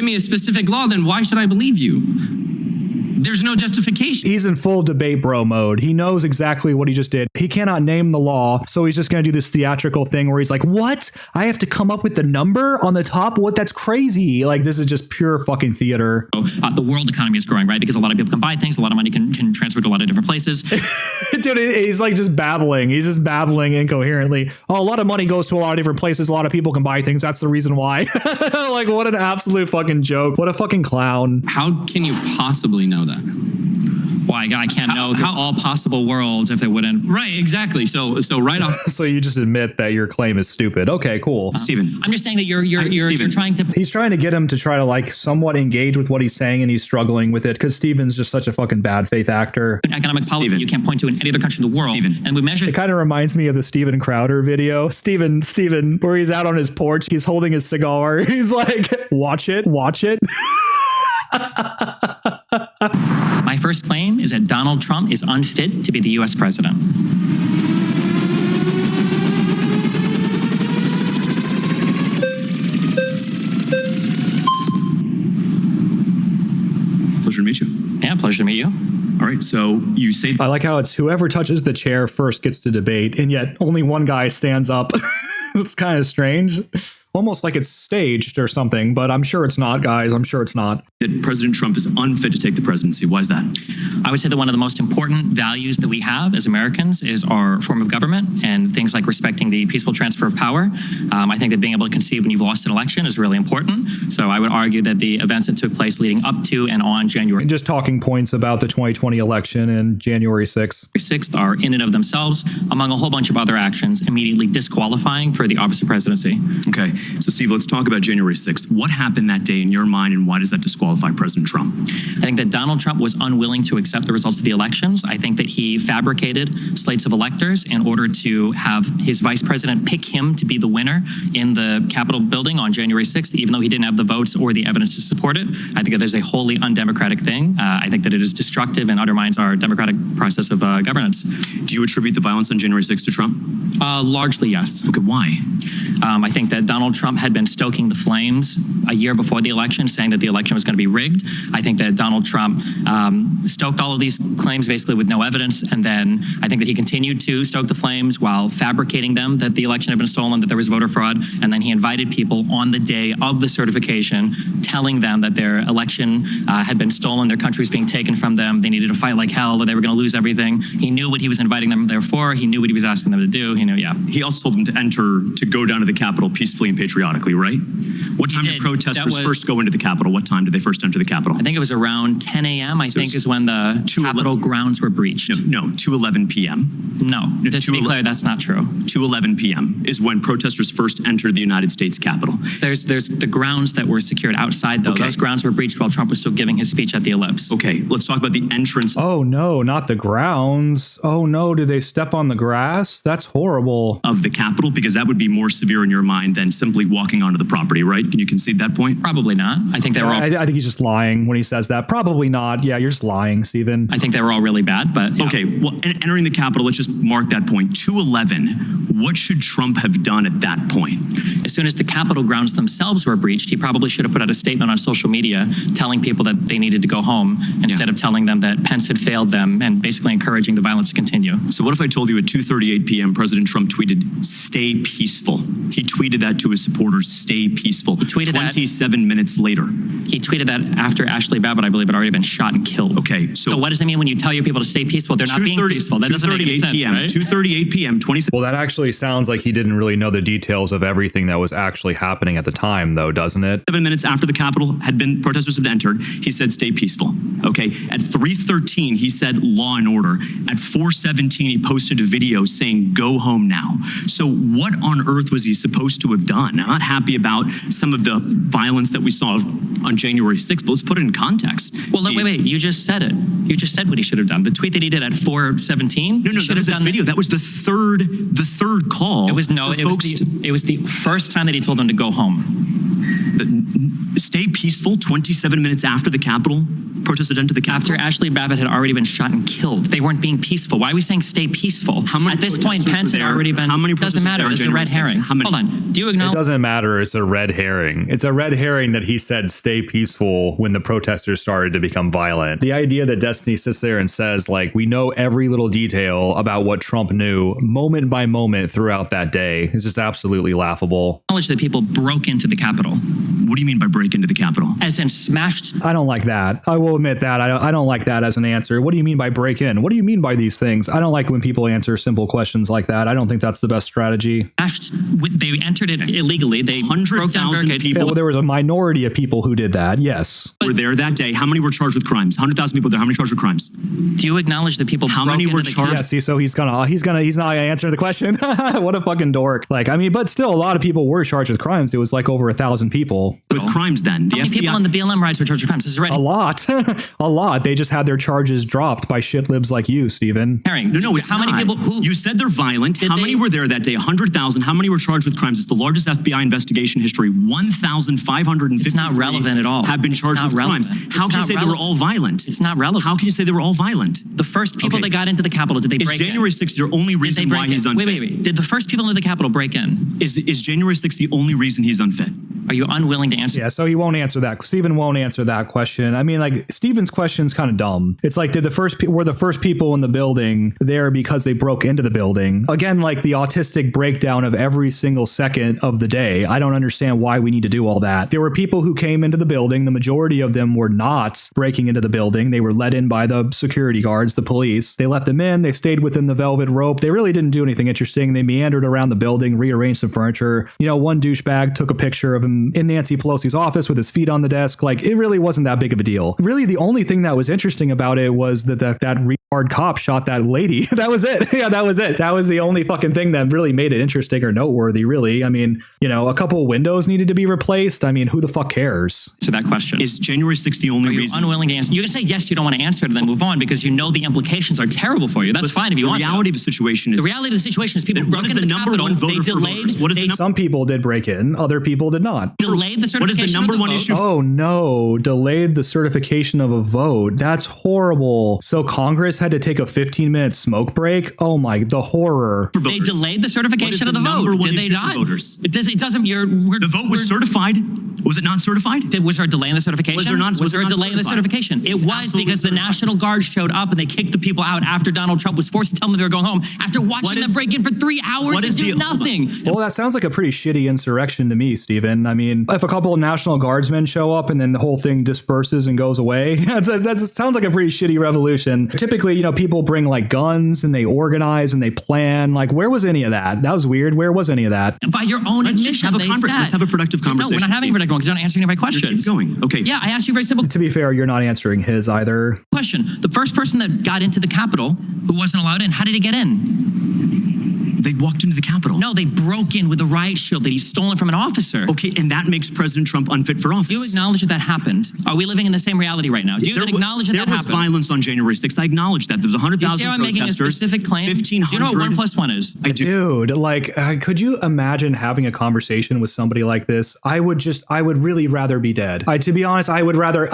give me a specific law, then why should I believe you? There's no justification. He's in full debate bro mode. He knows exactly what he just did. He cannot name the law, so he's just going to do this theatrical thing where he's like, what? I have to come up with the number on the top? What? That's crazy. Like, this is just pure fucking theater. The world economy is growing, right? Because a lot of people can buy things. A lot of money can transfer to a lot of different places. Dude, he's like just babbling. He's just babbling incoherently. Oh, a lot of money goes to a lot of different places. A lot of people can buy things. That's the reason why. Like, what an absolute fucking joke. What a fucking clown. How can you possibly know that? Well, I can't know all possible worlds if they wouldn't. Right, exactly. So right off. So you just admit that your claim is stupid. Okay, cool. Stephen, I'm just saying that you're trying to. He's trying to get him to try to like somewhat engage with what he's saying, and he's struggling with it because Stephen's just such a fucking bad faith actor. Economic policy you can't point to in any other country in the world. And we measure. It kind of reminds me of the Steven Crowder video. Steven, where he's out on his porch, he's holding his cigar. He's like, watch it. My first claim is that Donald Trump is unfit to be the U.S. president. Pleasure to meet you. Yeah, pleasure to meet you. All right, so you say... I like how it's whoever touches the chair first gets to debate, and yet only one guy stands up. It's kind of strange. Almost like it's staged or something, but I'm sure it's not, guys. I'm sure it's not. That President Trump is unfit to take the presidency. Why is that? I would say that one of the most important values that we have as Americans is our form of government and things like respecting the peaceful transfer of power. I think that being able to concede when you've lost an election is really important. So I would argue that the events that took place leading up to and on January... Just talking points about the 2020 election and January 6th are in and of themselves, among a whole bunch of other actions, immediately disqualifying for the office of presidency. Okay. So, Steve, let's talk about January 6th. What happened that day in your mind, and why does that disqualify President Trump? I think that Donald Trump was unwilling to accept the results of the elections. I think that he fabricated slates of electors in order to have his vice president pick him to be the winner in the Capitol building on January 6th, even though he didn't have the votes or the evidence to support it. I think that is a wholly undemocratic thing. I think that it is destructive and undermines our democratic process of governance. Do you attribute the violence on January 6th to Trump? Largely, yes. Okay, why? I think that Donald Trump had been stoking the flames a year before the election, saying that the election was going to be rigged. I think that Donald Trump stoked all of these claims basically with no evidence, and then I think that he continued to stoke the flames while fabricating them, that the election had been stolen, that there was voter fraud, and then he invited people on the day of the certification, telling them that their election had been stolen, their country was being taken from them, they needed to fight like hell, that they were going to lose everything. He knew what he was inviting them there for. He knew what he was asking them to do. He knew, yeah. He also told them to go down to the Capitol peacefully and patriotically, right? What time did protesters first go into the Capitol? What time did they first enter the Capitol? I think it was around 10 a.m. I think is when the Capitol grounds were breached. No, 2:11 p.m. No, just to be clear, that's not true. 2:11 p.m. is when protesters first entered the United States Capitol. There's the grounds that were secured outside, though. Okay. Those grounds were breached while Trump was still giving his speech at the Ellipse. Okay, let's talk about the entrance. Oh, no, not the grounds. Oh, no, did they step on the grass? That's horrible. Of the Capitol, because that would be more severe in your mind than simply walking onto the property, right? Can you concede that point? Probably not. I think they were all... I think he's just lying when he says that. Probably not. Yeah, you're just lying, Stephen. I think they were all really bad, but... Yeah. Okay, well, entering the Capitol, let's just mark that point. 2:11, what should Trump have done at that point? As soon as the Capitol grounds themselves were breached, he probably should have put out a statement on social media telling people that they needed to go home instead of telling them that Pence had failed them and basically encouraging the violence to continue. So what if I told you at 2:38 p.m. President Trump tweeted, "Stay peaceful"? He tweeted that to his supporters, "Stay peaceful." He tweeted 27 minutes later. He tweeted that after Ashley Babbitt, I believe, had already been shot and killed. Okay, so what does that mean when you tell your people to stay peaceful? They're not being peaceful. That doesn't make any sense, right? 2:38 p.m. 27. Well, that actually sounds like he didn't really know the details of everything that was actually happening at the time, though, doesn't it? 7 minutes after the Capitol protesters had entered, he said, "Stay peaceful." Okay, at 3:13, he said, "Law and order." At 4:17, he posted a video saying, "Go home now." So what on earth was he supposed to have done? I'm not happy about some of the violence that we saw on January 6th, but let's put it in context. Well, wait, you just said it. You just said what he should have done. The tweet that he did at 4:17. No, that was a video. That was the third call. It was it was the first time that he told them to go home. Stay peaceful 27 minutes after the Capitol protesters entered the Capitol? After Ashley Babbitt had already been shot and killed. They weren't being peaceful. Why are we saying stay peaceful? How many At this point, protesters Pence were had there? already been... How many Doesn't protesters matter. were there It's a on red January 6th? herring. How many? Hold on. Do you It acknowledge... doesn't matter. It's a red herring. It's a red herring that he said stay peaceful when the protesters started to become violent. The idea that Destiny sits there and says, like, we know every little detail about what Trump knew moment by moment throughout that day is just absolutely laughable. that people broke into the Capitol? What do you mean by break into the Capitol? As in smashed... I don't like that. I will admit that. I don't like that as an answer. What do you mean by break in? What do you mean by these things? I don't like when people answer simple questions like that. I don't think that's the best strategy. They entered it illegally. They broke down 100,000 barricades. people Well, there was a minority of people who did that. Yes. were there that day. How many were charged with crimes? 100,000 people there. How many charged with crimes? Do you acknowledge that people How broke many into were the charged? Yeah, see, so he's not gonna answer the question. What a fucking dork. Like, I mean, but still a lot of people were charged with crimes. It was like over 1,000 people. With crimes then. The How many people on the BLM riots were charged with crimes? This is red A lot. A lot. They just had their charges dropped by shitlibs like you, Stephen. herring. No, it's How not. many people... Who... You said they're violent. How many they- were there that day? 100,000. How many were charged with crimes? It's the largest FBI investigation history. 1,550. It's not relevant at all. Have been It's charged not with crimes. relevant. How It's can you not say they were all violent? It's not relevant. How can you say they were all violent? The first people Okay. that got into the Capitol, did they Is break in? January 6th your only Did they reason break why in? he's unfit? Wait. Did the first people into the Capitol break in? Is January 6th the only reason he's unfit? Are you unwilling to answer? Yeah, so he won't answer that. Stephen won't answer that question. I mean, like, Stephen's question's kind of dumb. It's like, were the first people in the building there because they broke into the building? Again, like the autistic breakdown of every single second of the day. I don't understand why we need to do all that. There were people who came into the building. The majority of them were not breaking into the building. They were let in by the security guards, the police. They let them in. They stayed within the velvet rope. They really didn't do anything interesting. They meandered around the building, rearranged some furniture. You know, one douchebag took a picture of him in Nancy Pelosi's office with his feet on the desk. Like, it really wasn't that big of a deal. Really, the only thing that was interesting about it was that that retard cop shot that lady. That was it. Yeah, that was it. That was the only fucking thing that really made it interesting or noteworthy, really. I mean, you know, a couple windows needed to be replaced. I mean, who the fuck cares? To that question. Is January 6th the only Are you reason? unwilling to answer? You can say yes, you don't want to answer it, and then move on because you know the implications are terrible for you. That's Listen, fine if you want The reality to. of the situation is The reality of the situation is people Then broke what is into the the number Capitol. one voter They for delayed. voters? What is the They number- Some people did break in. Other people did not. delayed the What is certification. the number of the one vote. issue? Oh no, delayed the certification of a vote. That's horrible. So Congress had to take a 15-minute smoke break? Oh my, the horror. for They voters? delayed the certification What of is the the number vote. one Did they issue for not? voters? It doesn't. The vote was certified. Was it not certified? Was there a delay in the certification? Was there not- was there it a not delay in the certified? certification? It It's was absolutely because the certified. National Guard showed up and they kicked the people out after Donald Trump was forced to tell them they were going home after watching them is- break in for 3 hours what and is do the- nothing. Well, that sounds like a pretty shitty insurrection to me, Stephen. I mean, if a couple of National Guardsmen show up and then the whole thing disperses and goes away, that sounds like a pretty shitty revolution. Typically, you know, people bring like guns and they organize and they plan. Like, where was any of that? That was weird. Where was any of that? By your own Let's admission, just have a they let's have a productive conversation. No, we're not having a productive one because you're not answering my questions. Keep going. Okay. Yeah, I asked you a very simple To be fair, you're not answering his either. question. The first person that got into the Capitol who wasn't allowed in, how did he get in? They walked into the Capitol. No, they broke in with a riot shield that he's stolen from an officer. Okay, and that makes President Trump unfit for office. Do you acknowledge that that happened? Are we living in the same reality right now? Do you even acknowledge that there that was happened? violence on January 6th. I acknowledge that. There was You 100,000 see how I'm making a protesters. specific claim? 1,500. You know what 1 + 1 is? I do. Dude, like, could you imagine having a conversation with somebody like this? I would really rather be dead. To be honest, I would rather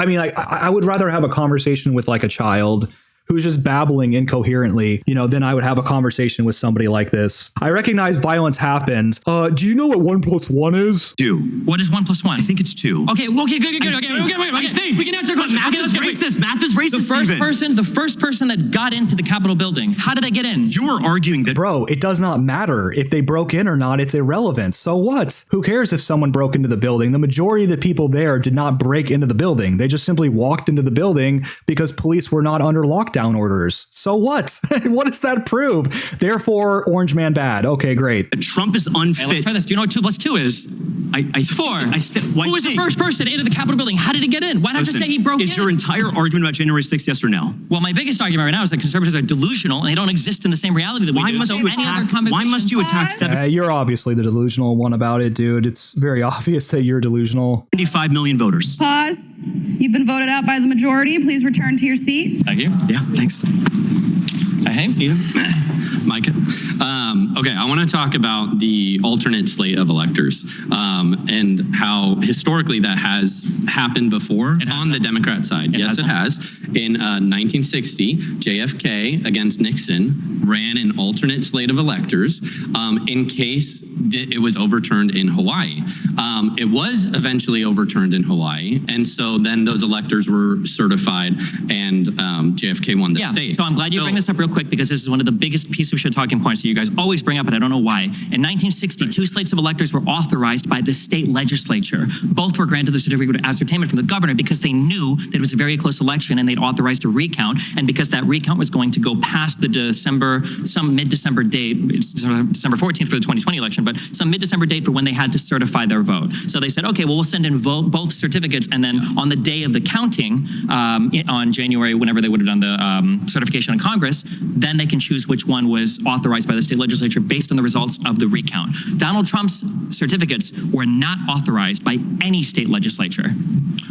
have a conversation with like a child who's just babbling incoherently, you know, then I would have a conversation with somebody like this. I recognize violence happened. Do you know what 1 + 1 is? Do. What is 1 + 1? I think it's 2. Okay, good. Okay, I think. we can answer a question. Math Okay, is let's go. racist. Math is racist, The first person that got into the Capitol building, how did they get in? You are arguing that Bro, it does not matter if they broke in or not. It's irrelevant. So what? Who cares if someone broke into the building? The majority of the people there did not break into the building. They just simply walked into the building because police were not under lockdown orders. So what? What does that prove? Therefore, Orange Man bad. Okay, great. Trump is Hey, let's unfit. try this. Do you know what 2 + 2 is? I 4. Who Who was the first person into the Capitol building? How did he get in? Why not just say he broke in? Is your entire argument about January 6th yes or no? Well, my biggest argument right now is that conservatives are delusional and they don't exist in the same reality that we Why do. must So you any other attack? Why conversation- must you attack You're obviously the delusional one about it, dude. It's very obvious that you're delusional. 75 million voters? Pause. You've been voted out by the majority. Please return to your seat. Thank you. Yeah, thanks. I Hey, Mike. Okay, I want to talk about the alternate slate of electors and how historically that has happened before on the Democrat side. Yes, it has. In 1960, JFK against Nixon ran an alternate slate of electors in case it was overturned in Hawaii. It was eventually overturned in Hawaii, and so then those electors were certified, and JFK won the state. So I'm glad you bring this up real quick, because this is one of the biggest pieces of talking points that you guys always bring up, and I don't know why. In 1960, two slates of electors were authorized by the state legislature. Both were granted the certificate of ascertainment from the governor because they knew that it was a very close election and they'd authorized a recount, and because that recount was going to go past the some mid-December date, it's December 14th for the 2020 election, but some mid-December date for when they had to certify their vote. So they said, okay, well, we'll send in both certificates, and then on the day of the counting, on January, whenever they would have done the certification in Congress, then they can choose which one was authorized by the state legislature based on the results of the recount. Donald Trump's certificates were not authorized by any state legislature.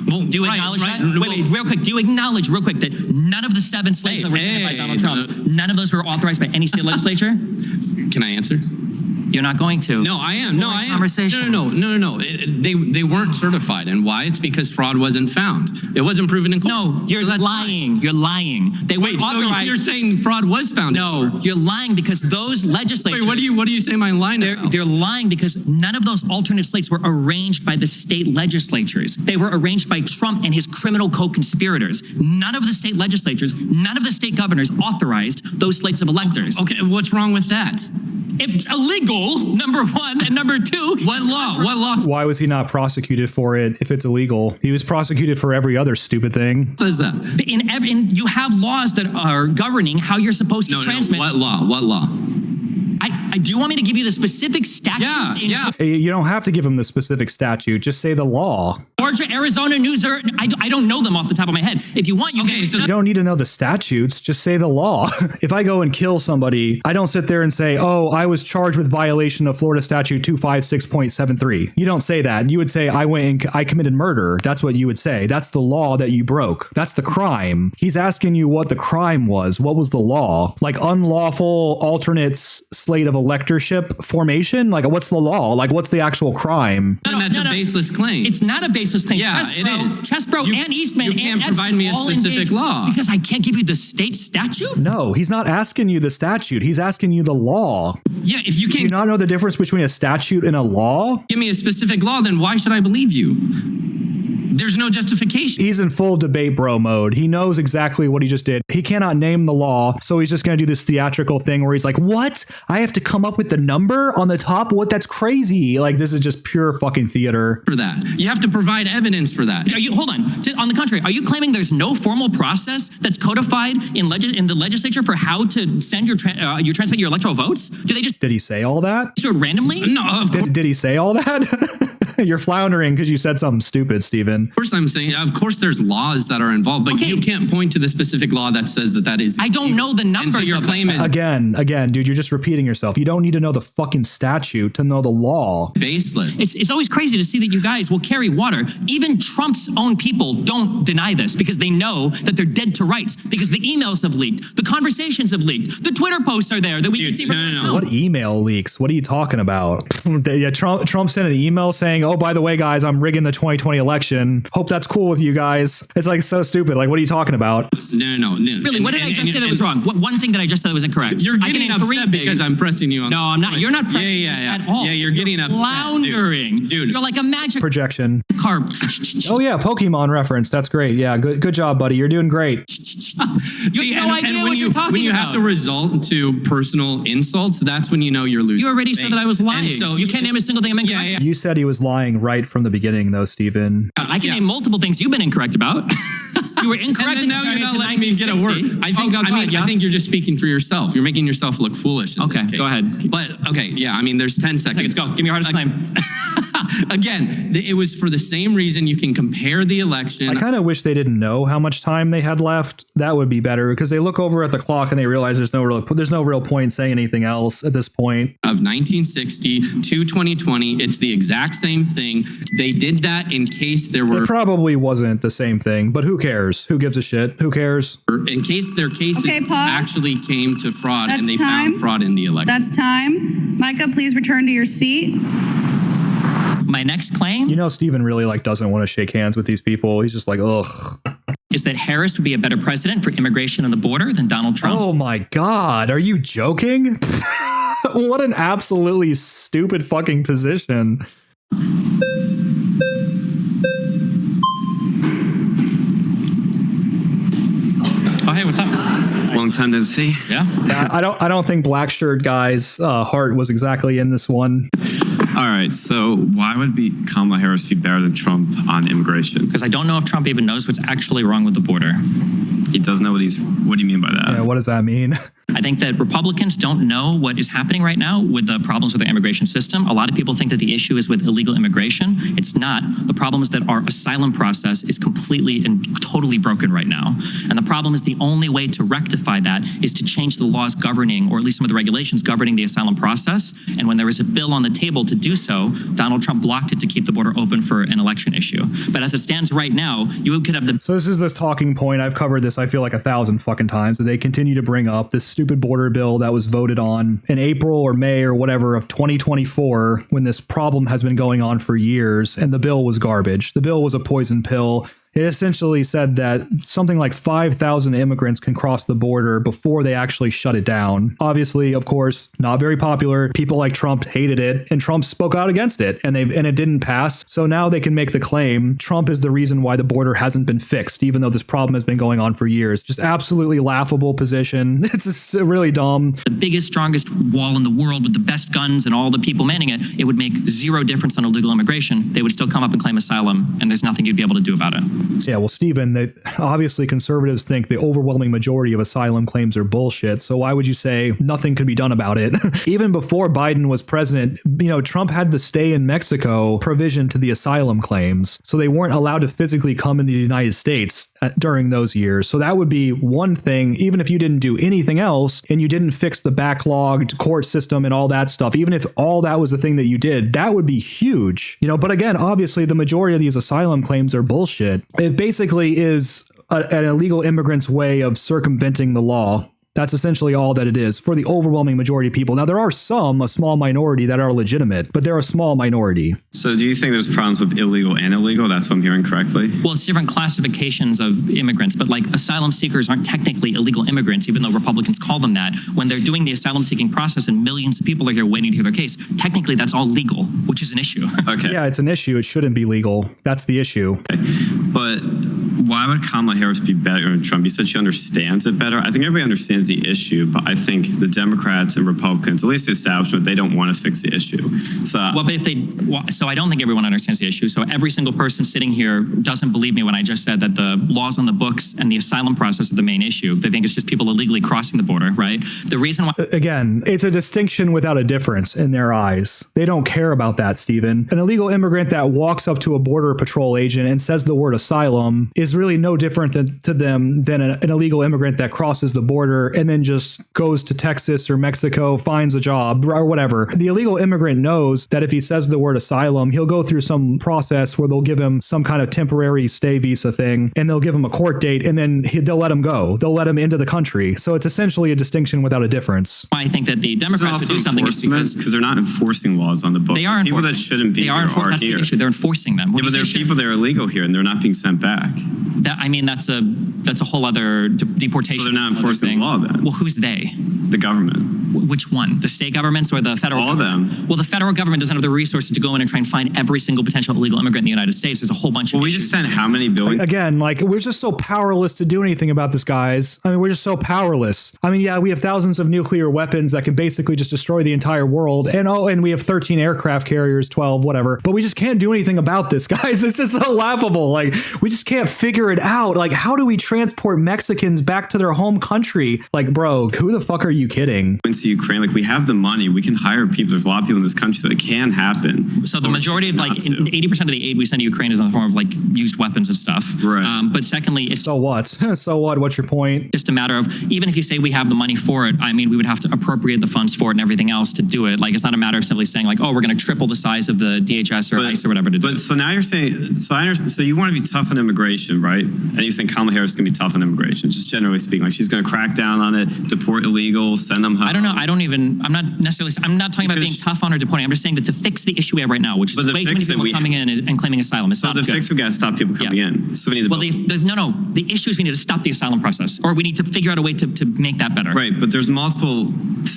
Well, do you acknowledge that? Wait, real quick. Do you acknowledge real quick that none of the 7 slates that were submitted by Donald Trump, none of those were authorized by any state legislature? Can I answer? You're not going to. No, I am. No, I am. Conversation. No. They weren't certified, and why? It's because fraud wasn't found. It wasn't proven in court. No, you're lying. You're lying. They weren't authorized. So you're saying fraud was found? No, you're lying because those legislatures. Wait, what do you say? My line? They're lying because none of those alternate slates were arranged by the state legislatures. They were arranged by Trump and his criminal co-conspirators. None of the state legislatures, none of the state governors authorized those slates of electors. Okay, what's wrong with that? It's illegal, number one, and number two. What law? What law Why was he not prosecuted for it if it's illegal? He was prosecuted for every other stupid thing. says that? You have laws that are governing how you're supposed to transmit. What law? What law? Do you want me to give you the specific statutes? Yeah. You don't have to give him the specific statute. Just say the law. Georgia, Arizona, New Jersey. I don't know them off the top of my head. If you want, you can. You don't need to know the statutes. Just say the law. If I go and kill somebody, I don't sit there and say, oh, I was charged with violation of Florida Statute 256.73. You don't say that. You would say, I committed murder. That's what you would say. That's the law that you broke. That's the crime. He's asking you what the crime was. What was the law? Like unlawful alternates slate of electorship formation? Like what's the law? Like what's the actual crime? And that's a baseless claim. It's not a baseless claim. Yeah, it is. Chesbro and Eastman. You can't provide me a specific law. Because I can't give you the state statute? No, he's not asking you the statute. He's asking you the law. Yeah, if you Do you can't not know the difference between a statute and a law? give me a specific law, then why should I believe you? There's no justification. He's in full debate bro mode. He knows exactly what he just did. He cannot name the law, so he's just going to do this theatrical thing where he's like, what? I have to come up with the number on the top? What? That's crazy. Like, this is just pure fucking theater. For that, you have to provide evidence for that. Hold on. On the contrary, are you claiming there's no formal process that's codified in the legislature for how to send transmit your electoral votes? Do they just Did he say all that? do it randomly? No, of course. Did he say all that? You're floundering because you said something stupid, Steven. Of course I'm saying, of course there's laws that are involved, but you can't point to the specific law that says that is. I don't know the numbers. And so your claim is Again, dude, you're just repeating yourself. You don't need to know the fucking statute to know the law. baseless. It's always crazy to see that you guys will carry water. Even Trump's own people don't deny this because they know that they're dead to rights because the emails have leaked, the conversations have leaked, the Twitter posts are there that we can see. No. What email leaks? What are you talking about? Yeah, Trump sent an email saying, oh, by the way, guys, I'm rigging the 2020 election. Hope that's cool with you guys. It's like so stupid. Like, what are you talking about? No. Really, what did I just say that was wrong? What one thing that I just said that was incorrect? You're getting upset because I'm pressing you on. No, I'm not. You're not pressing me at all. Yeah, you're getting upset. Floundering. Dude. You're like a magic Projection. carp. Oh yeah, Pokemon reference. That's great. Yeah, good job, buddy. You're doing great. You have no idea what you're talking about. When you have to result to personal insults, that's when you know you're losing. You already said that I was lying. So you can't name a single thing I'm incorrect. Yeah. You said he was lying right from the beginning, though, Steven. I can name multiple things you've been incorrect about. You were incorrect. And then now you're not letting me get a word. I think you're just speaking for yourself. You're making yourself look foolish. Okay, go ahead. But okay, yeah. I mean, there's 10 seconds. Let's go. Give me your hardest claim. Again, it was for the same reason. You can compare the election. I kind of wish they didn't know how much time they had left. That would be better, because they look over at the clock and they realize there's no real point in saying anything else at this point. Of 1960 to 2020, it's the exact same thing. They did that in case there were... It probably wasn't the same thing, but who cares? Who gives a shit? Who cares? In case their cases Okay, pause. actually came to fraud That's and they time. found fraud in the election. That's time. Micah, please return to your seat. My next claim You know, Steven really doesn't want to shake hands with these people. He's just like, ugh. is that Harris would be a better president for immigration and the border than Donald Trump. Oh my God. Are you joking? What an absolutely stupid fucking position. Oh, hey, what's up? Long time no see. Yeah. I don't think Black Shirt Guy's heart was exactly in this one. All right, so why would Kamala Harris be better than Trump on immigration? Because I don't know if Trump even knows what's actually wrong with the border. He doesn't know what do you mean by that? Yeah, what does that mean? I think that Republicans don't know what is happening right now with the problems with the immigration system. A lot of people think that the issue is with illegal immigration. It's not. The problem is that our asylum process is completely and totally broken right now. And the problem is the only way to rectify that is to change the laws governing, or at least some of the regulations governing the asylum process. And when there was a bill on the table to do so, Donald Trump blocked it to keep the border open for an election issue. But as it stands right now, you could have the... So this is this talking point. I've covered this, I feel like 1,000 fucking times, that they continue to bring up this stupid border bill that was voted on in April or May or whatever of 2024, when this problem has been going on for years, and the bill was garbage. The bill was a poison pill. It essentially said that something like 5,000 immigrants can cross the border before they actually shut it down. Obviously, of course, not very popular. People like Trump hated it, and Trump spoke out against it, and it didn't pass. So now they can make the claim Trump is the reason why the border hasn't been fixed, even though this problem has been going on for years. Just absolutely laughable position. It's just really dumb. The biggest, strongest wall in the world with the best guns and all the people manning it, it would make zero difference on illegal immigration. They would still come up and claim asylum, and there's nothing you'd be able to do about it. Yeah, well, Stephen, obviously conservatives think the overwhelming majority of asylum claims are bullshit. So why would you say nothing could be done about it? Even before Biden was president, Trump had the stay in Mexico provision to the asylum claims. So they weren't allowed to physically come into the United States during those years. So that would be one thing, even if you didn't do anything else and you didn't fix the backlogged court system and all that stuff, even if all that was the thing that you did, that would be huge. But again, obviously the majority of these asylum claims are bullshit. It basically is an illegal immigrant's way of circumventing the law. That's essentially all that it is for the overwhelming majority of people. Now, there are a small minority that are legitimate, but they're a small minority. So do you think there's problems with illegal and illegal? That's what I'm hearing correctly? Well, it's different classifications of immigrants, but asylum seekers aren't technically illegal immigrants, even though Republicans call them that. When they're doing the asylum seeking process and millions of people are here waiting to hear their case, technically that's all legal, which is an issue. Okay. Yeah, it's an issue. It shouldn't be legal. That's the issue. Okay. But why would Kamala Harris be better than Trump? You said she understands it better. I think everybody understands the issue, but I think the Democrats and Republicans, at least the establishment, they don't want to fix the issue. So, So I don't think everyone understands the issue. So every single person sitting here doesn't believe me when I just said that the laws on the books and the asylum process are the main issue. They think it's just people illegally crossing the border, right? The reason why... Again, it's a distinction without a difference in their eyes. They don't care about that, Stephen. An illegal immigrant that walks up to a border patrol agent and says the word asylum is really no different to them than an illegal immigrant that crosses the border and then just goes to Texas or Mexico, finds a job or whatever. The illegal immigrant knows that if he says the word asylum, he'll go through some process where they'll give him some kind of temporary stay visa thing, and they'll give him a court date, and then they'll let him go. They'll let him into the country. So it's essentially a distinction without a difference. I think that the Democrats would do something is because they're not enforcing laws on the books. They are people enforcing. That shouldn't be they are here are that's here. The issue. They're enforcing them. Yeah, but there are people that are illegal here and they're not being sent back. That's a whole other deportation. So they're not enforcing the law then? Well, who's they? The government. Which one? The state governments or the federal All government? of them. Well, the federal government doesn't have the resources to go in and try and find every single potential illegal immigrant in the United States. There's a whole bunch of we issues. just sent how many billions? Again, we're just so powerless to do anything about this, guys. I mean, we're just so powerless. I mean, yeah, we have thousands of nuclear weapons that can basically just destroy the entire world. And we have 13 aircraft carriers, 12, whatever. But we just can't do anything about this, guys. It's just so laughable. We just can't figure it out. How do we transport Mexicans back to their home country? Bro, who the fuck are you kidding? to Ukraine, like we have the money, we can hire people. There's a lot of people in this country, so it can happen. So the majority of 80% of the aid we send to Ukraine is in the form of like used weapons and stuff. Right. But secondly, it's So what? So what? What's your point? just a matter of, even if you say we have the money for it, I mean, we would have to appropriate the funds for it and everything else to do it. Like, it's not a matter of simply saying like, oh, we're going to triple the size of the DHS or ICE or whatever to do it. So now you're saying, so you want to be tough on immigration, right? And you think Kamala Harris is going to be tough on immigration, just generally speaking. Like she's going to crack down on it, deport illegals, send them home. I don't know. I'm not talking about being tough on or deporting. I'm just saying that to fix the issue we have right now, which is way too many people coming in and claiming asylum. It's not the good. fix, we got to stop people coming in. So we need to the issue is we need to stop the asylum process, or we need to figure out a way to make that better. Right, but there's multiple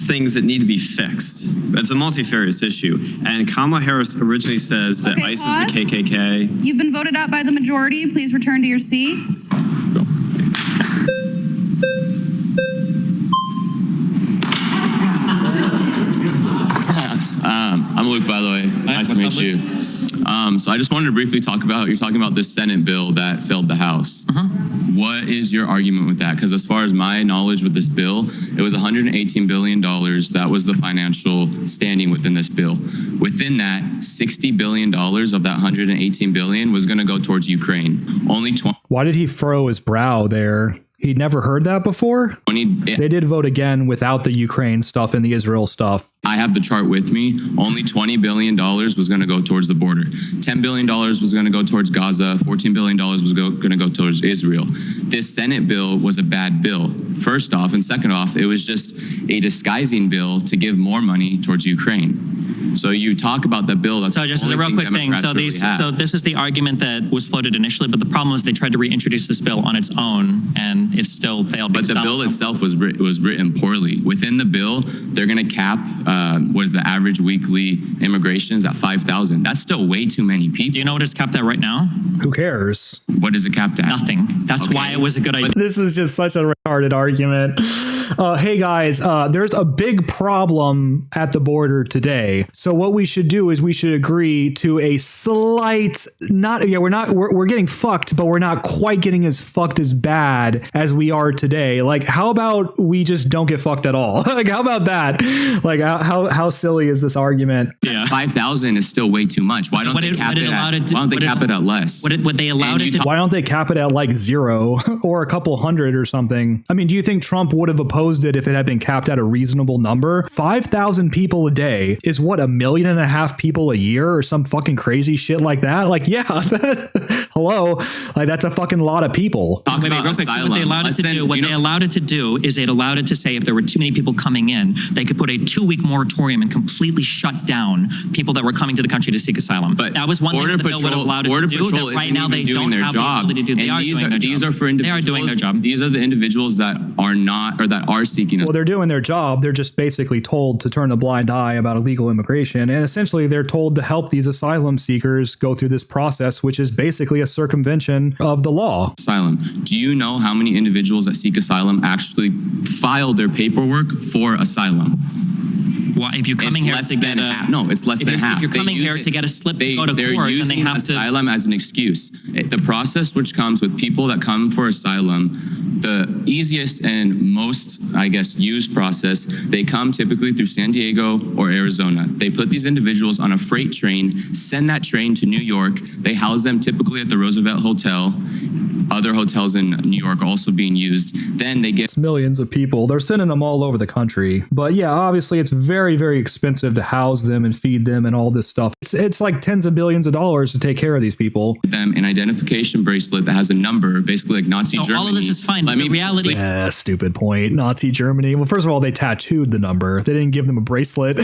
things that need to be fixed. It's a multifarious issue. And Kamala Harris originally says that ISIS is the KKK. You've been voted out by the majority. Please return to your seats. I'm Luke, by the way. Nice to meet you. So I just wanted to briefly talk about, you're talking about this Senate bill that failed the House. What is your argument with that? Because as far as my knowledge with this bill, it was $118 billion. That was the financial standing within this bill. Within that, $60 billion of that $118 billion was going to go towards Ukraine. Only 20. Why did he furrow his brow there? He'd never heard that before? They did vote again without the Ukraine stuff and the Israel stuff. I have the chart with me. Only $20 billion was going to go towards the border. $10 billion was going to go towards Gaza. $14 billion was going to go towards Israel. This Senate bill was a bad bill, first off. And second off, it was just a disguising bill to give more money towards Ukraine. So you talk about the bill. That's so just as a real quick thing. So this is the argument that was floated initially, but the problem was they tried to reintroduce this bill on its own, and it still failed. But the bill itself was written poorly. Within the bill, they're going to cap what is the average weekly immigrations at 5,000. That's still way too many people. Do you know what it's capped at right now? Who cares? What is it capped at? Nothing. That's why it was a good idea. This is just such a retarded argument. Hey guys, there's a big problem at the border today. So what we should do is we should agree to a slight, we're getting fucked, but we're not quite getting as fucked as bad as we are today. Like, how about we just don't get fucked at all? Like, how about that? Like, how silly is this argument? Yeah. 5,000 is still way too much. Why don't they cap it at less? What they allowed it to. Why don't they cap it at like 0 or a couple hundred or something? I mean, do you think Trump would have opposed it if it had been capped at a reasonable number? 5,000 people a day is what, 1.5 million people a year or some fucking crazy shit like that? Like, yeah, hello, like that's a fucking lot of people. What they allowed it to do is it allowed it to say if there were too many people coming in, they could put a 2-week moratorium and completely shut down people that were coming to the country to seek asylum. But that was one thing that the bill would have allowed it to do. That right now they don't have the ability to do. These are for individuals. They are doing their job. These are the individuals that are not, or that are seeking. Well, they're doing their job. They're just basically told to turn a blind eye about illegal immigration, and essentially they're told to help these asylum seekers go through this process, which is basically a circumvention of the law. Asylum. Do you know how many individuals that seek asylum actually filed their paperwork for asylum? Well, if you're coming here to get it's less than half. If you're coming here to get a slip to go to they're court, using then they have asylum as an excuse. The process which comes with people that come for asylum, the easiest and most, I guess, used process, they come typically through San Diego or Arizona. They put these individuals on a freight train, send that train to New York. They house them typically at the Roosevelt Hotel. Other hotels in New York also being used. Then they get... It's millions of people. They're sending them all over the country. But yeah, obviously it's very, very expensive to house them and feed them and all this stuff. It's like tens of billions of dollars to take care of these people. Them an identification bracelet that has a number, basically like Nazi Germany. All of this is fine, but the reality... Stupid point. Nazi Germany. Well, first of all, they tattooed the number. They didn't give them a bracelet.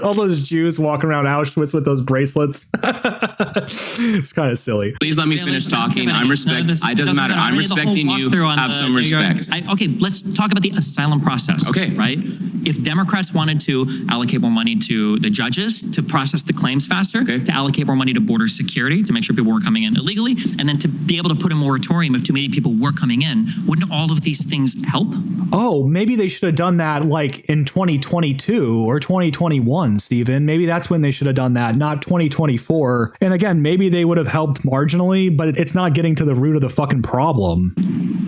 All those Jews walking around Auschwitz with those bracelets. It's kind of silly. Please let me finish talking. It doesn't matter. I'm respecting you. Have some respect. Okay, let's talk about the asylum process. Okay. Right? If Democrats wanted to allocate more money to the judges to process the claims faster, to allocate more money to border security to make sure people were coming in illegally, and then to be able to put a moratorium if too many people were coming in, wouldn't all of these things help? Oh, maybe they should have done that like in 2022 or 2021. Stephen, maybe that's when they should have done that, not 2024. And again, maybe they would have helped marginally, but it's not getting to the root of the fucking problem.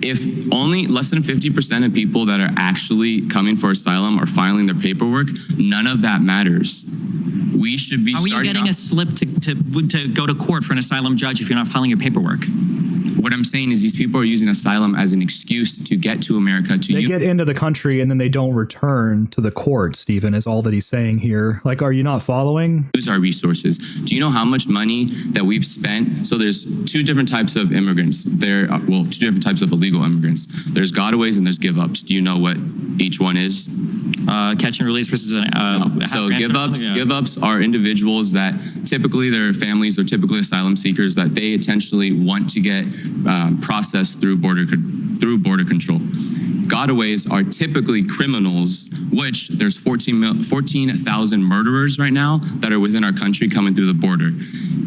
If only less than 50% of people that are actually coming for asylum are filing their paperwork, none of that matters. We should be How are you getting a slip to go to court for an asylum judge if you're not filing your paperwork? What I'm saying is these people are using asylum as an excuse to get to America. They get into the country and then they don't return to the court, Stephen, is all that he's saying here. Like, are you not following? Use our resources. Do you know how much money that we've spent? So there's two different types of immigrants. Two different types of illegal immigrants. There's gotaways and there's give-ups. Do you know what each one is? Catch and release versus so give-ups are individuals that typically their families are typically asylum seekers that they intentionally want to get processed through border control. Gotaways are typically criminals, which there's 14,000 murderers right now that are within our country coming through the border.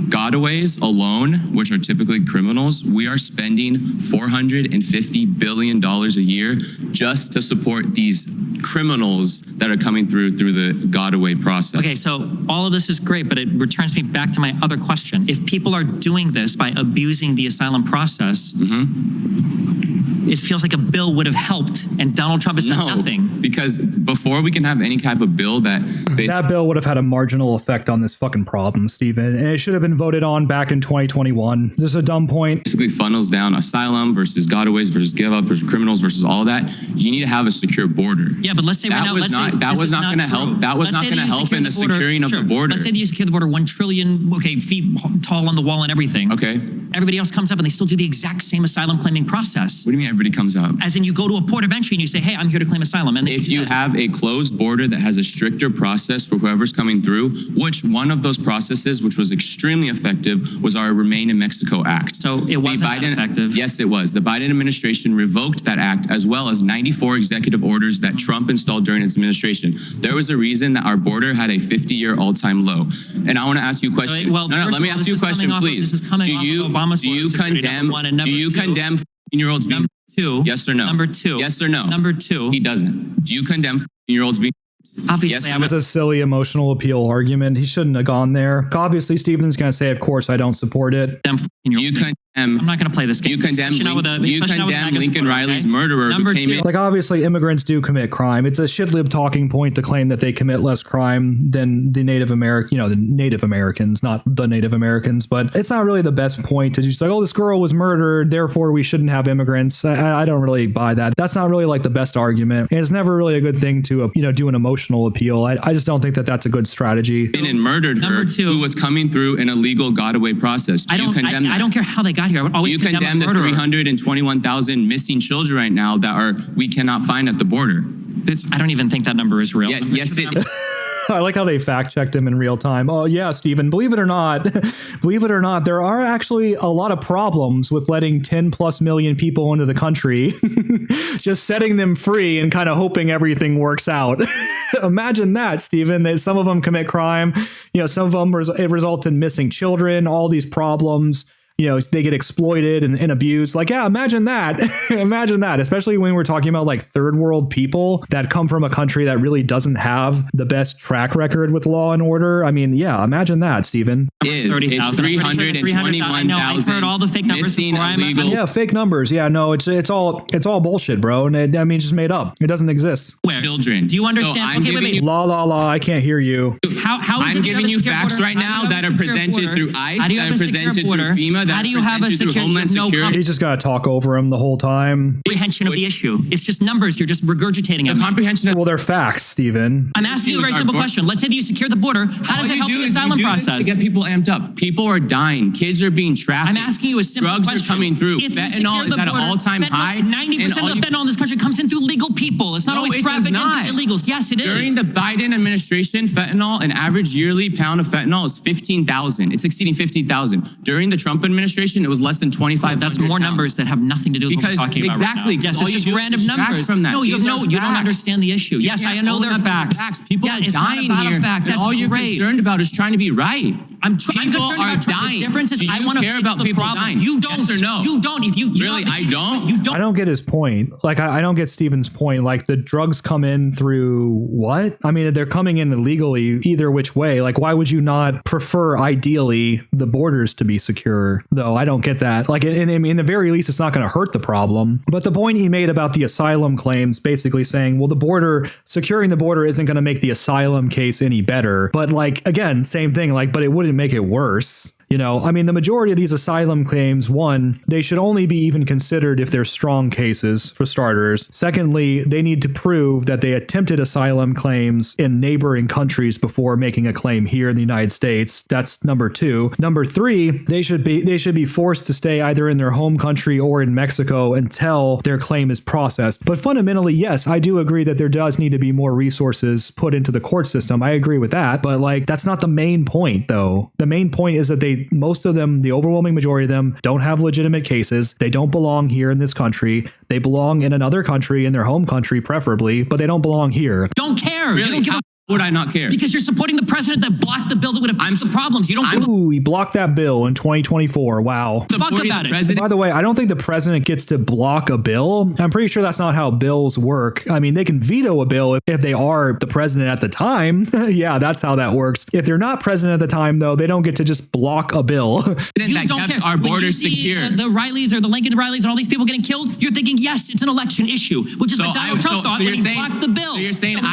Gotaways alone, which are typically criminals, we are spending $450 billion a year just to support these criminals that are coming through the Gotaway process. Okay, so all of this is great, but it returns me back to my other question. If people are doing this by abusing the asylum process, it feels like a bill would have helped, and Donald Trump has done nothing. Because before we can have any type of bill that bill would have had a marginal effect on this fucking problem, Stephen, and it should have been voted on back in 2021. This is a dumb point. Basically funnels down asylum versus gotaways versus give up versus criminals versus all that. You need to have a secure border. Yeah, but let's say right now, that was not going to help. That was not going to help in the securing of the border. Let's say that you secure the border 1 trillion feet tall on the wall and everything. Okay. Everybody else comes up and they still do the exact same asylum claiming process. What do you mean everybody comes up? As in you go to a port of entry and you say, hey, I'm here to claim asylum. And if you have a closed border that has a stricter process for whoever's coming through, which one of those processes, which was extremely effective, was our Remain in Mexico Act. So it wasn't that effective? Yes, it was. The Biden administration revoked that act as well as 94 executive orders that Trump installed during its administration. There was a reason that our border had a 50-year all-time low. And I want to ask you a question. Let me ask you a question, please. Do you condemn 14-year-olds being yes or no? Number two. Yes or no? Number two. He doesn't. Do you condemn 14-year-olds being obviously? It's a silly emotional appeal argument. He shouldn't have gone there. Obviously, Stephen's going to say, of course, I don't support it. Do you condemn? I'm not going to play this game. Do you condemn Lincoln Riley's murderer? Number two. Like, obviously, immigrants do commit crime. It's a shitlib talking point to claim that they commit less crime than the Native American, the Native Americans, not the Native Americans. But it's not really the best point to just like, oh, this girl was murdered, therefore we shouldn't have immigrants. I don't really buy that. That's not really like the best argument. And it's never really a good thing to, do an emotional appeal. I just don't think that that's a good strategy. And murdered her, who was coming through an illegal Gotaway process. Do you condemn that? I don't care how they got here. I would always condemn the 321,000 missing children right now that we cannot find at the border. I don't even think that number is real. Yes, it is. I like how they fact checked him in real time. Oh yeah, Stephen, believe it or not, there are actually a lot of problems with letting 10+ million people into the country, just setting them free and kind of hoping everything works out. Imagine that, Stephen, that some of them commit crime, some of them result in missing children, all these problems. They get exploited and abused. Like, yeah, imagine that. Imagine that, especially when we're talking about like third world people that come from a country that really doesn't have the best track record with law and order. I mean, yeah, imagine that, Stephen. It's 321,000. I know, I've heard all the fake numbers before. Yeah, fake numbers. Yeah, no, it's all bullshit, bro. And it's just made up. It doesn't exist. Where? Children. Do you understand? So wait. La, I can't hear you. How I'm giving you facts right now that are presented through ICE, that are presented through FEMA. How do you have a security? He's just got to talk over him the whole time. Comprehension of the issue. It's just numbers. You're just regurgitating them. Comprehension. Well, they're facts, Stephen. I'm asking you a very simple question. Let's say that you secure the border. How does it help the asylum process? To get people amped up. People are dying. Kids are being trafficked. I'm asking you a simple question. Drugs are coming through. Fentanyl is at an all-time high. 90% of the fentanyl in this country comes in through legal people. It's not always trafficked into illegals. Yes, it is. During the Biden administration, fentanyl, an average yearly pound of fentanyl is 15,000. It's exceeding 15,000. During the Trump administration, it was less than 25. That's more numbers that have nothing to do with what we're talking about right now. Yes, it's just random numbers. From that. No, you don't understand the issue. Yes, I know they're facts. People are dying here. That's all you're great. concerned about is trying to be right. I'm People concerned are about Trump. dying. The difference is Do I you want to care fix about the people problem. dying? You don't. Yes or no? You don't. If you Really, I don't? You don't. I don't get his point. Like, I don't get Steven's point. Like, the drugs come in through what? I mean, they're coming in illegally either which way. Like, why would you not prefer, ideally, the borders to be secure? Though, I don't get that. Like, in the very least, it's not going to hurt the problem. But the point he made about the asylum claims, basically saying, well, securing the border isn't going to make the asylum case any better. But, like, again, same thing. Like, but it wouldn't make it worse. You know, I mean, the majority of these asylum claims, one, they should only be even considered if they're strong cases, for starters. Secondly, they need to prove that they attempted asylum claims in neighboring countries before making a claim here in the United States. That's number two. Number three, they should be forced to stay either in their home country or in Mexico until their claim is processed. But fundamentally, yes, I do agree that there does need to be more resources put into the court system. I agree with that. But like, that's not the main point, though. The main point is that most of them, the overwhelming majority of them, don't have legitimate cases. They don't belong here in this country. They belong in another country, in their home country, preferably, but they don't belong here. Don't care. Really? You don't give How would I not care? because you're supporting the president that blocked the bill that would have fixed the problems. You don't give Ooh, he blocked that bill in 2024. Wow. fuck about it. By the way, I don't think the president gets to block a bill. I'm pretty sure that's not how bills work. I mean, they can veto a bill if they are the president at the time. Yeah, that's how that works. If they're not president at the time, though, they don't get to just block a bill. You that don't kept care. our When you borders see, secure. the Rileys or the Lincoln Rileys and all these people getting killed, you're thinking, yes, it's an election issue, which is what Donald Trump thought when he blocked the bill. So you're saying that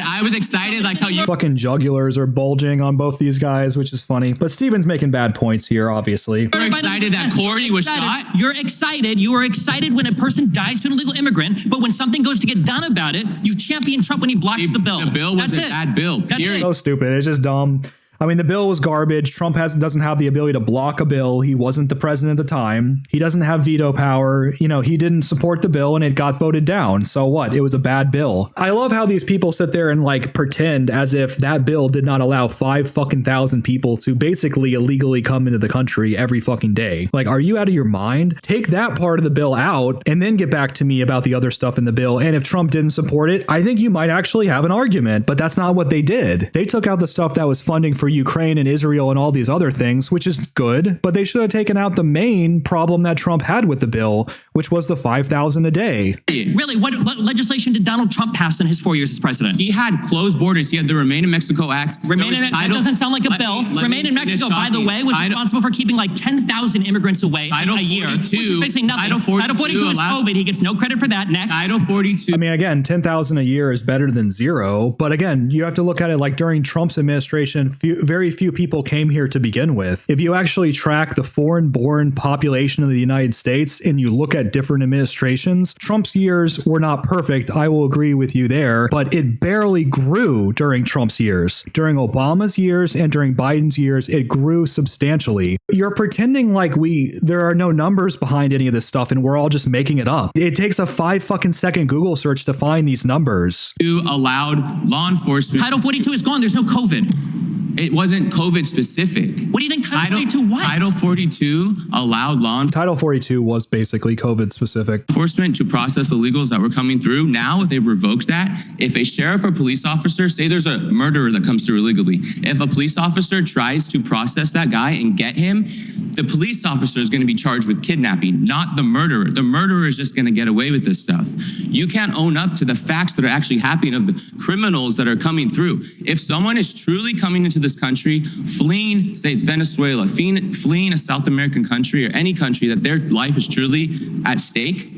I was excited like how you Fucking jugulars are bulging on both these guys, which is funny. But Steven's making bad points here, obviously. were excited that Corey was shot? You're excited. You are excited when a person dies to an illegal immigrant, but when something goes to get done about it, you champion Trump when he blocks the bill. The bill was That's a it. bad bill. That's Period. it. So stupid. It's just dumb. I mean, the bill was garbage. Trump doesn't have the ability to block a bill. He wasn't the president at the time. He doesn't have veto power. You know, he didn't support the bill and it got voted down. So what? It was a bad bill. I love how these people sit there and like pretend as if that bill did not allow 5,000 people to basically illegally come into the country every fucking day. Like, are you out of your mind? Take that part of the bill out and then get back to me about the other stuff in the bill. And if Trump didn't support it, I think you might actually have an argument. But that's not what they did. They took out the stuff that was funding for Ukraine and Israel and all these other things, which is good, but they should have taken out the main problem that Trump had with the bill, which was the 5,000 a day. Really, what legislation did Donald Trump pass in his 4 years as president? He had closed borders. He had the Remain in Mexico Act. That doesn't sound like a bill. Remain in Mexico, by the way, was responsible for keeping like 10,000 immigrants away a year, which is basically nothing. Title 42 is COVID. He gets no credit for that. Next. Title 42. I mean, again, 10,000 a year is better than zero. But again, you have to look at it like during Trump's administration, very few people came here to begin with. If you actually track the foreign-born population of the United States and you look at different administrations, Trump's years were not perfect. I will agree with you there, but it barely grew during Trump's years. During Obama's years and during Biden's years, it grew substantially. You're pretending like there are no numbers behind any of this stuff and we're all just making it up. It takes a 5-second Google search to find these numbers. Allowed law enforcement. Title 42 is gone. There's no COVID. It wasn't COVID specific. What do you think Title 42 was? Title 42 allowed law Title 42 was basically COVID specific. enforcement to process illegals that were coming through. Now they've revoked that. If a sheriff or police officer, say there's a murderer that comes through illegally, if a police officer tries to process that guy and get him, the police officer is going to be charged with kidnapping, not the murderer. The murderer is just going to get away with this stuff. You can't own up to the facts that are actually happening of the criminals that are coming through. If someone is truly coming into this country, fleeing, say it's Venezuela, fleeing a South American country or any country that their life is truly at stake,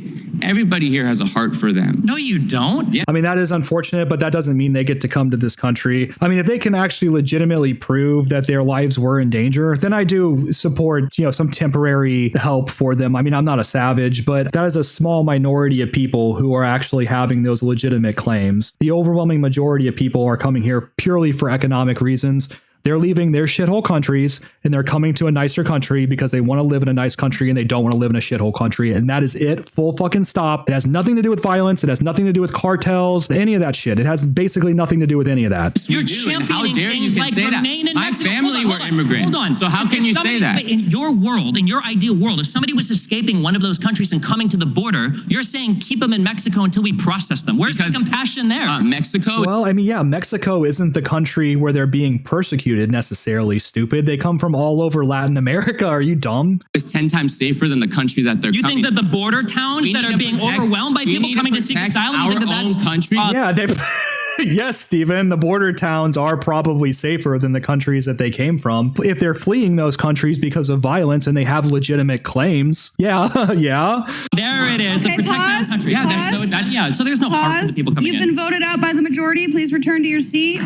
everybody here has a heart for them. No, you don't. Yeah. I mean, that is unfortunate, but that doesn't mean they get to come to this country. I mean, if they can actually legitimately prove that their lives were in danger, then I do support, some temporary help for them. I mean, I'm not a savage, but that is a small minority of people who are actually having those legitimate claims. The overwhelming majority of people are coming here purely for economic reasons. They're leaving their shithole countries and they're coming to a nicer country because they want to live in a nice country and they don't want to live in a shithole country. And that is it. Full fucking stop. It has nothing to do with violence. It has nothing to do with cartels, any of that shit. It has basically nothing to do with any of that. You're championing how dare you things can like say that? Remain in My Mexico. family were immigrants. Hold on. So how can you say that? In your world, in your ideal world, if somebody was escaping one of those countries and coming to the border, you're saying keep them in Mexico until we process them. Where's the compassion there? Mexico. Well, I mean, yeah, Mexico isn't the country where they're being persecuted. persecuted necessarily, stupid. They come from all over Latin America. Are you dumb? It's 10 times safer than the country that they're You coming. think that the border towns that are being overwhelmed by people coming to seek asylum, you think that that's country? Yeah, they yes, Stephen, the border towns are probably safer than the countries that they came from. If they're fleeing those countries because of violence and they have legitimate claims, yeah, yeah. There it is. Okay, the protect pause, country. Yeah, pause. so there's no harm for the Pause. people coming You've in. been voted out by the majority. Please return to your seat.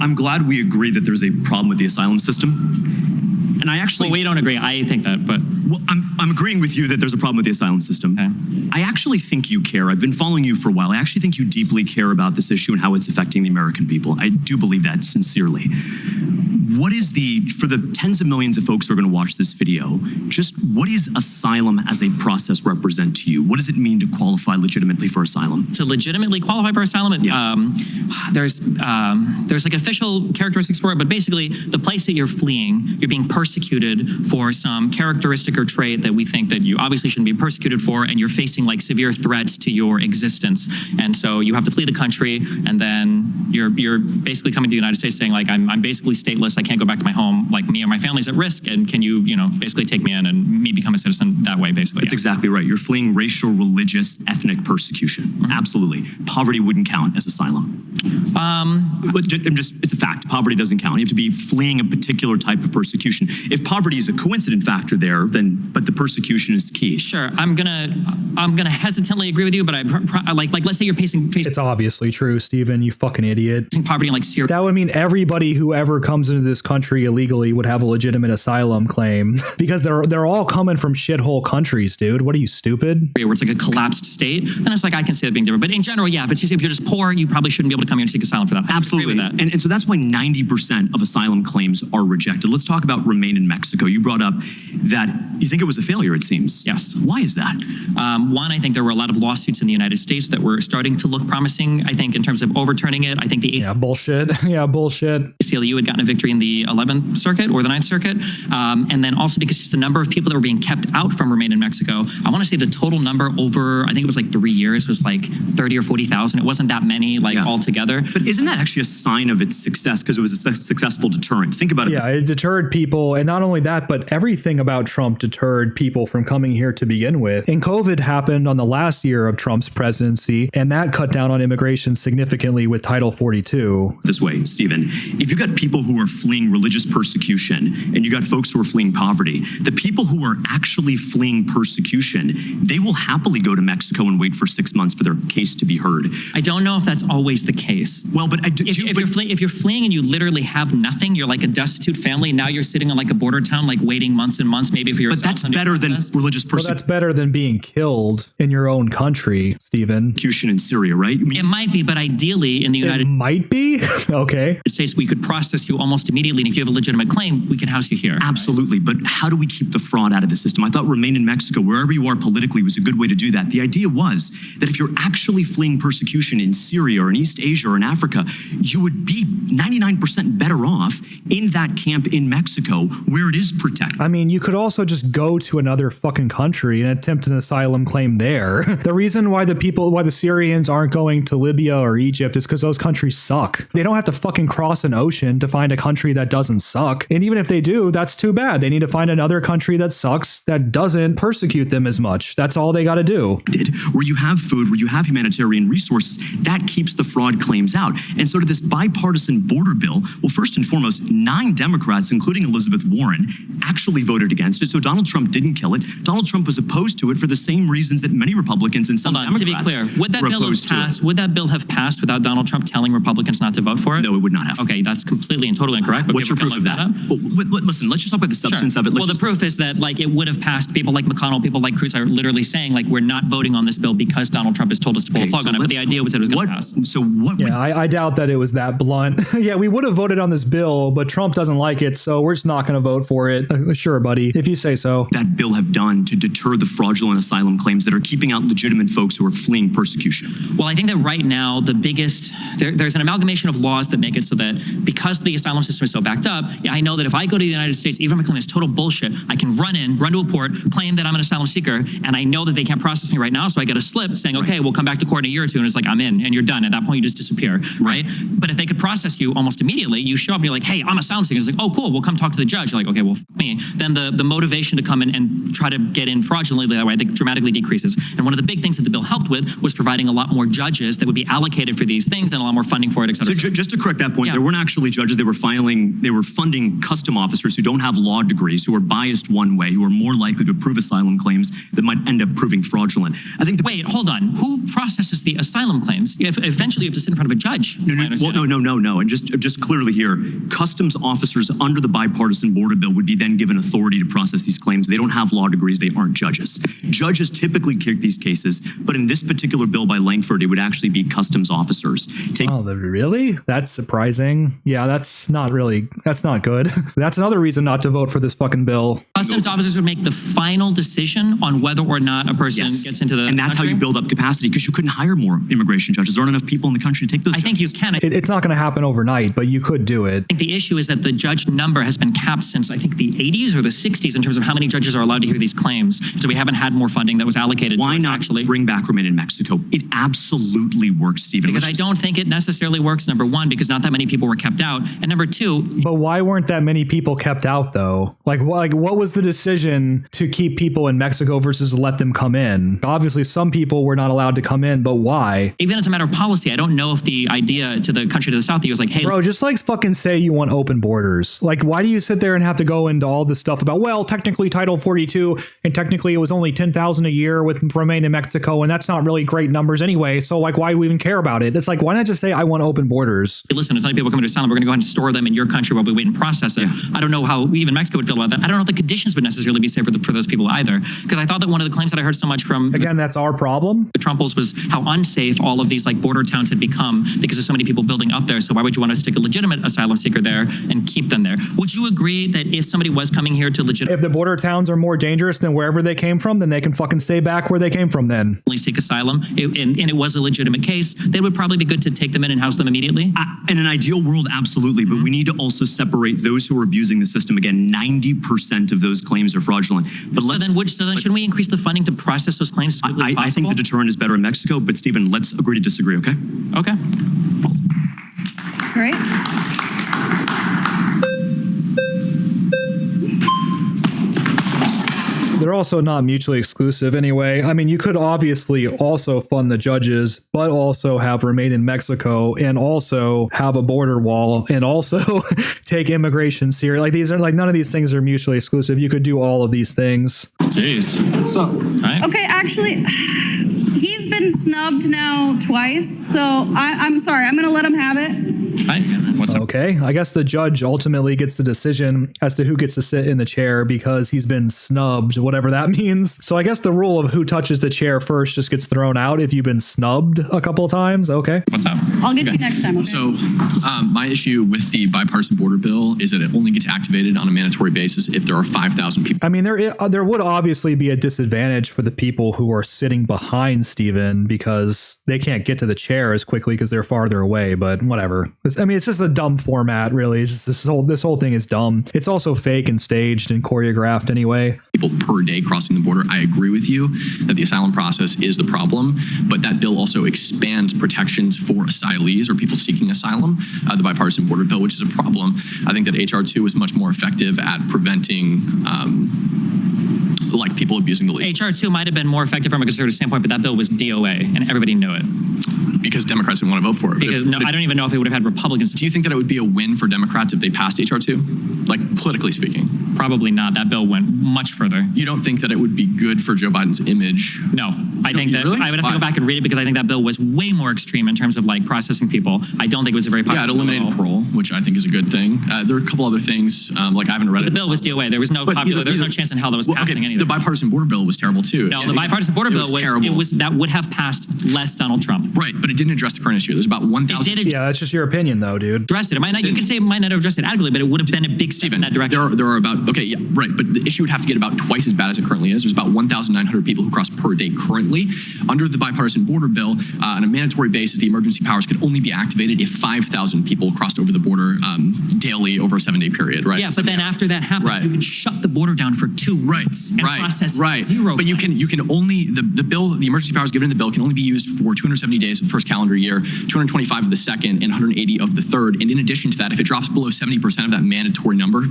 I'm glad we agree that there's a problem with the asylum system. And I actually... Well, we don't agree. I think that, but... Well, I'm agreeing with you that there's a problem with the asylum system. Okay. I actually think you care. I've been following you for a while. I actually think you deeply care about this issue and how it's affecting the American people. I do believe that sincerely. What is for the tens of millions of folks who are going to watch this video, just what is asylum as a process represent to you? What does it mean to qualify legitimately for asylum? To legitimately qualify for asylum, there's like official characteristics for it, but basically the place that you're fleeing, you're being persecuted for some characteristic or trait that we think that you obviously shouldn't be persecuted for, and you're facing like severe threats to your existence. And so you have to flee the country, and then you're basically coming to the United States saying like, I'm basically stateless, I can't go back to my home, like me or my family's at risk, and can you basically take me in and me become a citizen that way, basically. That's exactly right. You're fleeing racial, religious, ethnic persecution. Mm-hmm. Absolutely. Poverty wouldn't count as asylum. It's a fact. Poverty doesn't count. You have to be fleeing a particular type of persecution. If poverty is a coincident factor there, but the persecution is the key. Sure, I'm gonna hesitantly agree with you, but like let's say you're facing It's obviously true, Stephen, you fucking idiot. poverty in like Syria. That would mean everybody who ever comes into this country illegally would have a legitimate asylum claim because they're all coming from shithole countries, dude. What are you, stupid? Where it's like a collapsed state, then it's like I can see that being different. But in general, yeah. But if you're just poor, you probably shouldn't be able to come here and seek asylum for that. I Absolutely. agree with that. And so that's why 90% of asylum claims are rejected. Let's talk about Remain in Mexico. You brought up that you think it was a failure, it seems. Yes. Why is that? One, I think there were a lot of lawsuits in the United States that were starting to look promising. I think in terms of overturning it, I think the Bullshit. Yeah, bullshit. ACLU had gotten a victory in the 11th Circuit or the 9th Circuit. And then also because just the number of people that were being kept out from Remain in Mexico, I want to say the total number over, I think it was like 3 years, was like 30 or 40,000. It wasn't that many altogether. But isn't that actually a sign of its success because it was a successful deterrent? Think about it. Yeah, it deterred people. And not only that, but everything about Trump deterred people from coming here to begin with. And COVID happened on the last year of Trump's presidency, and that cut down on immigration significantly with Title 42. This way, Stephen, if you got people who are fleeing religious persecution and you got folks who are fleeing poverty, the people who are actually fleeing persecution, they will happily go to Mexico and wait for 6 months for their case to be heard. I don't know if that's always the case. Well, but if you're fleeing and you literally have nothing, you're like a destitute family. Now you're sitting in like a border town, like waiting months and months, maybe for your. But that's better than religious persecution. Well, that's better than being killed in your own country, Stephen. Persecution in Syria, right? I mean, it might be, but ideally in the United might be. Okay. States, we could process you almost immediately, and if you have a legitimate claim, we can house you here. Absolutely, but how do we keep the fraud out of the system? I thought Remain in Mexico, wherever you are politically, was a good way to do that. The idea was that if you're actually fleeing persecution in Syria or in East Asia or in Africa, you would be 99% better off in that camp in Mexico where it is protected. I mean, you could also just go to another fucking country and attempt an asylum claim there. The reason why the Syrians aren't going to Libya or Egypt is because those countries suck. They don't have to fucking cross an ocean to find a country that doesn't suck. And even if they do, that's too bad. They need to find another country that sucks, that doesn't persecute them as much. That's all they got to do. Where you have food, where you have humanitarian resources, that keeps the fraud claims out. And so to this bipartisan border bill, well, first and foremost, 9 Democrats, including Elizabeth Warren, actually voted against it. So Donald Trump didn't kill it. Donald Trump was opposed to it for the same reasons that many Republicans and some Democrats to be clear, would that bill have passed without Donald Trump telling Republicans not to vote for it? No, it would not have. Okay, that's completely and totally incorrect. But what's your proof of that? Well, listen, let's just talk about the substance of it. Well, the proof is that like it would have passed. People like McConnell, people like Cruz are literally saying like we're not voting on this bill because Donald Trump has told us to pull a plug on it. But the idea was that it was going to pass. So what? Yeah, I doubt that it was that blunt. Yeah, we would have voted on this bill, but Trump doesn't like it, so we're just not going to vote for it. Sure, buddy, if you say so. That bill have done to deter the fraudulent asylum claims that are keeping out legitimate folks who are fleeing persecution? Well, I think that right now the biggest there's an amalgamation of laws that make it so that because the asylum system was so backed up. Yeah, I know that if I go to the United States, even if my claim is total bullshit, I can run to a port, claim that I'm an asylum seeker, and I know that they can't process me right now, so I get a slip saying, okay, we'll come back to court in a year or two, and it's like, I'm in, and you're done. At that point, you just disappear, right? But if they could process you almost immediately, you show up and you're like, hey, I'm a asylum seeker. It's like, oh, cool, we'll come talk to the judge. You're like, okay, well, f me. Then the motivation to come in and try to get in fraudulently that way, I think, dramatically decreases. And one of the big things that the bill helped with was providing a lot more judges that would be allocated for these things and a lot more funding for it, et cetera. So just to correct that point, there weren't actually judges. They were funding custom officers who don't have law degrees, who are biased one way, who are more likely to approve asylum claims that might end up proving fraudulent. I think. Wait, hold on. Who processes the asylum claims? If eventually you have to sit in front of a judge. No. And just clearly here, customs officers under the bipartisan border bill would be then given authority to process these claims. They don't have law degrees. They aren't judges. Judges typically kick these cases, but in this particular bill by Langford, it would actually be customs officers. Oh, really? That's surprising. Yeah, that's not good. That's another reason not to vote for this fucking bill. Customs officers would make the final decision on whether or not a person gets into the And that's country. how you build up capacity, because you couldn't hire more immigration judges. There aren't enough people in the country to take those I think you judges. can. It's not going to happen overnight, but you could do it. I think the issue is that the judge number has been capped since, I think, the 80s or the 60s in terms of how many judges are allowed to hear these claims. So we haven't had more funding that was allocated. Why not actually bring back Remain in Mexico? It absolutely works, Stephen. Because I don't think it necessarily works, number one, because not that many people were kept out. And number two... But why weren't that many people kept out, though? Like what was the decision to keep people in Mexico versus let them come in? Obviously, some people were not allowed to come in, but why? Even as a matter of policy, I don't know if the idea to the country to the south, he was like, hey... Bro, just like fucking say you want open borders. Like, why do you sit there and have to go into all this stuff about, well, technically Title 42, and technically it was only 10,000 a year with Remain in Mexico, and that's not really great numbers anyway, so like, why do we even care about it? It's like, why not just say I want open borders? Listen, if people coming to asylum, we're going to go ahead and store them in your country while we wait and process it. I don't know how even Mexico would feel about that. I don't know if the conditions would necessarily be safe for those people either. Because I thought that one of the claims that I heard so much from... Again, that's our problem. The Trumples was how unsafe all of these like border towns had become because of so many people building up there. So why would you want to stick a legitimate asylum seeker there and keep them there? Would you agree that if somebody was coming here to If the border towns are more dangerous than wherever they came from, then they can fucking stay back where they came from then. Seek asylum, and it was a legitimate case, then it would probably be good to take them in and house them immediately? In an ideal world, absolutely. But we need to also separate those who are abusing the system. Again, 90% of those claims are fraudulent. But so then shouldn't we increase the funding to process those claims as quickly as possible? I think the deterrent is better in Mexico. But Stephen, let's agree to disagree, okay? Okay. Great. They're also not mutually exclusive anyway. I mean, you could obviously also fund the judges, but also have Remain in Mexico and also have a border wall and also take immigration serious. Like these are like none of these things are mutually exclusive. You could do all of these things. Jeez. What's up? Right. Okay, actually, he's been snubbed now twice, so I'm sorry. I'm going to let him have it. Hi. What's up? Okay, I guess the judge ultimately gets the decision as to who gets to sit in the chair because he's been snubbed, whatever that means. So I guess the rule of who touches the chair first just gets thrown out if you've been snubbed a couple of times. Okay. What's up? I'll get you next time. Okay? So my issue with the bipartisan border bill is that it only gets activated on a mandatory basis if there are 5,000 people. I mean, there would obviously be a disadvantage for the people who are sitting behind Stephen because they can't get to the chair as quickly because they're farther away, but whatever. I mean, it's just a dumb format, really. It's just this whole thing is dumb. It's also fake and staged and choreographed anyway. People per day crossing the border. I agree with you that the asylum process is the problem, but that bill also expands protections for asylees or people seeking asylum, the bipartisan border bill, which is a problem. I think that HR 2 is much more effective at preventing like people abusing the legal. HR 2 might have been more effective from a conservative standpoint, but that bill was DOA, and everybody knew it. Because Democrats didn't want to vote for it. Because I don't even know if it would have had Republicans. Do you think that it would be a win for Democrats if they passed HR 2? Like, politically speaking? Probably not. That bill went much further. You don't think that it would be good for Joe Biden's image? No. I think that really? I would have to go back and read it because I think that bill was way more extreme in terms of like processing people. I don't think it was a very popular Yeah, it eliminated parole, which I think is a good thing. There are a couple other things, like I haven't read but it. The bill was DOA. There was no there was no chance in hell that was passing anything. The bipartisan border bill was terrible too. No, the bipartisan border bill was terrible. that would have passed less Donald Trump. Right, but it didn't address the current issue. There's about 1,000. Yeah, that's just your opinion, though, dude. Address it. It might not. You could say it might not have addressed it adequately, but it would have been a big step in that direction. There are about right, but the issue would have to get about twice as bad as it currently is. There's about 1,900 people who cross per day currently. currently, under the bipartisan border bill, on a mandatory basis, the emergency powers could only be activated if 5,000 people crossed over the border daily over a 7-day period, right? Yeah, but then after that happens, you can shut the border down for 2 weeks and process 0 But you claims. can only, the bill, the emergency powers given in the bill can only be used for 270 days of the first calendar year, 225 of the second, and 180 of the third. And in addition to that, if it drops below 70% of that mandatory number,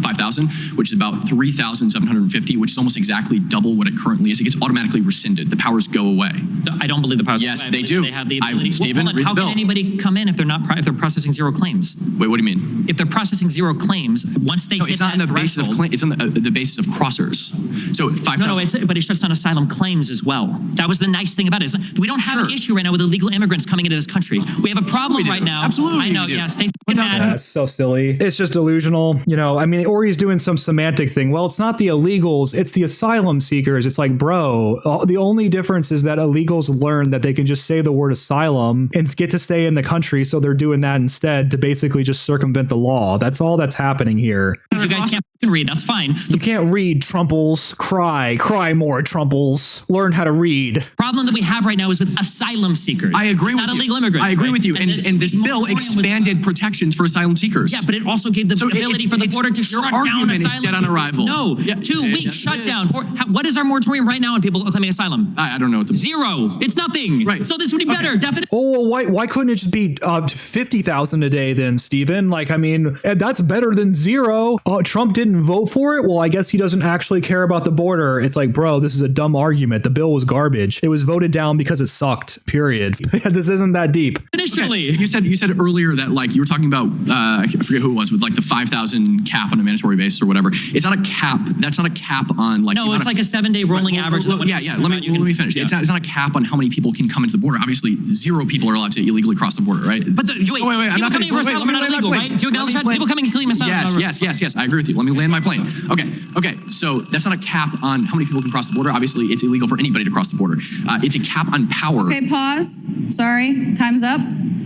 5,000, which is about 3,750, which is almost exactly double what it currently is, it gets automatically rescinded. The powers go away. I don't believe the powers. Yes, go away. I they believe do. They have the ability. Stephen, Hold on. read How the can bill. anybody come in if they're not if they're processing 0 claims? Wait, what do you mean? If they're processing 0 claims, once they No, hit it's not on that the basis of threshold- claim. It's on the basis of crossers. So 5,000. No, but it's just on asylum claims as well. That was the nice thing about it. We don't have an issue right now with illegal immigrants coming into this country. We have a problem right now. Absolutely, I know. we do. Yeah, stay fucking mad. That's so silly. It's just delusional. I mean, or he's doing some semantic thing. Well, it's not the illegals, it's the asylum seekers. It's like, bro, the only difference is that illegals learn that they can just say the word asylum and get to stay in the country. So they're doing that instead to basically just circumvent the law. That's all that's happening here. You guys can't fucking read. That's fine. You can't read, Trumples. Cry more, Trumples. Learn how to read. Problem that we have right now is with asylum seekers. I agree with not you. illegal immigrants. I agree right? with you. And this bill moratorium was- expanded protections for asylum seekers. Yeah, but it also gave the ability for the border to your shut down argument is asylum. dead on arrival. No, Yeah. 2 Yeah, weeks yes, it shutdown. What is our moratorium right now on people claiming asylum? I don't know what the 0. It's nothing. Right. So this would be better. Definitely. Oh, well, why couldn't it just be 50,000 a day then, Stephen? Like, I mean, that's better than 0. Trump didn't vote for it? Well, I guess he doesn't actually care about the border. It's like, bro, this is a dumb argument. The bill was garbage. It was voted down because it sucked, period. This isn't that deep. Initially. You said earlier that like you were talking about I forget who it was with like the 5,000 cap on a mandatory basis or whatever. It's not a cap. That's not a cap on like. No, it's like a 7-day rolling average. Let me finish. Yeah. It's not a cap on how many people can come into the border. Obviously, 0 people are allowed to illegally cross the border, right? But wait, I'm people not coming for asylum are not illegal, right? Do you acknowledge that? People coming and claiming asylum. Yes. I agree with you. Let me land my plane. Okay. So that's not a cap on how many people can cross the border. Obviously, it's illegal for anybody to cross the border. It's a cap on power. Okay, pause. Sorry, time's up.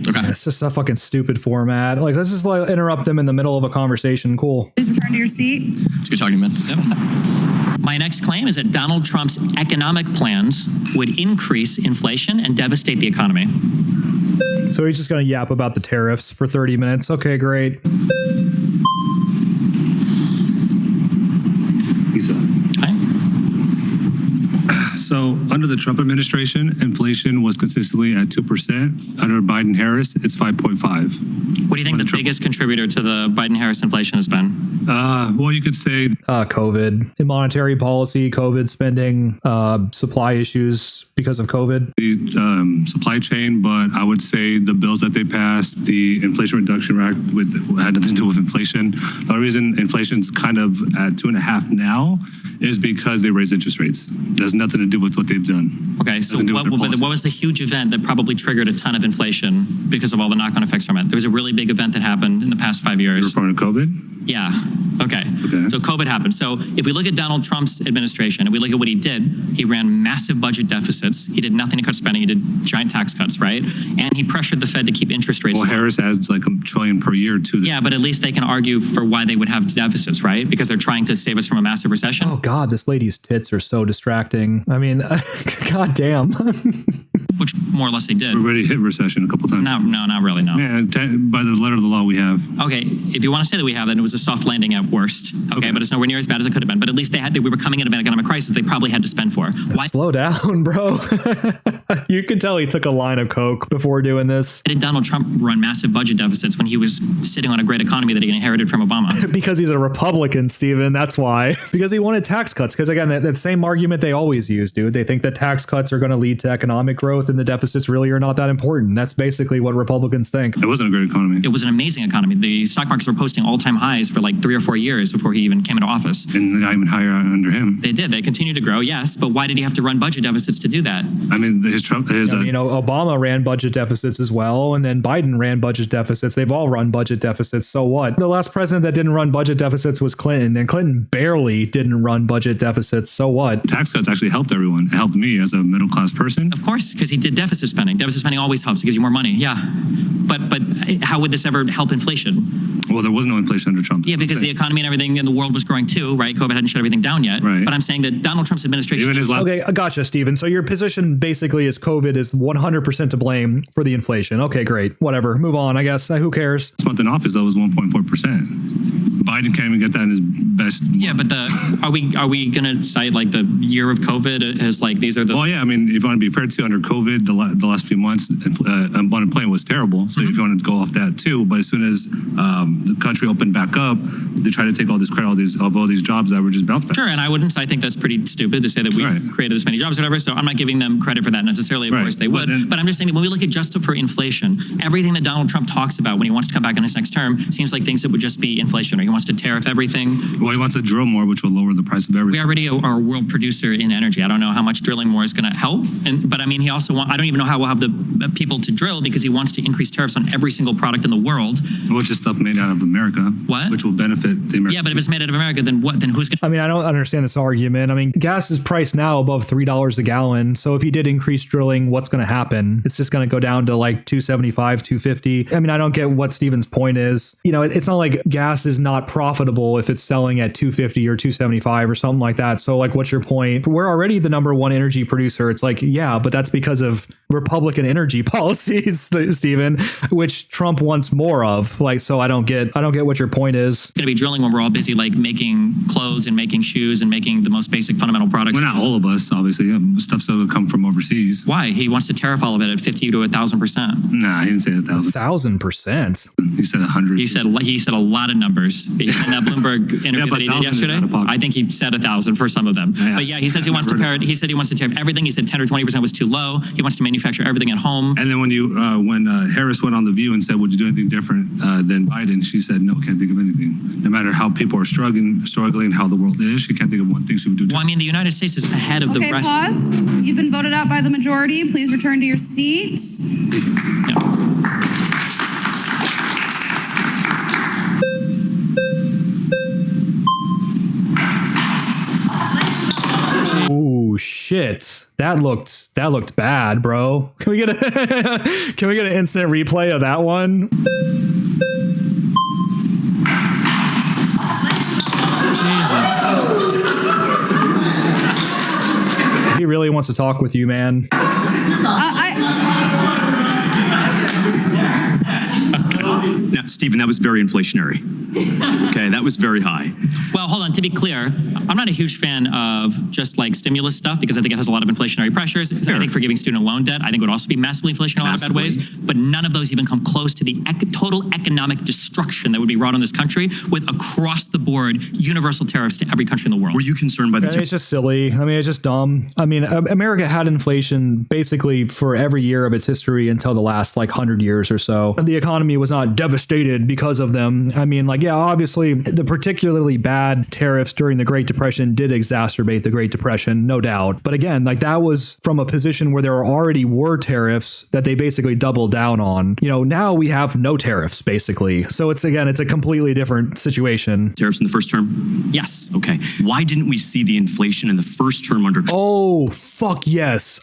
Okay. It's just a fucking stupid format. Like, let's just like interrupt them in the middle of a conversation. Cool. Please return to your seat. It's good talking, man. My next claim is that Donald Trump's economic plans would increase inflation and devastate the economy. So he's just going to yap about the tariffs for 30 minutes. Okay, great. Okay? So under the Trump administration, inflation was consistently at 2%. Under Biden-Harris, it's 5.5. What do you think the biggest contributor to the Biden-Harris inflation has been? Well, you could say COVID, monetary policy, COVID spending, supply issues because of COVID. the supply chain, but I would say the bills that they passed, the Inflation Reduction Act, had nothing to do with inflation. The only reason inflation's kind of at 2.5 now is because they raised interest rates. It has nothing to do with what they've done. Okay, so Nothing to do with their policy. what was the huge event that probably triggered a ton of inflation because of all the knock-on effects from it? There was a really big event that happened in the past 5 You're years. referring to COVID? Yeah. Okay. Okay. So COVID happened. So if we look at Donald Trump's administration and we look at what he did, he ran massive budget deficits. He did nothing to cut spending. He did giant tax cuts, right? And he pressured the Fed to keep interest rates Well, low. Harris adds like $1 trillion per year to the Yeah, but at least they can argue for why they would have deficits, right? Because they're trying to save us from a massive recession. Oh God, this lady's tits are so distracting. I mean, God damn. Which more or less they did. We already hit recession a couple times. No, not really, no. Yeah, by the letter of the law we have. Okay, if you want to say that we have, then it was a soft landing at worst. Okay, but it's nowhere near as bad as it could have been. But at least we were coming into an economic crisis they probably had to spend for. Why Slow down, bro. You can tell he took a line of coke before doing this. did Donald Trump run massive budget deficits when he was sitting on a great economy that he inherited from Obama? Because he's a Republican, Steven. That's why. Because he wanted tax cuts. Because again, that same argument they always use, dude. They think that tax cuts are going to lead to economic growth and the deficits really are not that important. That's basically what Republicans think. It wasn't a great economy. It was an amazing economy. The stock markets were posting all-time highs for like 3 or 4 years before he even came into office. And the guy even higher under him. They did. They continued to grow, yes. But why did he have to run budget deficits to do that? I mean, Obama ran budget deficits as well, and then Biden ran budget deficits. They've all run budget deficits. So what? The last president that didn't run budget deficits was Clinton, and Clinton barely didn't run budget deficits. So what? Tax cuts actually helped everyone. It helped me as a middle class person. Of course, because he did deficit spending. Deficit spending always helps. It gives you more money. Yeah. But how would this ever help inflation? Well, there was no inflation under Trump. Yeah, because the economy and everything in the world was growing too, right? COVID hadn't shut everything down yet. Right. But I'm saying that Donald Trump's administration... Okay, I gotcha, Stephen. So your position basically is COVID is 100% to blame for the inflation. Okay, great. Whatever. Move on, I guess. Who cares? This month in office, though, was 1.4%. Biden can't even get that in his best... Yeah, but are we going to cite like the year of COVID as like these are the... Well, yeah, I mean, if you want to be fair to under COVID, the last few months, unemployment was terrible. So if you want to go off that too, but as soon as the country opened back up, they tried to take all this credit, all these jobs that were just bounced back. Sure, and I think that's pretty stupid to say that we created this many jobs or whatever, so I'm not giving them credit for that necessarily. Of course they would. But I'm just saying that when we look at just for inflation, everything that Donald Trump talks about when he wants to come back in his next term seems like things that would just be inflationary. He wants to tariff everything. Well, he wants to drill more, which will lower the price of everything. We already are a world producer in energy. I don't know how much drilling more is going to help. But I mean, he also I don't even know how we'll have the people to drill because he wants to increase tariffs on every single product in the world. Which is stuff made out of America. What? Which will benefit the American. Yeah, but if it's made out of America, then what? Then who's going to... I mean, I don't understand this argument. I mean, gas is priced now above $3 a gallon. So if he did increase drilling, what's going to happen? It's just going to go down to like $2.75, $2.50. I mean, I don't get what Steven's point is. You know, it's not like gas is not profitable if it's selling at $2.50 or $2.75 or something like that. So like, what's your point? We're already the number one energy producer. It's like, yeah, but that's because of Republican energy policies, Steven, which Trump wants more of. Like, so I don't get what your point is. Going to be drilling when we're all busy like making clothes and making shoes and making the most basic fundamental products. Well, not all of us, obviously. Stuff still will come from overseas. Why? He wants to tariff all of it at 50 to 1,000%. Nah, he didn't say 1,000. 1,000%. He said 100. He said a lot of numbers in that Bloomberg interview that he did yesterday. I think he said 1,000 for some of them. Yeah. But yeah, he says he wants to tariff. He said he wants to tariff everything. He said 10 or 20% was too low. He wants to manufacture everything at home. And then when Harris went on The View and said, "Would you do anything different than Biden?" She said, "No, can't think of anything. No matter how people are struggling, how the world is, she can't think of one thing she would do." Well, I mean, the United States is ahead of the rest. Okay, pause. You've been voted out by the majority. Please return to your seat. Oh shit. That looked bad, bro. Can we get an instant replay of that one? Jesus. He really wants to talk with you, man. Now, Stephen, that was very inflationary. Okay, that was very high. Well, hold on. To be clear, I'm not a huge fan of just like stimulus stuff because I think it has a lot of inflationary pressures. Sure. I think forgiving student loan debt, I think would also be massively inflationary in a lot of bad ways. But none of those even come close to the total economic destruction that would be wrought on this country with across the board universal tariffs to every country in the world. Were you concerned by the? It's just silly. I mean, it's just dumb. I mean, America had inflation basically for every year of its history until the last like 100 years or so. The economy was not devastated because of them. I mean, like, yeah, obviously the particularly bad tariffs during the Great Depression did exacerbate the Great Depression, no doubt. But again, like that was from a position where there already were tariffs that they basically doubled down on. You know, now we have no tariffs basically. So it's a completely different situation. Tariffs in the first term? Yes. Okay. Why didn't we see the inflation in the first term under Trump? Oh, fuck yes.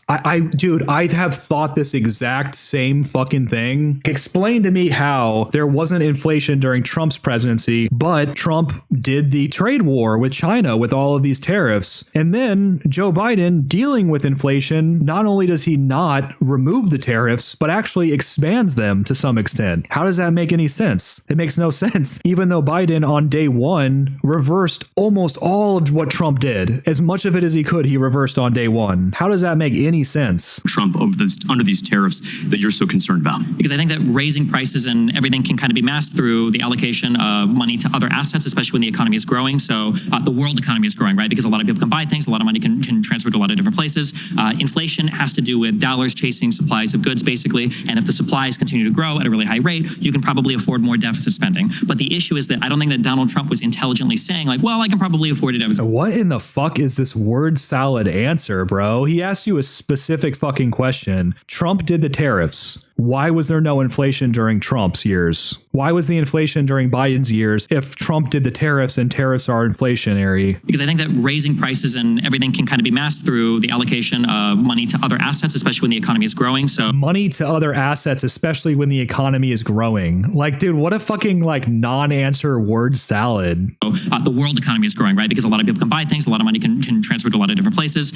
Dude, I have thought this exact same fucking thing. Explain to me how there wasn't inflation during Trump's presidency, but Trump did the trade war with China with all of these tariffs. And then Joe Biden, dealing with inflation, not only does he not remove the tariffs, but actually expands them to some extent. How does that make any sense? It makes no sense. Even though Biden on day one reversed almost all of what Trump did, as much of it as he could, he reversed on day one. How does that make any sense? Trump under these tariffs that you're so concerned about? Because I think that raising prices and everything can kind of be masked through the allocation of money to other assets, especially when the economy is growing. So the world economy is growing, right? Because a lot of people can buy things, a lot of money can transfer to a lot of different places. Inflation has to do with dollars chasing supplies of goods, basically. And if the supplies continue to grow at a really high rate, you can probably afford more deficit spending. But the issue is that I don't think that Donald Trump was intelligently saying like, well, I can probably afford it. What in the fuck is this word salad answer, bro? He asked you a specific fucking question. Trump did the tariffs. Why was there no inflation during Trump's years? Why was the inflation during Biden's years if Trump did the tariffs and tariffs are inflationary? Because I think that raising prices and everything can kind of be masked through the allocation of money to other assets, especially when the economy is growing. So money to other assets, especially when the economy is growing. Like, dude, what a fucking like non-answer word salad. The world economy is growing, right? Because a lot of people can buy things, a lot of money can transfer to a lot of different places.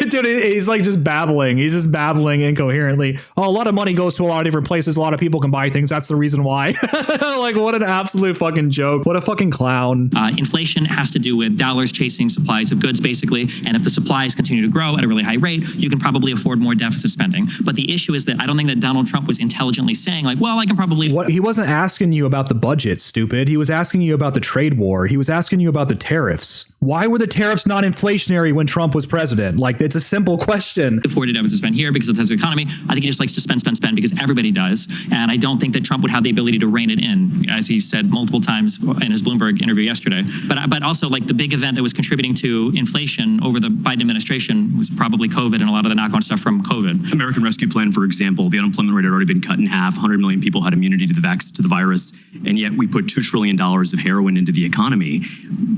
Dude, he's like just babbling. He's just babbling incoherently. Oh, a lot of money goes to a lot of different places. A lot of people can buy things. That's the reason why. Like, what an absolute fucking joke. What a fucking clown. Inflation has to do with dollars chasing supplies of goods, basically. And if the supplies continue to grow at a really high rate, you can probably afford more deficit spending. But the issue is that I don't think that Donald Trump was intelligently saying like, well, I can probably... What? He wasn't asking you about the budget, stupid. He was asking you about the trade war. He was asking you about the tariffs. Why were the tariffs not inflationary when Trump was president? Like, it's a simple question. Afforded deficit spend here because of the economy. I think he just likes to spend because everybody does. And I don't think that Trump would have the ability to rein it in, as he said multiple times in his Bloomberg interview yesterday. But also, like, the big event that was contributing to inflation over the Biden administration was probably COVID and a lot of the knock-on stuff from COVID. American Rescue Plan, for example, the unemployment rate had already been cut in half. 100 million people had immunity to the virus, and yet we put $2 trillion of heroin into the economy.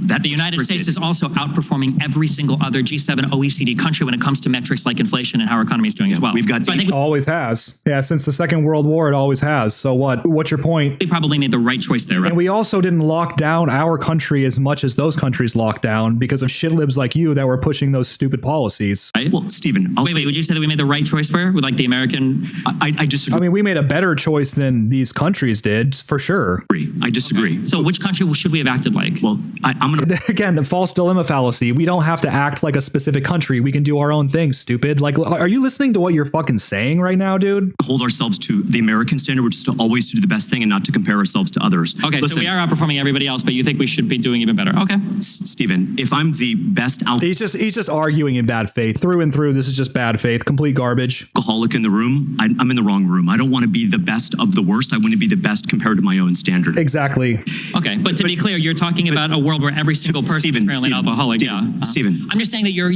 That the United States is also outperforming every single other G7 OECD country when it comes to metrics like inflation and how our economy is doing as well. We've got... So I think always has. Yeah, since the Second World War, it always has. So what? What's your point? we probably made the right choice there, right? And we also didn't lock down our country as much as those countries locked down because of shitlibs like you that were pushing those stupid policies. Right? Well, Stephen, wait, would you say that we made the right choice where? With like the American... I disagree. I mean, we made a better choice than these countries did, for sure. I disagree. Okay. So which country should we have acted like? Well, I'm going to... Again, the false dilemma fallacy. We don't have to act like a specific country. We can do our own thing, stupid. Like, are you listening to what you're fucking saying right now, dude? Hold ourselves to the American standard, which is to always do the best thing and not to compare ourselves to others. Okay, listen, so we are outperforming everybody else, but you think we should be doing even better. Okay. Stephen, if I'm the best He's just arguing in bad faith. Through and through, this is just bad faith. Complete garbage. Alcoholic in the room, I'm in the wrong room. I don't want to be the best of the worst. I want to be the best compared to my own standard. Exactly. Okay, but to be clear, you're talking about a world where every single person is apparently an alcoholic. Stephen. I'm just saying that you're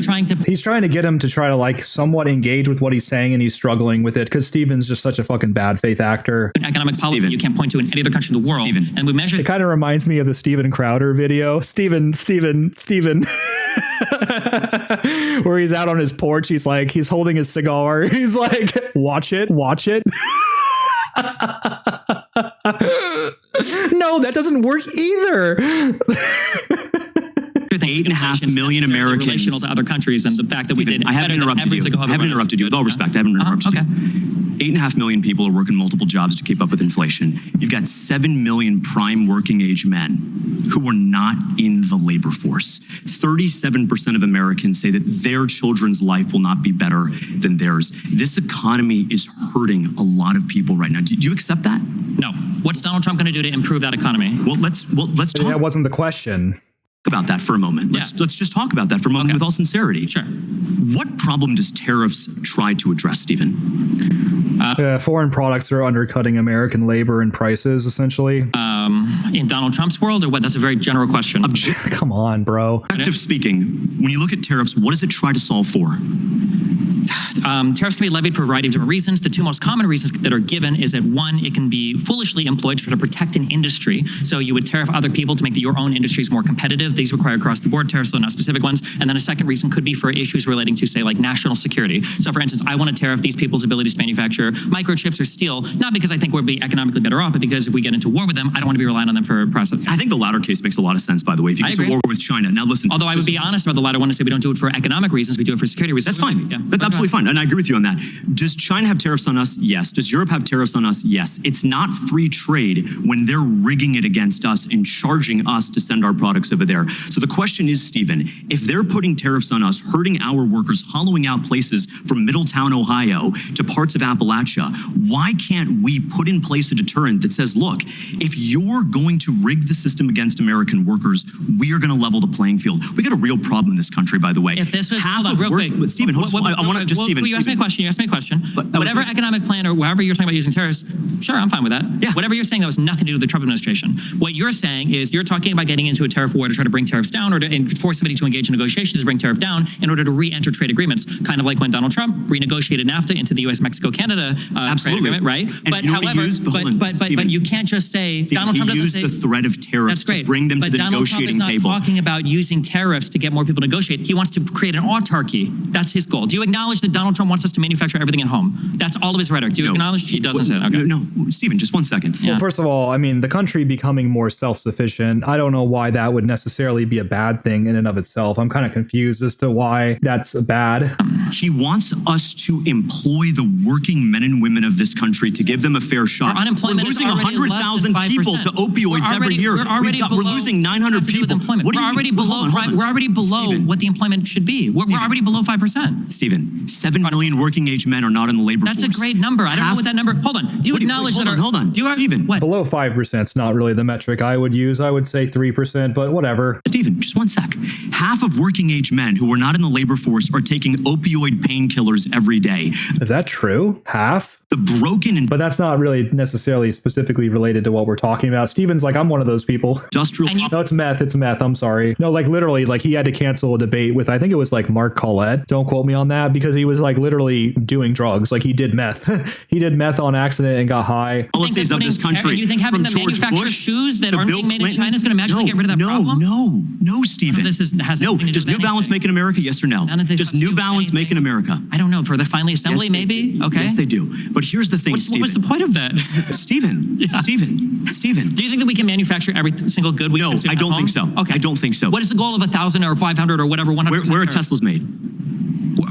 trying to... He's trying to get him to try to like somewhat engage with what he's saying, and he's struggling with it because Stephen's just such a fucking bad faith actor. Economic policy you can't point to in any other country in the world. And we measure... It kind of reminds me of the Steven Crowder video. Steven. Where he's out on his porch. He's holding his cigar. He's like, watch it. No, that doesn't work either. 8.5 million Americans relational to other countries, and the fact that we did. I haven't interrupted you. I haven't interrupted you. With all respect, I haven't interrupted you. 8.5 million people are working multiple jobs to keep up with inflation. You've got 7 million prime working age men who are not in the labor force. 37% of Americans say that their children's life will not be better than theirs. This economy is hurting a lot of people right now. Do you accept that? No. What's Donald Trump going to do to improve that economy? Well, let's talk. That wasn't the question. About that for a moment. Let's just talk about that for a moment with all sincerity. Sure. What problem does tariffs try to address, Stephen? Foreign products are undercutting American labor and prices, essentially. In Donald Trump's world, or what? That's a very general question. Come on, bro. Objective speaking, when you look at tariffs, what does it try to solve for? Tariffs can be levied for a variety of different reasons. The two most common reasons that are given is that one, it can be foolishly employed to try to protect an industry. So you would tariff other people to make your own industries more competitive. These require across-the-board tariffs, so not specific ones. And then a second reason could be for issues relating to, say, like national security. So for instance, I want to tariff these people's abilities to manufacture microchips or steel, not because I think we'll be economically better off, but because if we get into war with them, I don't want to be relying on them for processing. I think the latter case makes a lot of sense, by the way. If you get to war with China. Now listen. Although I would be honest about the latter one and say we don't do it for economic reasons, we do it for security reasons. That's fine. Yeah. That's absolutely fine. and I agree with you on that. Does China have tariffs on us? Yes. Does Europe have tariffs on us? Yes. It's not free trade when they're rigging it against us and charging us to send our products over there. So the question is, Stephen, if they're putting tariffs on us, hurting our workers, hollowing out places from Middletown, Ohio to parts of Appalachia, why can't we put in place a deterrent that says, look, if you're going to rig the system against American workers, we are going to level the playing field. We got a real problem in this country, by the way. If this was, Half hold on, of real work- quick. But Stephen, I want to just, Stephen. You asked me a question. You asked me a question. But- Whatever economic plan or whatever you're talking about using tariffs, sure, I'm fine with that. Yeah. Whatever you're saying, that was nothing to do with the Trump administration. What you're saying is you're talking about getting into a tariff war to try to bring tariffs down or to force somebody to engage in negotiations to bring tariff down in order to re-enter trade agreements. Kind of like when Donald Trump renegotiated NAFTA into the U.S. Mexico-Canada trade agreement, right? And But you know what he however, used? Hold on, but Stephen. you can't just say Stephen, Donald Trump he doesn't used say the threat of tariffs that's great. to bring them but to the Donald Trump negotiating is not table. talking about using tariffs to get more people to negotiate. He wants to create an autarky. That's his goal. Do you acknowledge that Donald Trump wants us to manufacture everything at home? That's all of his rhetoric. Do you No. acknowledge? He doesn't say that. Okay. No, Stephen, just one second. Yeah. Well, first of all, I mean, the country becoming more self-sufficient, I don't know why that would necessarily be a bad thing in and of itself. I'm kind of confused as to why that's bad. He wants us to employ the working men and women of this country to give them a fair shot. Our unemployment we're is losing already 100,000 less than people 5%. to opioids every year. We're already We're below, losing 900 nothing to do with people. employment. What do We're you already mean? below. Hold on. We're already below Stephen. what the employment should be. We're already below 5%. Stephen, 7 million working age men are not in the labor That's force. a great number. I don't know what that number. Hold on. Do you acknowledge that? Hold on. Do you Stephen. What? Below 5% is not really the metric I would use. I would say 3%, but whatever. Stephen, just one sec. Half of working age men who are not in the labor force are taking opioid painkillers every day. Is that true? Half? The broken But that's not really necessarily specifically related to what we're talking about. Steven's like, I'm one of those people. industrial... No, it's meth. It's meth. I'm sorry. No, like literally, like he had to cancel a debate with, I think it was like Mark Collette. Don't quote me on that, because he was like literally doing drugs. Like he did meth. He did meth on accident and got high. policies of this country. And you think having from them George manufacture Bush shoes that to aren't Bill being made in Clinton? China is going to magically get rid of that problem? No, Stephen. None of this has no. anything to do Does with New Balance anything. make in America? Yes or no? None of this Does has to do New with Balance make in anything. America? I don't know. For the finally assembly, Yes, they maybe? do. Okay. Yes, they do. But here's the thing, Stephen. What's the point of that? Stephen. Stephen. Do you think that we can manufacture every single good we No, consume I at don't home? think so. Okay. I don't think so. What is the goal of 1,000 or 500 or whatever, 100%? Where are tariff? Teslas made?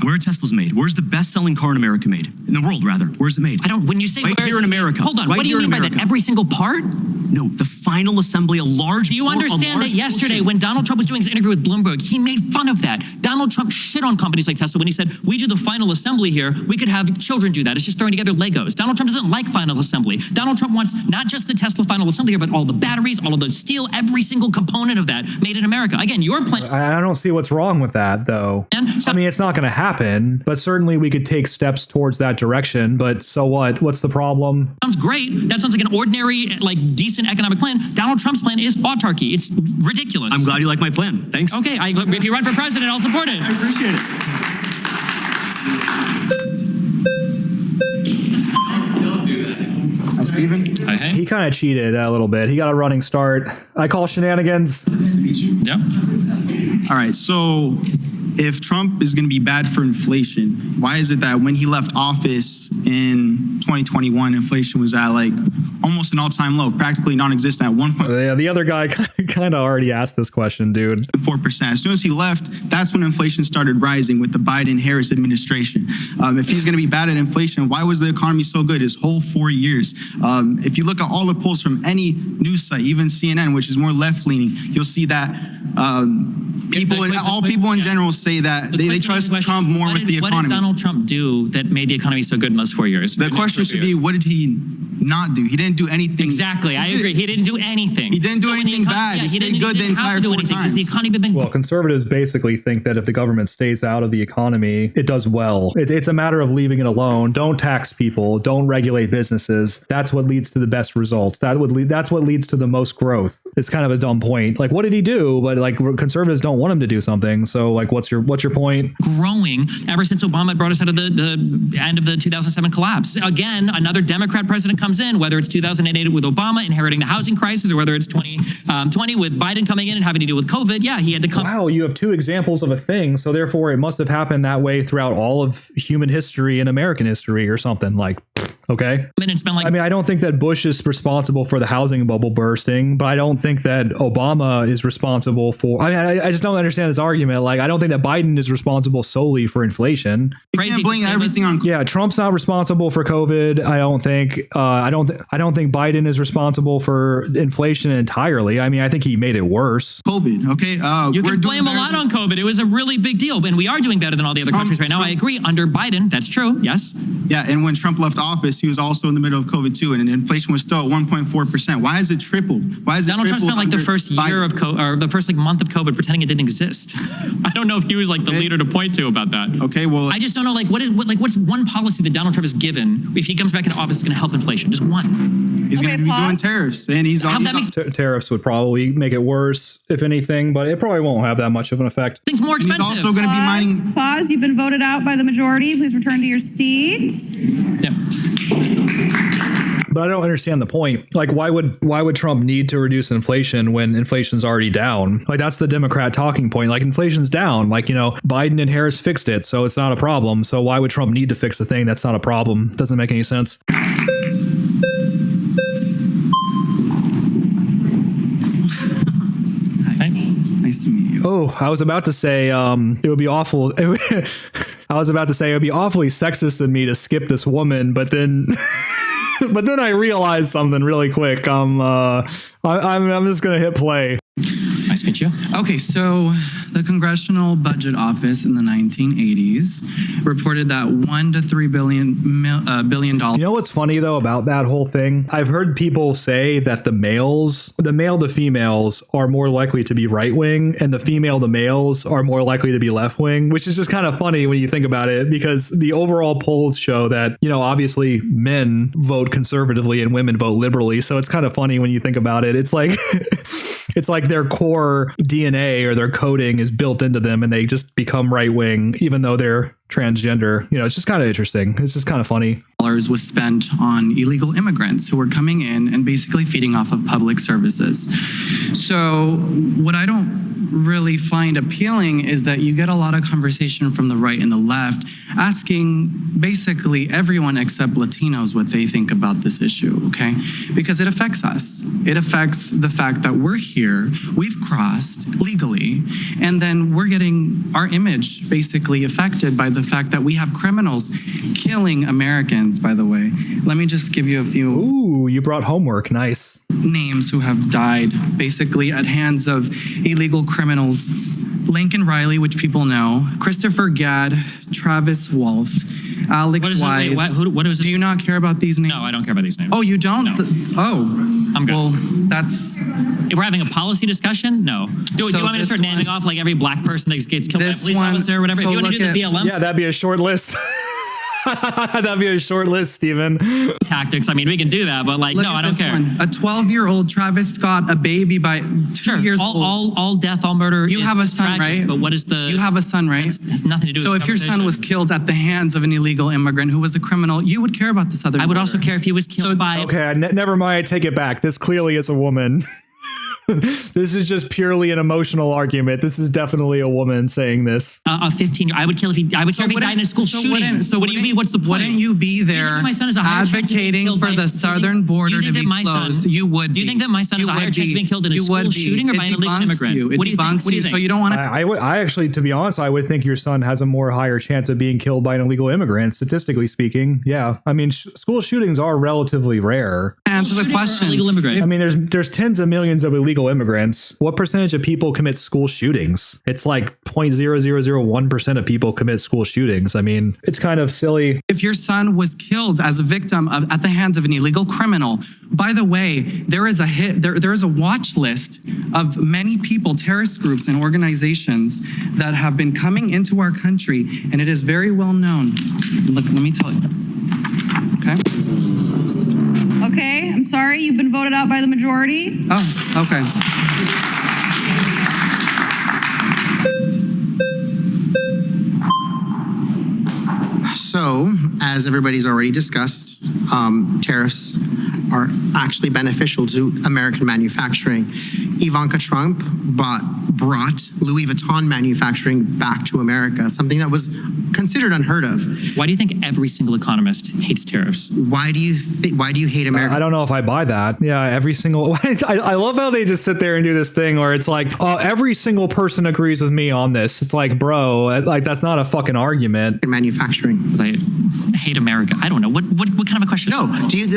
Where are Teslas made? Where's the best-selling car in America made? In the world, rather. Where's it made? I don't, when you say Right where's here in it- America. Hold on, Right what do you here in mean by that? America. Every single part? No, the final assembly, a large... Do you understand that yesterday when Donald Trump was doing his interview with Bloomberg, he made fun of that. Donald Trump shit on companies like Tesla when he said, we do the final assembly here, we could have children do that. It's just throwing together Legos. Donald Trump doesn't like final assembly. Donald Trump wants not just the Tesla final assembly here, but all the batteries, all of the steel, every single component of that made in America. Again, your plan... I don't see what's wrong with that, though. And so- I mean, it's not going to happen, but certainly we could take steps towards that direction. But so what? What's the problem? Sounds great. That sounds like an ordinary, like decent economic plan. Donald Trump's plan is autarky. It's ridiculous. I'm glad you like my plan. Thanks. Okay, if you run for president, I'll support it. I appreciate it. Hi, Steven. Hey. He kind of cheated a little bit. He got a running start. I call shenanigans. Yeah. All right, so if Trump is going to be bad for inflation, why is it that when he left office in 2021, inflation was at like almost an all-time low, practically non-existent at 1.4%? Yeah, the other guy kind of already asked this question, dude. As soon as he left, that's when inflation started rising with the Biden-Harris administration. If he's going to be bad at inflation, why was the economy so good his whole 4 years? If you look at all the polls from any news site, even CNN, which is more left-leaning, you'll see that people in general say that they trust Trump more with the What economy. did Donald Trump do that made the economy so good in those 4 years? The question should be, what did he not do? He didn't do anything. Exactly, I agree. He didn't do anything. He didn't do when the anything bad. He stayed good the entire 4 because the times. economy had been Well, conservatives basically think that if the government stays out of the economy, it does well. It's a matter of leaving it alone. Don't tax people. Don't regulate businesses. That's what leads to the best results. That's what leads to the most growth. It's kind of a dumb point. Like, what did he do? But like, conservatives don't want him to do something. So like, what's your point? growing ever since Obama brought us out of the end of the 2007 collapse. Again, another Democrat president comes in, whether it's 2008 with Obama inheriting the housing crisis, or whether it's 2020 with Biden coming in and having to deal with COVID. Yeah, he had to come. Wow, you have two examples of a thing. So therefore, it must have happened that way throughout all of human history and American history or something. Like, Okay. And it's been like, I mean, I don't think that Bush is responsible for the housing bubble bursting, but I don't think that Obama is responsible for. I mean, I just don't understand this argument. Like, I don't think that Biden is responsible solely for inflation. You can't blame everything on Yeah, Trump's not responsible for COVID. I don't think. I don't think Biden is responsible for inflation entirely. I mean, I think he made it worse. COVID. Okay. you we're can doing blame a better lot than- on COVID. It was a really big deal, and we are doing better than all the other countries right now. I agree. Under Biden, that's true. Yes. Yeah, and when Trump left office, he was also in the middle of COVID too, and inflation was still at 1.4%. Why has it tripled? Why is it Donald Trump tripled spent like the under first year Biden? of COVID, or the first like month of COVID, pretending it didn't exist. I don't know if he was like the leader to point to about that. Okay, well, I just don't know like what's one policy that Donald Trump has given if he comes back in office is going to help inflation. Just one. he's going to be doing pause. tariffs, and he's How that makes Tariffs would probably make it worse, if anything, but it probably won't have that much of an effect. things more he's expensive. also going to be mining. Pause. You've been voted out by the majority. Please return to your seats. Yeah. But I don't understand the point. Like, why would Trump need to reduce inflation when inflation's already down? Like, that's the Democrat talking point. Like, inflation's down. Like, Biden and Harris fixed it, so it's not a problem. So why would Trump need to fix a thing that's not a problem? Doesn't make any sense. Nice to meet you. Oh, I was about to say it would be awful. I was about to say it would be awfully sexist of me to skip this woman, but then but then I realized something really quick. I'm just gonna hit play. Nice to meet you. Okay, so the Congressional Budget Office in the 1980s reported that $1 to $3 billion. You know what's funny though about that whole thing? I've heard people say that the male to females are more likely to be right wing, and the female to males are more likely to be left wing, which is just kind of funny when you think about it, because the overall polls show that, obviously men vote conservatively and women vote liberally. So it's kind of funny when you think about it. It's like it's like their core DNA or their coding is built into them, and they just become right wing, even though they're transgender. It's just kind of interesting. It's just kind of funny. Was spent on illegal immigrants who were coming in and basically feeding off of public services. So what I don't really find appealing is that you get a lot of conversation from the right and the left asking basically everyone except Latinos what they think about this issue, okay? Because it affects us. It affects the fact that we're here, we've crossed legally, and then we're getting our image basically affected by the fact that we have criminals killing Americans, by the way. Let me just give you a few Ooh, you brought homework. Nice. names who have died basically at hands of illegal criminals. Lincoln Riley, which people know, Christopher Gadd, Travis Wolf, Alex What is it? Wise. Wait, what is it? Do you not care about these names? No, I don't care about these names. Oh, you don't? No. I'm good. Well, that's... If we're having a policy discussion, no. Do you want me to start naming off like every black person that gets killed by a This police one- officer or whatever? so If you want to look do the at- BLM Yeah, that'd be a short list. That'd be a short list, Steven. tactics, I mean, we can do that, but like, Look no, at I don't this care. one. A 12-year-old Travis Scott, a baby by 2 years old. All death, all murder. You is have a son, tragic, right? But what is the? You have a son, right? It has nothing to do. So with if your son was conversation. killed at the hands of an illegal immigrant who was a criminal, you would care about the southern I would border. also care if he was killed by. Okay, never mind. I take it back. This clearly is a woman. This is just purely an emotional argument. This is definitely a woman saying this. A 15-year. I would kill if he. I would care if he died in a school shooting. What do you mean? What's the point? Wouldn't you be Do you there think that my son has a higher chance of being advocating killed for by- the southern border to be closed? You would. Do you think that my son has a higher chance of being killed in a school shooting or by an illegal immigrant? It What do you think? debunks What do you you. think? So you don't want to. I actually, to be honest, I would think your son has a more higher chance of being killed by an illegal immigrant, statistically speaking. Yeah, I mean, school shootings are relatively rare. Answer the Shooting or question. illegal immigrant. I mean, there's tens of millions of illegal immigrants. What percentage of people commit school shootings? It's like 0.0001% of people commit school shootings. I mean, it's kind of silly. If your son was killed as a victim at the hands of an illegal criminal, by the way, there is a watch list of many people, terrorist groups and organizations that have been coming into our country, and it is very well known. Look, let me tell you. Okay. Okay, I'm sorry. You've been voted out by the majority. Oh, okay. So, as everybody's already discussed, tariffs are actually beneficial to American manufacturing. Ivanka Trump brought Louis Vuitton manufacturing back to America, something that was considered unheard of. Why do you think every single economist hates tariffs? Why do you hate America? I don't know if I buy that. Yeah, every single. I love how they just sit there and do this thing where it's like, oh, every single person agrees with me on this. It's like, bro, like that's not a fucking argument. Manufacturing. I hate America. I don't know. What kind of a question? No,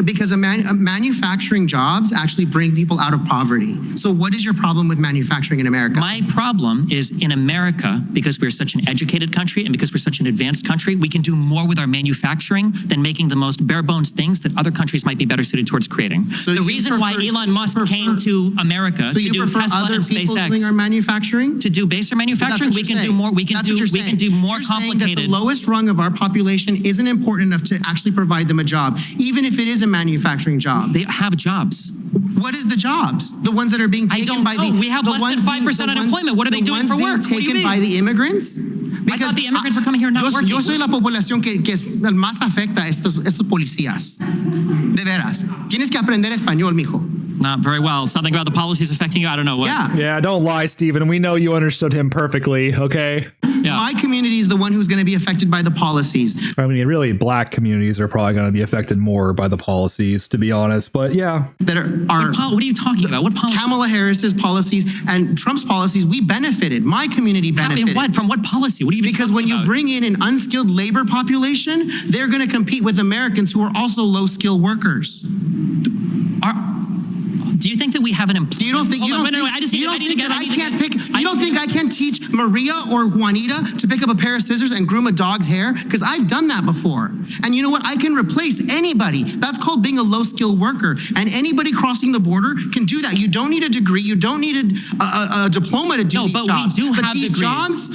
because manufacturing jobs actually bring people out of poverty. So what is your problem with manufacturing in America? My problem is in America, because we're such an educated country and because we're such an advanced country, we can do more with our manufacturing than making the most bare bones things that other countries might be better suited towards creating. So the reason why Elon Musk came to America to do Tesla and SpaceX doing our manufacturing? To do baser manufacturing, we can do more. We can do more You're complicated. saying that the lowest rung of our population isn't important enough to actually provide them a job, even if it is a manufacturing job. They have jobs. What is the jobs? The ones that are being taken by the. We have less than 5% unemployment. What are they doing for work? What do you Taken mean? by the immigrants? I thought the immigrants were coming here not working. Yo soy la población que más afecta a estos policías. De veras. Tienes que aprender español, mijo. Not very well. Something about the policies affecting you. I don't know what. Yeah, don't lie, Stephen. We know you understood him perfectly, okay? Yeah. My community is the one who's going to be affected by the policies. I mean, really, black communities are probably going to be affected more by the policies, to be honest. But yeah. That are what are you talking about? What policies? Kamala Harris's policies and Trump's policies, we benefited. My community benefited. What? From what policy? What are you Because when you bring in an unskilled labor population, they're going to compete with Americans who are also low-skilled workers. Do you think that we have an employment? You don't think I can teach Maria or Juanita to pick up a pair of scissors and groom a dog's hair? Because I've done that before. And you know what? I can replace anybody. That's called being a low-skilled worker. And anybody crossing the border can do that. You don't need a degree. You don't need a diploma to do these jobs. No, but we do have these degrees. Jobs,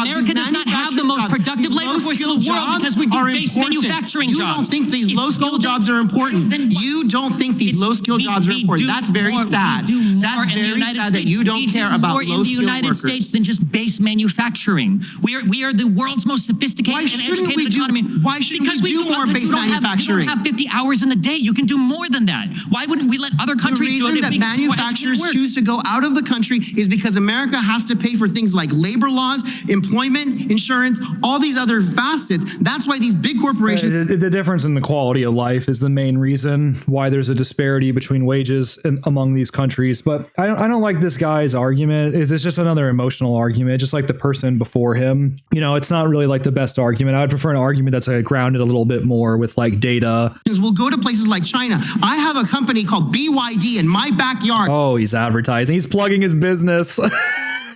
America does not have the most productive labor force in the world because we do base manufacturing jobs. You don't think these low-skilled jobs are important. You don't think these low-skilled jobs are important. That's very sad. That's very sad that you don't care about low-skilled workers. in the United States than just base manufacturing. We are the world's most sophisticated and educated economy. Why shouldn't we do more base manufacturing? You don't have 50 hours in the day. You can do more than that. Why wouldn't we let other countries do it? The reason that manufacturers choose to go out of the country is because America has to pay for things like labor laws, employment, insurance, all these other facets. That's why these big corporations... The difference in the quality of life is the main reason why there's a disparity between wages among these countries. But I don't like this guy's argument. It's just another emotional argument, just like the person before him. You know, it's not really like the best argument. I would prefer an argument that's grounded a little bit more with like data. We'll go to places like China. I have a company called BYD in my backyard. Oh, he's advertising. He's plugging his business.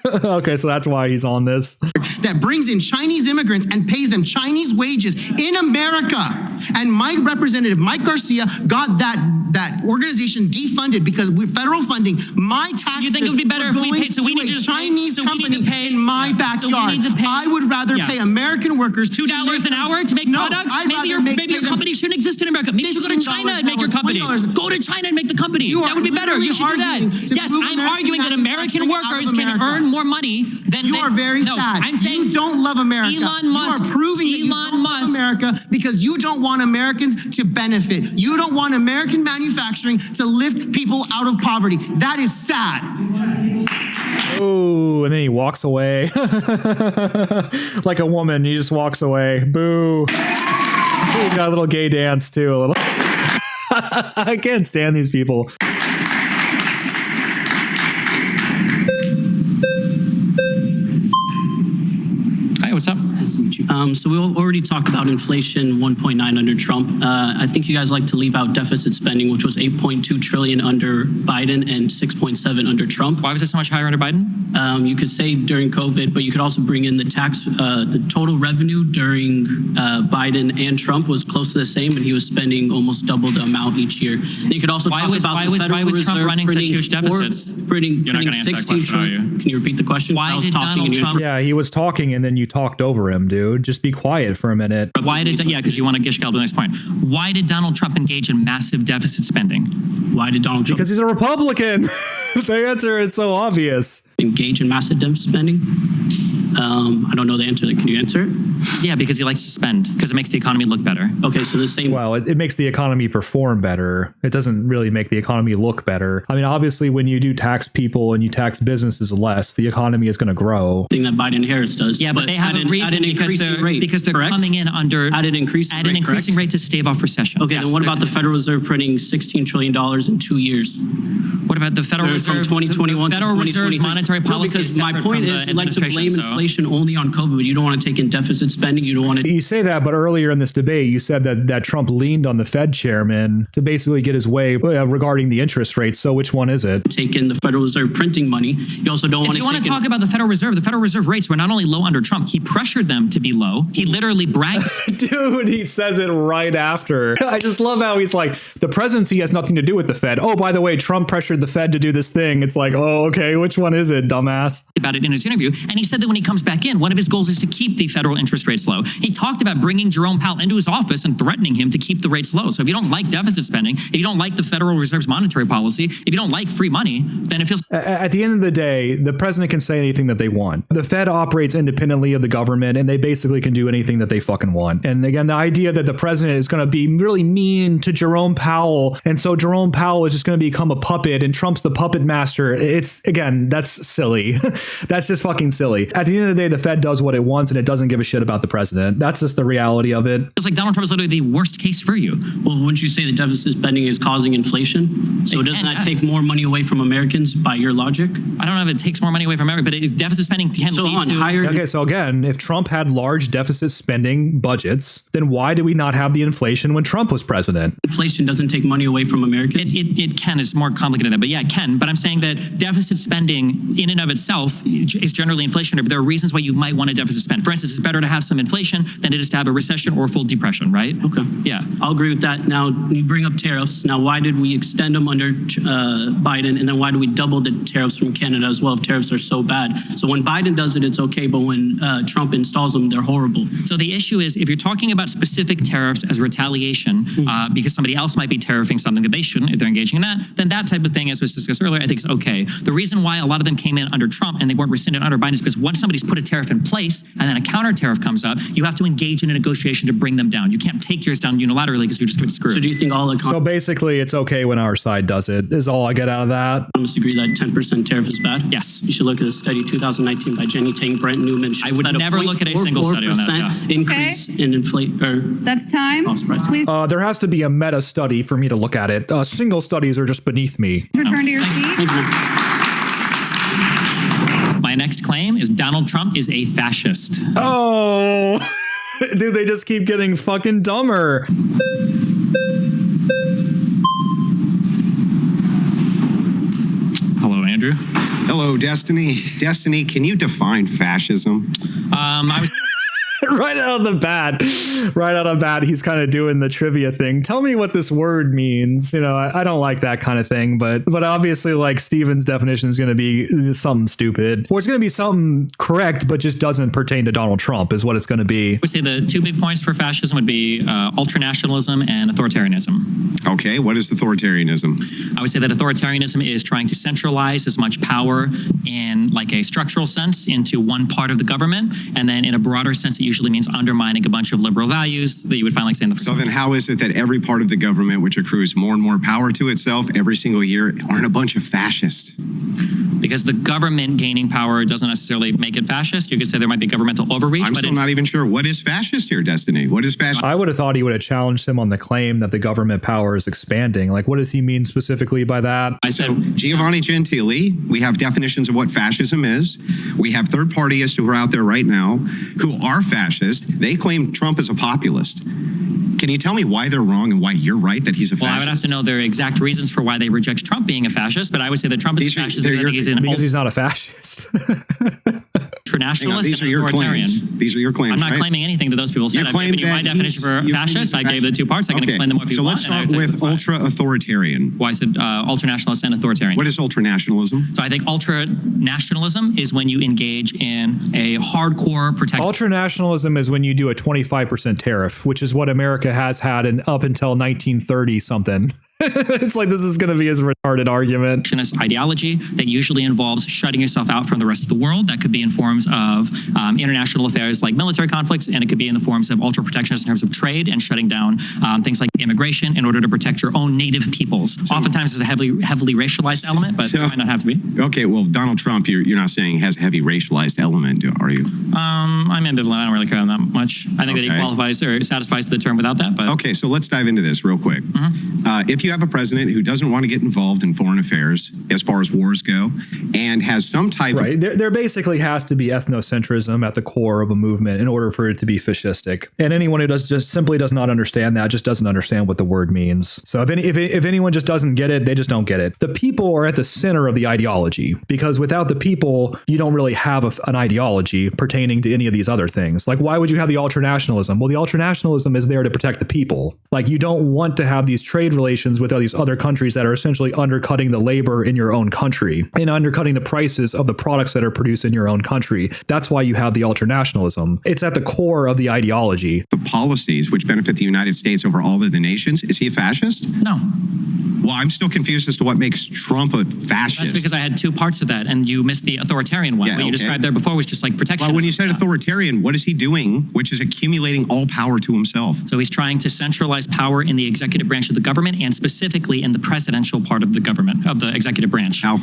Okay, so that's why he's on this. That brings in Chinese immigrants and pays them Chinese wages in America. And my representative, Mike Garcia, got that organization defunded because federal funding, my taxes. You think it would be better if we paid? So we need a to Chinese company in my backyard. I would rather pay American workers $2 an hour to make products. Maybe your company shouldn't exist in America. Maybe you should go to China and make your company. Go to China and make the company. That would be better. You should do that. Yes, I'm arguing that American workers can earn more money than you are very sad. I'm saying you don't love America. Elon Musk. You are proving that you don't love America because you don't want Americans to benefit. You don't want American manufacturing to lift people out of poverty. That is sad. Oh, and then he walks away. Like a woman, he just walks away. Boo. He's got a little gay dance too. A little. I can't stand these people. Hi, what's up? So we already talked about inflation 1.9 under Trump. I think you guys like to leave out deficit spending, which was 8.2 trillion under Biden and 6.7 under Trump. Why was it so much higher under Biden? You could say during COVID, but you could also bring in the tax. The total revenue during Biden and Trump was close to the same, and he was spending almost double the amount each year. And you could also talk about the Federal Reserve Trump running such huge deficits? You're not going to answer that question, are you? Can you repeat the question? Why did Donald Trump? Yeah, he was talking and then you talked over him, dude. Just be quiet for a minute. Because you want to gish gab the next point. Why did Donald Trump engage in massive deficit spending? Why did Donald Trump? Because he's a Republican. The answer is so obvious. Engage in massive deficit spending? I don't know the answer. Can you answer it? Yeah, because he likes to spend, because it makes the economy look better. Okay, so the same. Well, it makes the economy perform better. It doesn't really make the economy look better. I mean, obviously, when you do tax people and you tax businesses less, the economy is going to grow. Thing that Biden and Harris does. Yeah, but they have a reason because they're coming in under at an increasing rate to stave off recession. Okay, then what about the Federal Reserve printing $16 trillion in 2 years? What about the Federal Reserve? From 2021 the Federal to Reserve's 2023? monetary policy. No, because my point is, you like to blame inflation only on COVID, but you don't want to take in deficit spending. You don't want to. You say that, but earlier in this debate, you said that Trump leaned on the Fed chairman to basically get his way regarding the interest rates. So which one is it? Take in the Federal Reserve printing money. You also don't want to. If you want to talk about the Federal Reserve rates were not only low under Trump, he pressured them to be low. He literally bragged. Dude, he says it right after. I just love how he's like, the presidency has nothing to do with the Fed. Oh, by the way, Trump pressured the Fed to do this thing. It's like, oh, okay, which one is it, dumbass? About it in his interview, and he said that when he comes back in, one of his goals is to keep the federal interest rates low. He talked about bringing Jerome Powell into his office and threatening him to keep the rates low. So if you don't like deficit spending, if you don't like the Federal Reserve's monetary policy, if you don't like free money, then it feels... At the end of the day, the president can say anything that they want. The Fed operates independently of the government, and they basically can do anything that they fucking want. And again, the idea that the president is going to be really mean to Jerome Powell, and so Jerome Powell is just going to become a puppet, and Trump's the puppet master. It's, again, that's silly. That's just fucking silly. At the end of the day, the Fed does what it wants, and it doesn't give a shit about the president. That's just the reality of it. It's like Donald Trump is literally the worst case for you. Well, wouldn't you say the deficit spending is causing inflation? So doesn't that take more money away from Americans by your logic? I don't know if it takes more money away from America, but deficit spending can lead to higher. Okay, so again, if Trump had large deficit spending budgets, then why did we not have the inflation when Trump was president? Inflation doesn't take money away from Americans? It can. It's more complicated than that, but yeah, it can. But I'm saying that deficit spending in and of itself is generally inflationary, but there are reasons why you might want a deficit spend. For instance, it's better to have some inflation than it is to have a recession or a full depression, right? Okay. Yeah. I'll agree with that. Now, you bring up tariffs. Now, why did we extend them under Biden, and then why do we double the tariffs from Canada as well if tariffs are so bad? So when Biden does it, it's okay, but when Trump installs them, they're horrible. So the issue is, if you're talking about specific tariffs as retaliation because somebody else might be tariffing something that they shouldn't if they're engaging in that, then that type of thing, as was discussed earlier, I think is okay. The reason why a lot of them came in under Trump and they weren't rescinded under Biden is because once somebody's put a tariff in place and then a counter tariff comes up, you have to engage in a negotiation to bring them down. You can't take yours down unilaterally because you just get screwed. So do you think So basically, it's okay when our side does it, is all I get out of that. I must agree that 10% tariff is bad? Yes. You should look at a study 2019 by Jenny Tang, Brent Newman. I would never look at a single study on that. Yeah. Increase in inflation. That's time. Please There has to be a meta study for me to look at it. Single studies are just beneath me. return to your seat. My next claim is Donald Trump is a fascist. Oh, dude, they just keep getting fucking dumber. Hello, Andrew. Hello, Destiny. Destiny, can you define fascism? I was... Right out of the bat, he's kind of doing the trivia thing. Tell me what this word means. You know, I don't like that kind of thing, but obviously, like, Steven's definition is going to be something stupid, or it's going to be something correct, but just doesn't pertain to Donald Trump, is what it's going to be. I would say the two big points for fascism would be ultranationalism and authoritarianism. Okay, what is authoritarianism? I would say that authoritarianism is trying to centralize as much power in like a structural sense into one part of the government, and then in a broader sense, it usually means undermining a bunch of liberal values that you would find, like, say, in the... So then how is it that every part of the government which accrues more and more power to itself every single year aren't a bunch of fascists? Because the government gaining power doesn't necessarily make it fascist. You could say there might be governmental overreach, I'm still not even sure. What is fascist here, Destiny? What is fascist? I would have thought he would have challenged him on the claim that the government power is expanding. Like, what does he mean specifically by that? I said, Giovanni Gentili, we have definitions of what fascism is. We have third partyists who are out there right now who are fascist. They claim Trump is a populist. Can you tell me why they're wrong and why you're right that he's a fascist? Well, I would have to know their exact reasons for why they reject Trump being a fascist, but I would say that Trump is a fascist because he's not a fascist. Internationalist these are and your authoritarian. claims. These are your claims. I'm not right? claiming anything that those people said. You I've claim given you my that definition for fascist. I gave the two parts. I can explain them more if you want. So let's start with ultra-authoritarian. Why I said ultranationalist and authoritarian. What is ultranationalism? So I think ultranationalism is when you engage in a hardcore protect. Ultranationalism is when you do a 25% tariff, which is what America has had up until 1930 something. It's like, this is going to be his retarded argument. Ideology that usually involves shutting yourself out from the rest of the world. That could be in forms of international affairs like military conflicts, and it could be in the forms of ultra protectionist in terms of trade and shutting down things like immigration in order to protect your own native peoples. Oftentimes there's a heavily racialized element, but it might not have to be. Okay, well, Donald Trump, you're not saying has a heavy racialized element, are you? I'm ambivalent. I don't really care on that much. I think that he qualifies or satisfies the term without that. But okay, so let's dive into this real quick. If you have a president who doesn't want to get involved in foreign affairs as far as wars go, and has some type of... There basically has to be ethnocentrism at the core of a movement in order for it to be fascistic. And anyone who just simply does not understand that just doesn't understand what the word means. So if anyone just doesn't get it, they just don't get it. The people are at the center of the ideology, because without the people, you don't really have an ideology pertaining to any of these other things. Like, why would you have the ultranationalism? Well, the ultranationalism is there to protect the people. Like, you don't want to have these trade relations with all these other countries that are essentially undercutting the labor in your own country and undercutting the prices of the products that are produced in your own country. That's why you have the ultranationalism. It's at the core of the ideology. The policies which benefit the United States over all of the nations, is he a fascist? No. Well, I'm still confused as to what makes Trump a fascist. That's because I had two parts of that, and you missed the authoritarian one. What you described there before was just like protection. Well, when you said authoritarian, what is he doing, which is accumulating all power to himself? So he's trying to centralize power in the executive branch of the government, and specifically in the presidential part of the government, of the executive branch. How?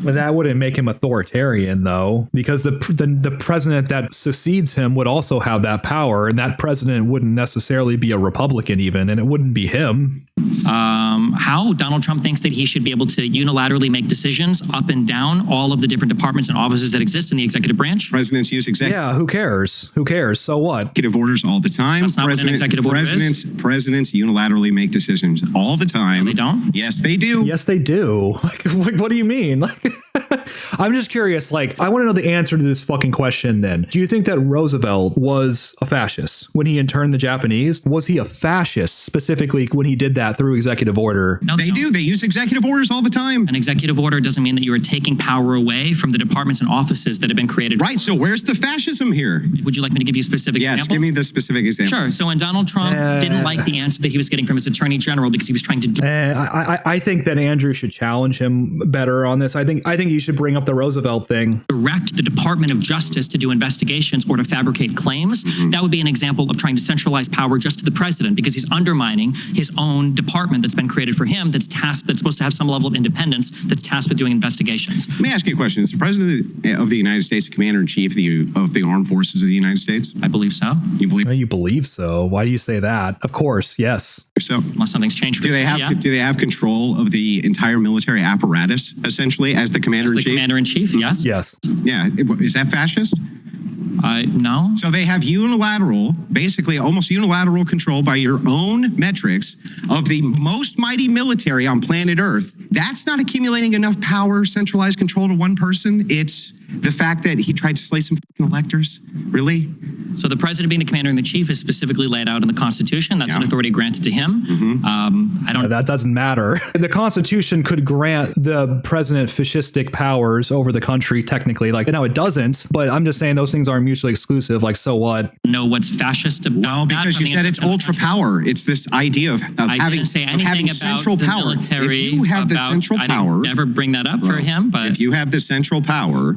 Well, that wouldn't make him authoritarian, though, because the president that succeeds him would also have that power, and that president wouldn't necessarily be a Republican even, and it wouldn't be him. How Donald Trump thinks that he should be able to unilaterally make decisions up and down all of the different departments and offices that exist in the executive branch. Presidents use executive. Yeah, who cares? Who cares? So what? Executive orders all the time. That's not what an executive order is. Presidents unilaterally make decisions all the time. No, they don't? Yes, they do. Yes, they do. Like, what do you mean? Like, I'm just curious. Like, I want to know the answer to this fucking question then. Do you think that Roosevelt was a fascist when he interned the Japanese? Was he a fascist specifically when he did that through executive order? No, they do. They use executive orders all the time. An executive order doesn't mean that you are taking power away from the departments and offices that have been created. Right. So where's the fascism here? Would you like me to give you specific examples? Yes, give me the specific examples. Sure. So when Donald Trump didn't like the answer that he was getting from his attorney general because he was trying to... I think that Andrew should challenge him better on this. I think he should bring up the Roosevelt thing. Direct the Department of Justice to do investigations or to fabricate claims. That would be an example of trying to centralize power just to the president, because he's undermining his own department that's been created for him, that's supposed to have some level of independence, that's tasked with doing investigations. Let me ask you a question. Is the president of the United States the commander-in-chief of the armed forces of the United States? I believe so. You believe? You believe so? Why do you say that? Of course, yes. So, unless something's changed. Do they have control of the entire military apparatus essentially as the commander-in-chief? As the commander-in-chief, yes. Yes. Yeah. Is that fascist? No. So they have basically almost unilateral control by your own metrics of the most mighty military on planet Earth. That's not accumulating enough power, centralized control to one person. It's the fact that he tried to slay some fucking electors. Really? So the president being the commander-in-chief is specifically laid out in the Constitution. That's an authority granted to him. That doesn't matter. The Constitution could grant the president fascistic powers over the country technically. Like, no, it doesn't. But I'm just saying those things aren't mutually exclusive. Like, so what? Know what's fascist about Well, because you said it's ultra power. It's this idea of having central power. Military, if you have the central power, never bring that up for him. But if you have the central power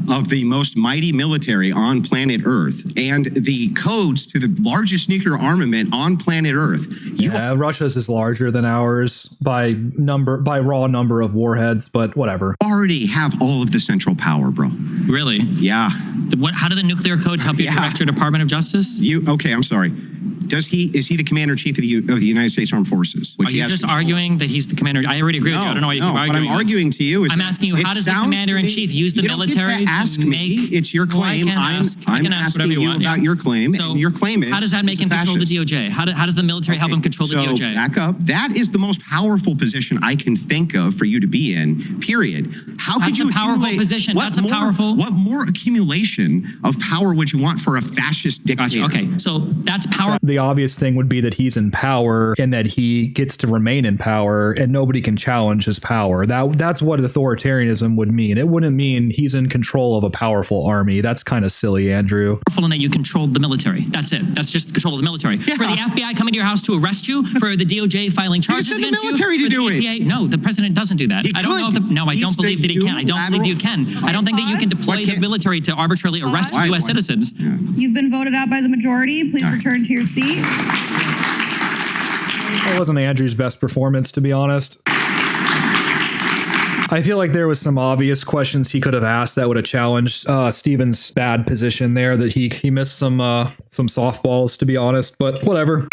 of the most mighty military on planet Earth and the codes to the largest nuclear armament on planet Earth, Russia's is larger than ours by raw number of warheads, but whatever. Already have all of the central power, bro. Really? Yeah. How do the nuclear codes help you direct your Department of Justice? Okay, I'm sorry. Is he the commander-in-chief of the United States Armed Forces? Are you just arguing that he's the commander? I already agree with you. I don't know why you keep arguing. What I'm arguing to you is I'm asking you, how does the commander-in-chief use the military to ask me? It's your claim. I'm asking you about your claim. So and your claim is, how does that make him control the DOJ? How does the military help him control the DOJ? Back up. That is the most powerful position I can think of for you to be in, period. How could you powerful position. That's a powerful... What more accumulation of power would you want for a fascist dictator? Gotcha. Okay, so that's power. The the obvious thing would be that he's in power and that he gets to remain in power and nobody can challenge his power. That's what authoritarianism would mean. It wouldn't mean he's in control of a powerful army. That's kind of silly, Andrew. In that you controlled the military. That's it. That's just control of the military. Yeah. For the FBI coming to your house to arrest you, for the DOJ filing charges against you. You said the military to do it. No, the president doesn't do that. I don't know if I don't believe that he can. I don't believe you can. I don't think that you can deploy the military to arbitrarily arrest U.S. citizens. You've been voted out by the majority. Please return to your seat. It wasn't Andrew's best performance, to be honest. I feel like there was some obvious questions he could have asked that would have challenged Stephen's bad position there, that he missed some softballs, to be honest, but whatever.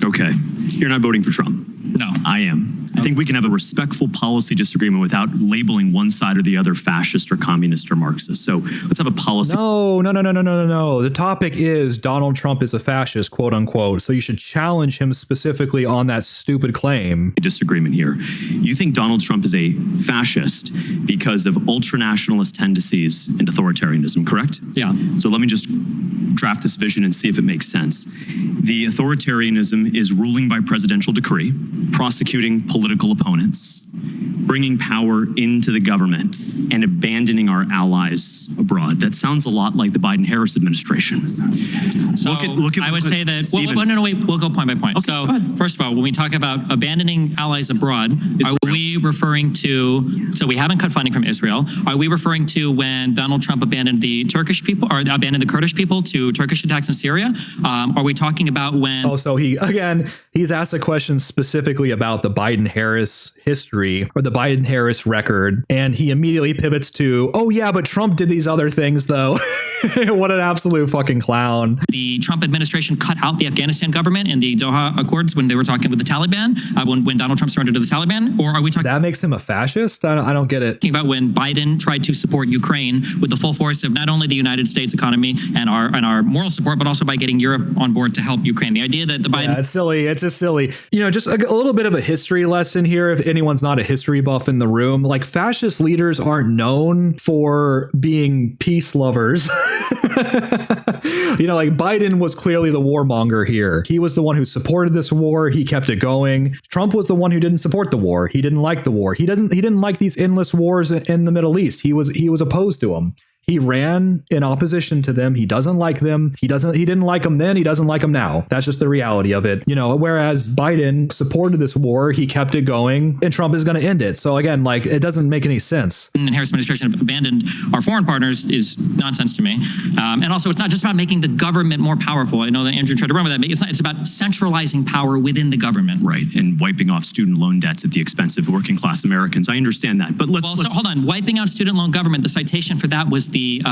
Okay, you're not voting for Trump. No. I am. I think we can have a respectful policy disagreement without labeling one side or the other fascist or communist or Marxist. So let's have a policy. No. The topic is Donald Trump is a fascist, quote unquote. So you should challenge him specifically on that stupid claim. Disagreement here. You think Donald Trump is a fascist because of ultranationalist tendencies and authoritarianism, correct? Yeah. So let me just draft this vision and see if it makes sense. The authoritarianism is ruling by presidential decree, prosecuting political opponents, bringing power into the government, and abandoning our allies abroad. That sounds a lot like the Biden-Harris administration. So I would say that, we'll go point by point. Okay, so first of all, when we talk about abandoning allies abroad, are we referring to, so we haven't cut funding from Israel, are we referring to when Donald Trump abandoned the Turkish people, or abandoned the Kurdish people to Turkish attacks in Syria? Are we talking about when... Oh, so he's asked a question specifically about the Biden-Harris history, or the Biden-Harris record, and he immediately pivots to, oh yeah, but Trump did these other things though. What an absolute fucking clown. The Trump administration cut out the Afghanistan government in the Doha Accords when they were talking with the Taliban, when Donald Trump surrendered to the Taliban? Or are we talking... That makes him a fascist? I don't get it. About when Biden tried to support Ukraine with the full force of not only the United States economy and our moral support, but also by getting Europe on board to help Ukraine. The idea that the Biden... Yeah, it's silly. It's just silly. You know, just a little bit of a history lesson here, if anyone's not a history buff in the room. Like, fascist leaders aren't known for being peace lovers. You know, like, Biden was clearly the warmonger here. He was the one who supported this war. He kept it going. Trump was the one who didn't support the war. He didn't like the war. He didn't like these endless wars in the Middle East. He was opposed to them. He ran in opposition to them. He doesn't like them. He didn't like them then. He doesn't like them now. That's just the reality of it. You know, whereas Biden supported this war, he kept it going, and Trump is going to end it. So again, like, it doesn't make any sense. And Harris administration have abandoned our foreign partners is nonsense to me. And also, it's not just about making the government more powerful. I know that Andrew tried to run with that, but it's about centralizing power within the government. Right, and wiping off student loan debts at the expense of working class Americans. I understand that, but let's hold on. Wiping out student loan government, the citation for that was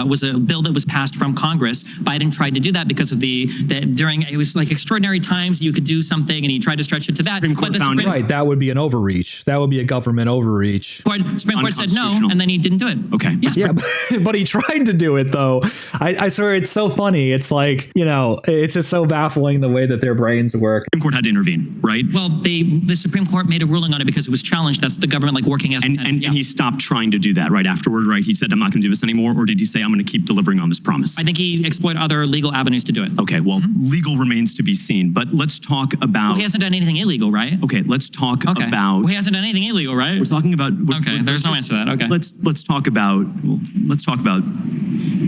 was a bill that was passed from Congress. Biden tried to do that because of it was like extraordinary times you could do something, and he tried to stretch it to that. Right, that would be an overreach. That would be a government overreach. Supreme Court said no, and then he didn't do it. Okay. Yeah, but he tried to do it though. I swear, it's so funny. It's like, you know, it's just so baffling the way that their brains work. Supreme Court had to intervene, right? Well, the Supreme Court made a ruling on it because it was challenged. That's the government like working as and he stopped trying to do that right afterward, right? He said, I'm not going to do this anymore, or did he say, I'm going to keep delivering on this promise? I think he explored other legal avenues to do it. Okay, well, legal remains to be seen, but let's talk about... Well, he hasn't done anything illegal, right? Okay, let's talk about... Well, he hasn't done anything illegal, right? We're talking about... There's no answer to that, okay. Let's talk about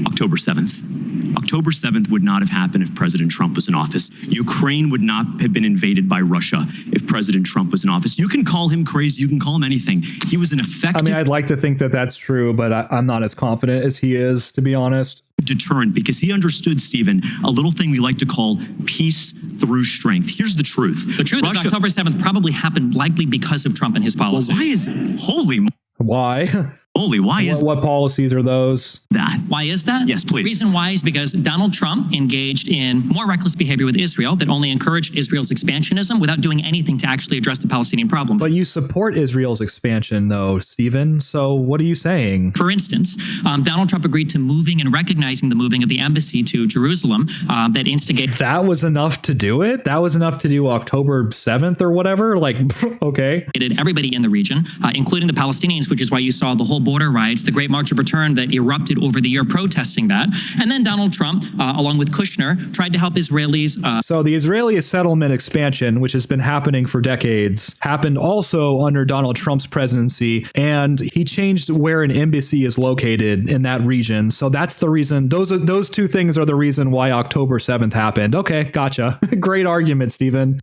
October 7th. October 7th would not have happened if President Trump was in office. Ukraine would not have been invaded by Russia if President Trump was in office. You can call him crazy, you can call him anything. He was an effective... I mean, I'd like to think that that's true, but I'm not as confident as he is, to be honest. Deterrent, because he understood, Stephen, a little thing we like to call peace through strength. Here's the truth. The truth is October 7th probably happened likely because of Trump and his policies. Well, why is... Holy... Why? Holy, why is what policies are those? that? Why is that? Yes, please. The reason why is because Donald Trump engaged in more reckless behavior with Israel that only encouraged Israel's expansionism without doing anything to actually address the Palestinian problem. But you support Israel's expansion, though, Stephen. So what are you saying? For instance, Donald Trump agreed to moving and recognizing the moving of the embassy to Jerusalem that instigated. That was enough to do it? That was enough to do October 7th or whatever? Like, okay. Everybody in the region, including the Palestinians, which is why you saw the whole border riots, the Great March of Return that erupted over the year protesting that. And then Donald Trump, along with Kushner, tried to help Israelis. So the Israeli settlement expansion, which has been happening for decades, happened also under Donald Trump's presidency, and he changed where an embassy is located in that region. So that's the reason. Those two things are the reason why October 7th happened. Okay, gotcha. Great argument, Stephen.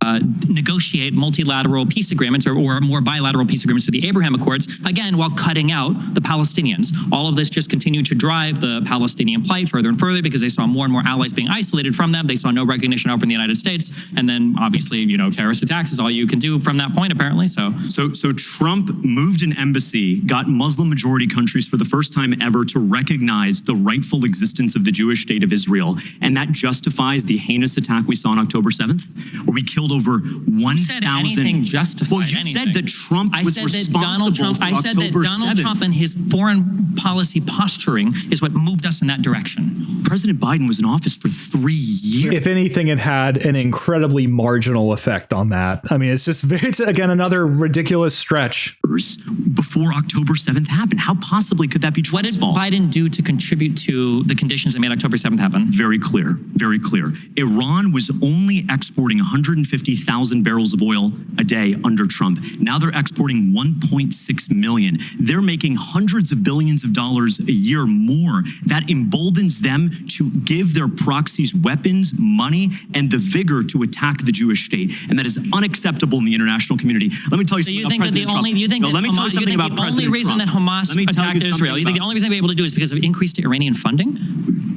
Negotiate multilateral peace agreements or more bilateral peace agreements for the Abraham Accords, again, while cutting out the Palestinians. All of this just continued to drive the Palestinian plight further and further because they saw more and more allies being isolated from them. They saw no recognition over in the United States. And then obviously, terrorist attacks is all you can do from that point, apparently. So Trump moved an embassy, got Muslim majority countries for the first time ever to recognize the rightful existence of the Jewish state of Israel. And that justifies the heinous attack we saw on October 7th, where we killed over 1,000. Anything justified Well, you anything. said that Trump was responsible for I said that October Donald 7th. Trump and his foreign policy posturing is what moved us in that direction. President Biden was in office for 3 years. If anything, it had an incredibly marginal effect on that. I mean, it's again, another ridiculous stretch. Before October 7th happened, how possibly could that be Trump's fault? What did Biden do to contribute to the conditions that made October 7th happen? Very clear, very clear. Iran was only exporting 150,000 barrels of oil a day under Trump. Now they're exporting 1.6 million. They're making hundreds of billions of dollars a year more. That emboldens them to give their proxies weapons, money, and the vigor to attack the Jewish state. And that is unacceptable in the international community. Let me tell you something about President Trump. Let me tell you something about President Trump. The only reason that Hamas attacked Israel, you think the only reason they're able to do it is because of increased Iranian funding?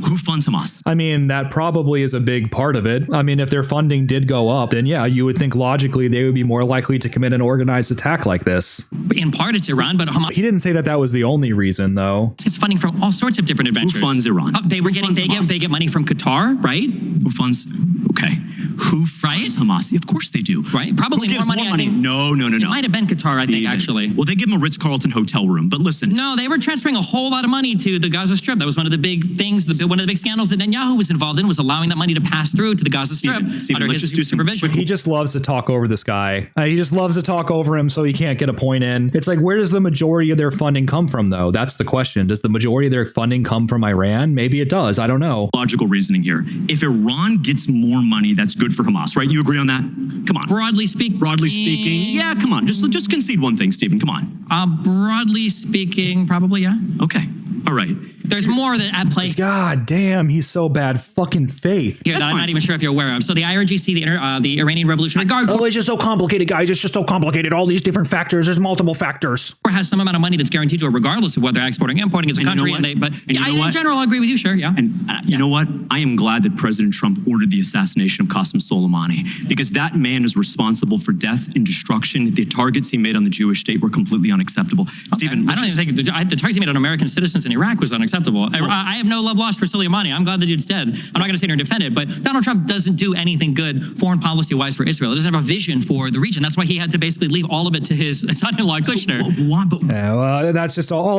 Who funds Hamas? I mean, that probably is a big part of it. I mean, if their funding did go up, then yeah, you would think logically they would be more likely to commit an organized attack like this. In part, it's Iran, but Hamas. He didn't say that was the only reason, though. It's funding from all sorts of different adventures. Who funds Iran? They get money from Qatar, right? Who funds? Okay. Who funds Hamas? Of course they do. Right? Probably Who gives more money. I think. No. It might have been Qatar, I think, actually. Well, they give them a Ritz-Carlton hotel room, but listen. No, they were transferring a whole lot of money to the Gaza Strip. That was one of the big things, one of the big scandals that Netanyahu was involved in, was allowing that money to pass through to the Gaza Strip under his supervision. He just loves to talk over this guy. He just loves to talk over him so he can't get a point in. It's like, where does the majority of their funding come from, though? That's the question. Does the majority of their funding come from Iran? Maybe it does. I don't know. Logical reasoning here. If Iran gets more money, that's good for Hamas, right? You agree on that? Come on. Broadly speaking. Yeah, come on. Just concede one thing, Stephen. Come on. Broadly speaking, probably, yeah. Okay. All right. There's more at play. God damn, he's so bad. Fucking faith. Here, that I'm not even sure if you're aware of. So the IRGC, the Iranian Revolutionary Guard. Oh, it's just so complicated, guys. It's just so complicated. All these different factors. There's multiple factors. Has some amount of money that's guaranteed to it, regardless of what they're exporting, importing as a country. In general, I agree with you. Sure, yeah. And you know what? I am glad that President Trump ordered the assassination of Qasem Soleimani, because that man is responsible for death and destruction. The targets he made on the Jewish state were completely unacceptable. Okay. Stephen, I don't even think the targets he made on American citizens in Iraq was unacceptable. I have no love lost for Soleimani. I'm glad that dude's dead. I'm not going to sit here and defend it, but Donald Trump doesn't do anything good foreign policy-wise for Israel. He doesn't have a vision for the region. That's why he had to basically leave all of it to his son-in-law, Kushner.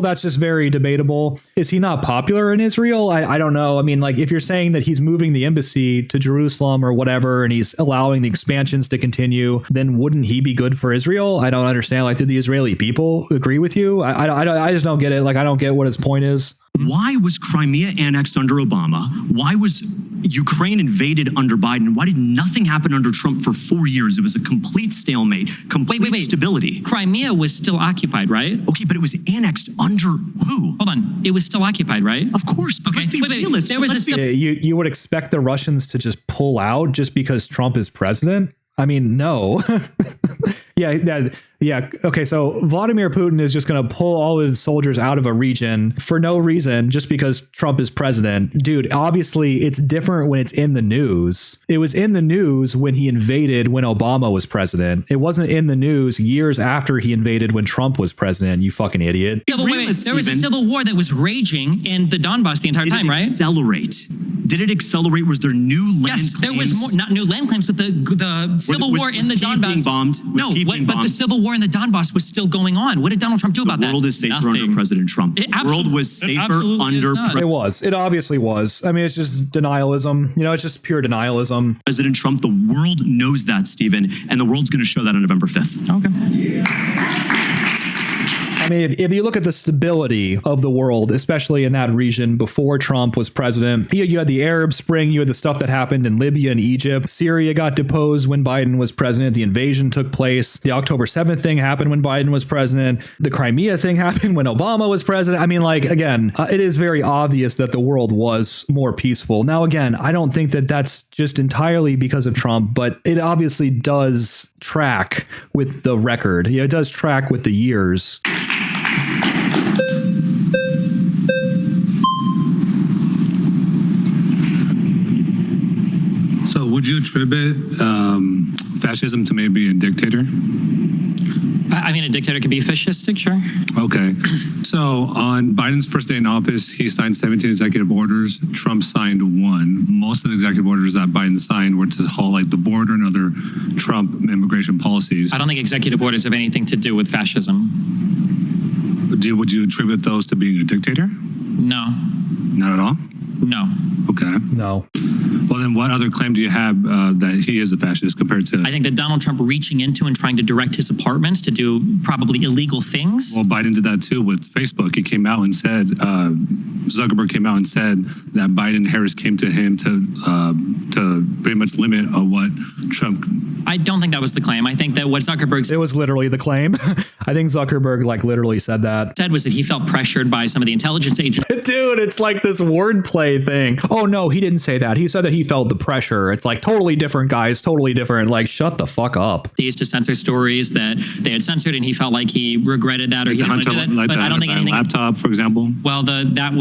That's just very debatable. Is he not popular in Israel? I don't know. I mean, like, if you're saying that he's moving the embassy to Jerusalem or whatever, and he's allowing the expansions to continue, then wouldn't he be good for Israel? I don't understand. Like, did the Israeli people agree with you? I just don't get it. Like, I don't get what his point is. Why was Crimea annexed under Obama? Why was Ukraine invaded under Biden? Why did nothing happen under Trump for 4 years? It was a complete stalemate, complete stability. Crimea was still occupied, right? Okay, but it was annexed under who? Hold on. It was still occupied, right? Of course, but let's be realistic. There was you would expect the Russians to just pull out just because Trump is president? I mean, no. Yeah, Yeah. Okay. So Vladimir Putin is just going to pull all his soldiers out of a region for no reason, just because Trump is president. Dude, obviously it's different when it's in the news. It was in the news when he invaded when Obama was president. It wasn't in the news years after he invaded when Trump was president. You fucking idiot. Yeah, but wait, there was a civil war that was raging in the Donbass the entire time, right? Accelerate? Did it accelerate? Was there new land Yes, there was claims? more, not new land claims, but the civil war in the Kyiv Donbass. being bombed? Was No, Kyiv being but the bombed? civil war in the Donbass was still going on. What did Donald Trump do about that? The world is safer under President Trump. The world was safer under It was. It obviously was. I mean, it's just denialism. You know, it's just pure denialism. President Trump. The world knows that, Stephen, and the world's going to show that on November 5th. Okay. I mean, if you look at the stability of the world, especially in that region before Trump was president, you had the Arab Spring, you had the stuff that happened in Libya and Egypt. Syria got deposed when Biden was president. The invasion took place. The October 7th thing happened when Biden was president. The Crimea thing happened when Obama was president. I mean, like, again, it is very obvious that the world was more peaceful. Now, again, I don't think that that's just entirely because of Trump, but it obviously does track with the record. You know, it does track with the years. So would you attribute fascism to maybe a dictator? I mean, a dictator could be fascistic, sure. Okay. So on Biden's first day in office, he signed 17 executive orders. Trump signed 1. Most of the executive orders that Biden signed were to halt like the border and other Trump immigration policies. I don't think executive orders have anything to do with fascism. Would you attribute those to being a dictator? No. Not at all? No. Okay. No. Well, then what other claim do you have that he is a fascist compared to? I think that Donald Trump reaching into and trying to direct his apartments to do probably illegal things. Well, Biden did that too with Facebook. He came out and said, Zuckerberg came out and said that Biden and Harris came to him to pretty much limit what Trump. I don't think that was the claim. I think that what Zuckerberg It was literally the claim. I think Zuckerberg like literally said that. Said was that he felt pressured by some of the intelligence agents. Dude, it's like this wordplay thing. Oh no, he didn't say that. He said that he felt the pressure. It's like totally different, guys. Totally different. Like, shut the fuck up. To censor stories that they had censored, and he felt like he regretted that or he didn't want to do that. Like but I don't think anything. Laptop, for example. Well, that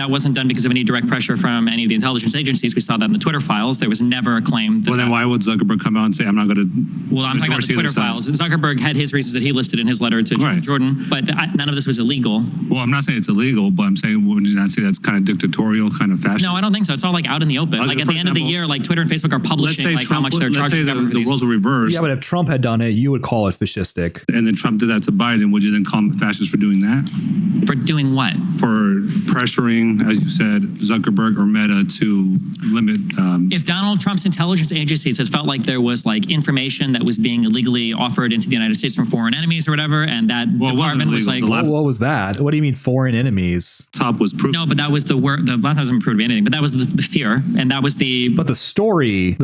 wasn't done because of any direct pressure from any of the intelligence agencies. We saw that in the Twitter files. There was never a claim. Well, then why would Zuckerberg come out and say, I'm not going to? Well, I'm talking about the Twitter files. Zuckerberg had his reasons that he listed in his letter to Jordan, but none of this was illegal. Well, I'm not saying it's illegal, but I'm saying, would you not say that's kind of dictatorial, kind of fascist? No, I don't think so. It's all like out in the open. Like at the end of the year, like Twitter and Facebook are publishing like how much they're charging government for the these. roles were reversed. Yeah, but if Trump had done it, you would call it fascistic. And then Trump did that to Biden. Would you then call him fascist for doing that? For doing what? For pressuring, as you said, Zuckerberg or Meta to limit. If Donald Trump's intelligence agencies has felt like there was like information that was being illegally offered into the United States from foreign enemies or whatever, and that department was like, what was that? What do you mean foreign enemies? Top was proof. No, but that was the word. The laptop wasn't proved to be anything, but that was the fear, and that was the. But the story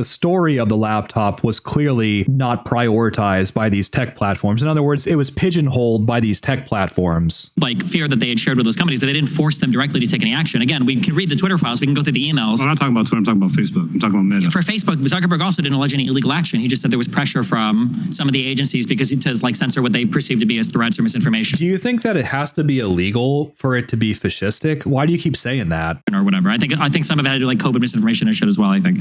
of the laptop was clearly not prioritized by these tech platforms. In other words, it was pigeonholed by these tech platforms. Like fear that they had shared with those companies, but they didn't force them directly to take any action. Again, we can read the Twitter files. We can go through the emails. I'm not talking about Twitter. I'm talking about Facebook. I'm talking about Meta. For Facebook, Zuckerberg also didn't allege any illegal action. He just said there was pressure from some of the agencies because to like censor what they perceive to be as threats or misinformation. Do you think that it has to be illegal for it to be fascistic? Why do you keep saying that? Or whatever. I think some of it had to do like COVID misinformation and shit as well, I think.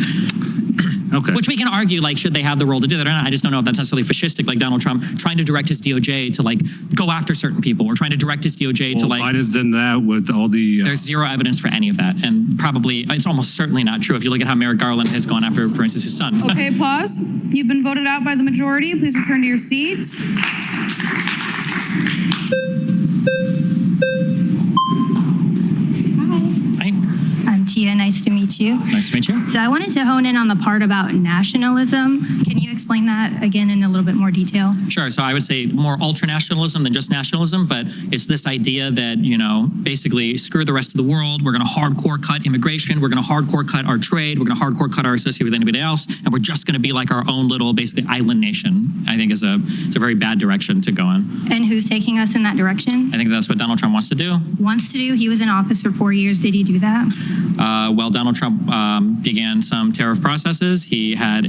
Okay. Which we can argue, like, should they have the role to do that or not? I just don't know if that's necessarily fascistic, like Donald Trump trying to direct his DOJ to like go after certain people or trying to direct his DOJ to like. Biden's done that with all the. There's zero evidence for any of that. And probably it's almost certainly not true if you look at how Merrick Garland has gone after, for instance, his son. Okay, pause. You've been voted out by the majority. Please return to your seats. I'm Tia. Nice to meet you. Nice to meet you. So I wanted to hone in on the part about nationalism. Can you explain that again in a little bit more detail? Sure. So I would say more ultranationalism than just nationalism, but it's this idea that, you know, basically screw the rest of the world. We're going to hardcore cut immigration. We're going to hardcore cut our trade. We're going to hardcore cut our association with anybody else. And we're just going to be like our own little, basically, island nation. I think it's a very bad direction to go in. And who's taking us in that direction? I think that's what Donald Trump wants to do. Wants to do? He was in office for 4 years. Did he do that? Well, Donald Trump began some tariff processes. He tried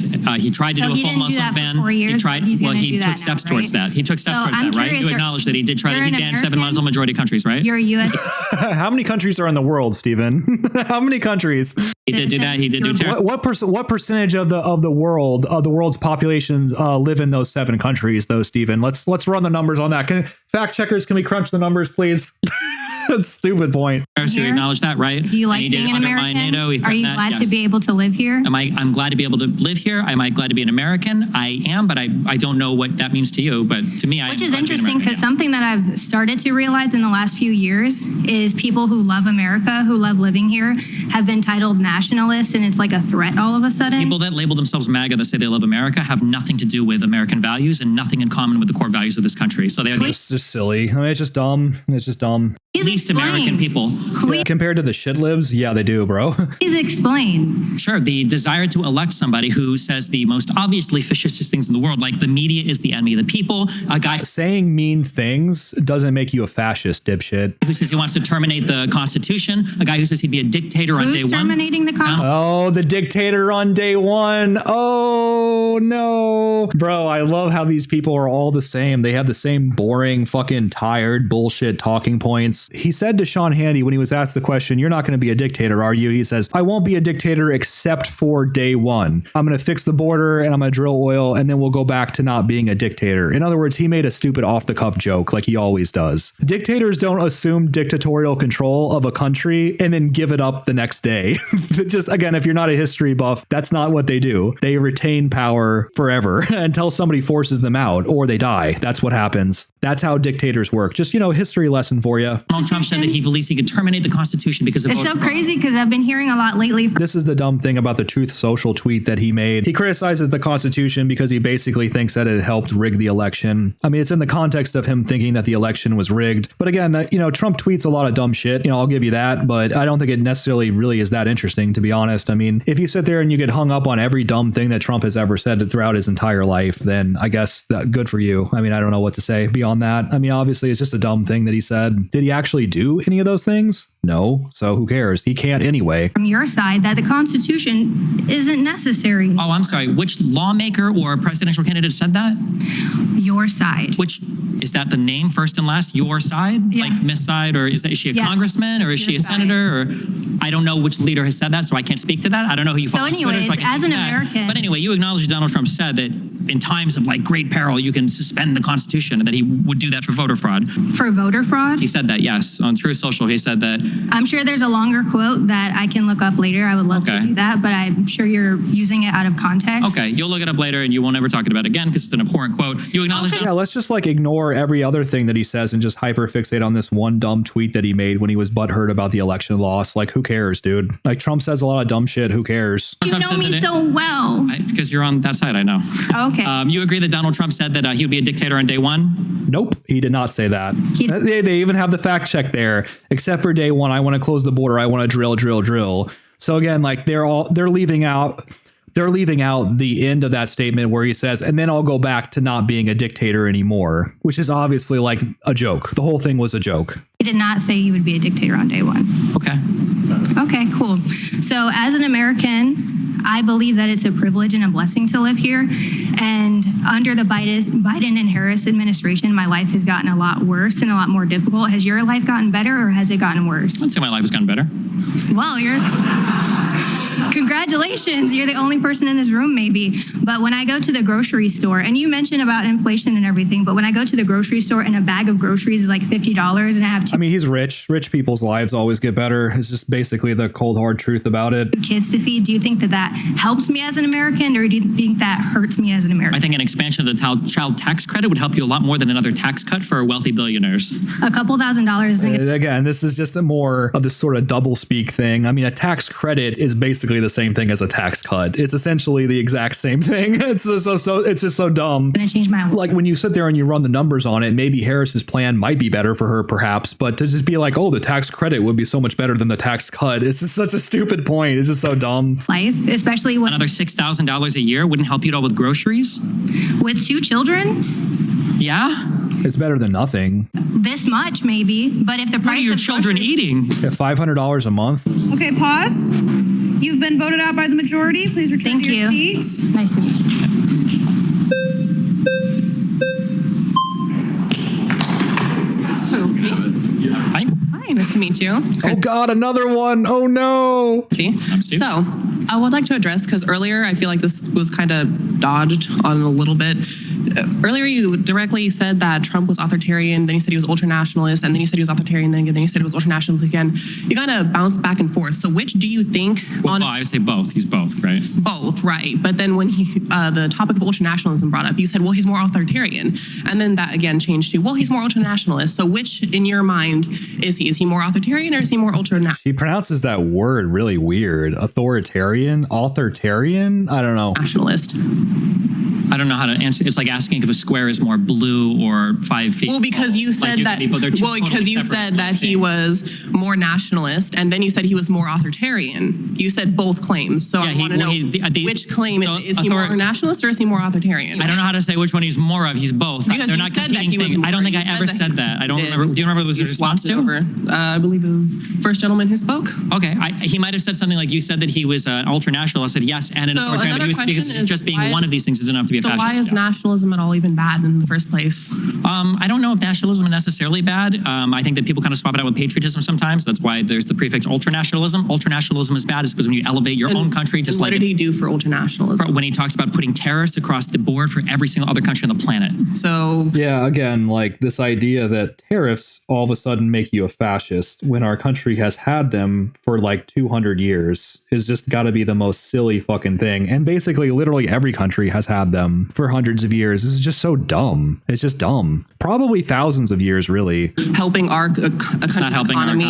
to do a full Muslim ban. He took steps towards that. He took steps towards that, right? You acknowledge that he did try to. He banned 7 Muslim majority countries, right? You're a U.S. How many countries are in the world, Stephen? How many countries? He did do that. He did do tariff. What percentage of the world's population live in those 7 countries, though, Stephen? Let's run the numbers on that. Fact checkers, can we crunch the numbers, please? That's a stupid point. You acknowledge that, right? Do you like being an American? NATO. Are you glad to be able to live here? I'm glad to be able to live here. Am I glad to be an American? I am, but I don't know what that means to you. But to me, Which is interesting because something that I've started to realize in the last few years is people who love America, who love living here, have been titled nationalists, and it's like a threat all of a sudden. People that label themselves MAGA that say they love America have nothing to do with American values and nothing in common with the core values of this country. So they are It's just silly. I mean, it's just dumb. It's just dumb. Least American people. Compared to the shit libs, yeah, they do, bro. Please explain. Sure. The desire to elect somebody who says the most obviously fascist things in the world, like the media is the enemy of the people. A guy saying mean things doesn't make you a fascist, dipshit. Who says he wants to terminate the Constitution. A guy who says he'd be a dictator on day one. Terminating the Constitution? Oh, the dictator on day one. Oh, no. Bro, I love how these people are all the same. They have the same boring, fucking tired bullshit talking points. He said to Sean Hannity when he was asked the question, "You're not going to be a dictator, are you?" He says, "I won't be a dictator except for day one. I'm going to fix the border and I'm going to drill oil and then we'll go back to not being a dictator." In other words, he made a stupid off-the-cuff joke like he always does. Dictators don't assume dictatorial control of a country and then give it up the next day. Just, again, if you're not a history buff, that's not what they do. They retain power forever until somebody forces them out or they die. That's what happens. That's how dictators work. Just, history lesson for you. Donald Trump said that he believes he could terminate the Constitution because of It's so crazy because I've been hearing a lot lately. This is the dumb thing about the Truth Social tweet that he made. He criticizes the Constitution because he basically thinks that it helped rig the election. I mean, it's in the context of him thinking that the election was rigged. But again, Trump tweets a lot of dumb shit. I'll give you that. But I don't think it necessarily really is that interesting, to be honest. I mean, if you sit there and you get hung up on every dumb thing that Trump has ever said throughout his entire life, then I guess good for you. I mean, I don't know what to say beyond that. I mean, obviously, it's just a dumb thing that he said. Did he actually do any of those things? No. So who cares? He can't anyway. From your side, that the Constitution isn't necessary. Oh, I'm sorry. Which lawmaker or presidential candidate said that? Your side. Which, is that the name first and last? Your side? Yeah. Like Miss Side? Or is she a congressman? Or is she a senator? Or I don't know which leader has said that, so I can't speak to that. I don't know who you follow on Twitter, so I can't as speak an to that. American. But anyway, you acknowledge that Donald Trump said that in times of great peril, you can suspend the Constitution and that he would do that for voter fraud. For voter fraud? He said that, yes. On Truth Social, he said that. I'm sure there's a longer quote that I can look up later. I would love to do that, but I'm sure you're using it out of context. Okay, you'll look it up later and you won't ever talk about it again because it's an important quote. You acknowledge that. Yeah, let's just ignore every other thing that he says and just hyperfixate on this one dumb tweet that he made when he was butthurt about the election loss. Who cares, dude? Trump says a lot of dumb shit. Who cares? You know me so well. Because you're on that side, I know. Okay. You agree that Donald Trump said that he would be a dictator on day one? Nope, he did not say that. They even have the fact check there. Except for day one, I want to close the border. I want to drill. So again, they're leaving out the end of that statement where he says, and then I'll go back to not being a dictator anymore, which is obviously a joke. The whole thing was a joke. He did not say he would be a dictator on day one. Okay, cool. So as an American, I believe that it's a privilege and a blessing to live here. And under the Biden and Harris administration, my life has gotten a lot worse and a lot more difficult. Has your life gotten better or has it gotten worse? I'd say my life has gotten better. Well, congratulations. You're the only person in this room, maybe. But when I go to the grocery store, and you mentioned about inflation and everything, but when I go to the grocery store and a bag of groceries is $50 and I have he's rich. Rich people's lives always get better. It's just basically the cold, hard truth about it. Kids to feed. Do you think that helps me as an American, or do you think that hurts me as an American? I think an expansion of the child tax credit would help you a lot more than another tax cut for wealthy billionaires. A couple $1,000s. Again, this is just more of this sort of double speak thing. I mean, a tax credit is basically the same thing as a tax cut. It's essentially the exact same thing. It's just so dumb. I'm gonna change my when you sit there and you run the numbers on it, maybe Harris's plan might be better for her, perhaps, but to just be the tax credit would be so much better than the tax cut. It's just such a stupid point. It's just so dumb. Life, especially when another $6,000 a year wouldn't help you at all with groceries. With 2 children? Yeah. It's better than nothing. This much, maybe. But if the price what are your of children eating? $500 a month. Okay, pause. You've been voted out by the majority. Please return to your seat. Nice to meet you. Hi, nice to meet you. Oh God, another one. Oh no. See? So, I would like to address, because earlier I feel like this was kind of dodged on a little bit. Earlier you directly said that Trump was authoritarian, then you said he was ultranationalist, and then you said he was authoritarian, then you said he was ultranationalist again. You kind of bounce back and forth. So which do you think Well, I would say both. He's both, right? Both, right. But then when the topic of ultranationalism brought up, you said, well, he's more authoritarian. And then that again changed to, well, he's more ultranationalist. So which, in your mind, is he? Is he more authoritarian or is he more ultranationalist? She pronounces that word really weird. Authoritarian? Authoritarian? I don't know. Nationalist. I don't know how to answer. It's like asking if a square is more blue or 5 feet. Well, because you said that. Well, because you said that he was more nationalist, and then you said he was more authoritarian. You said both claims. So I want to know which claim is he more nationalist or is he more authoritarian? I don't know how to say which one he's more of. He's both. Because They're you not said that competing he was things. I don't more. think I You ever said said that. I don't remember. Do you remember what was You his response swapped it to? over. I believe it was first gentleman who spoke. Okay, he might have said something like you said that he was an ultranational. I said yes, and an So authoritarian. another But because question is, just being why one is- of these things is enough to be a So fascist. why is nationalism at all even bad in the first place? I don't know if nationalism is necessarily bad. I think that people kind of swap it out with patriotism sometimes. That's why there's the prefix ultranationalism. Ultranationalism is bad is because when you elevate your own country, just What like did he do for ultranationalism? when he talks about putting terrorists across the board for every single other country on the planet. So yeah, again, like this idea that tariffs all of a sudden make you a fascist when our country has had them for like 200 years is just got to be the most silly fucking thing. And basically, literally every country has had them for hundreds of years. This is just so dumb. It's just dumb. Probably thousands of years, really. Helping our country's economy.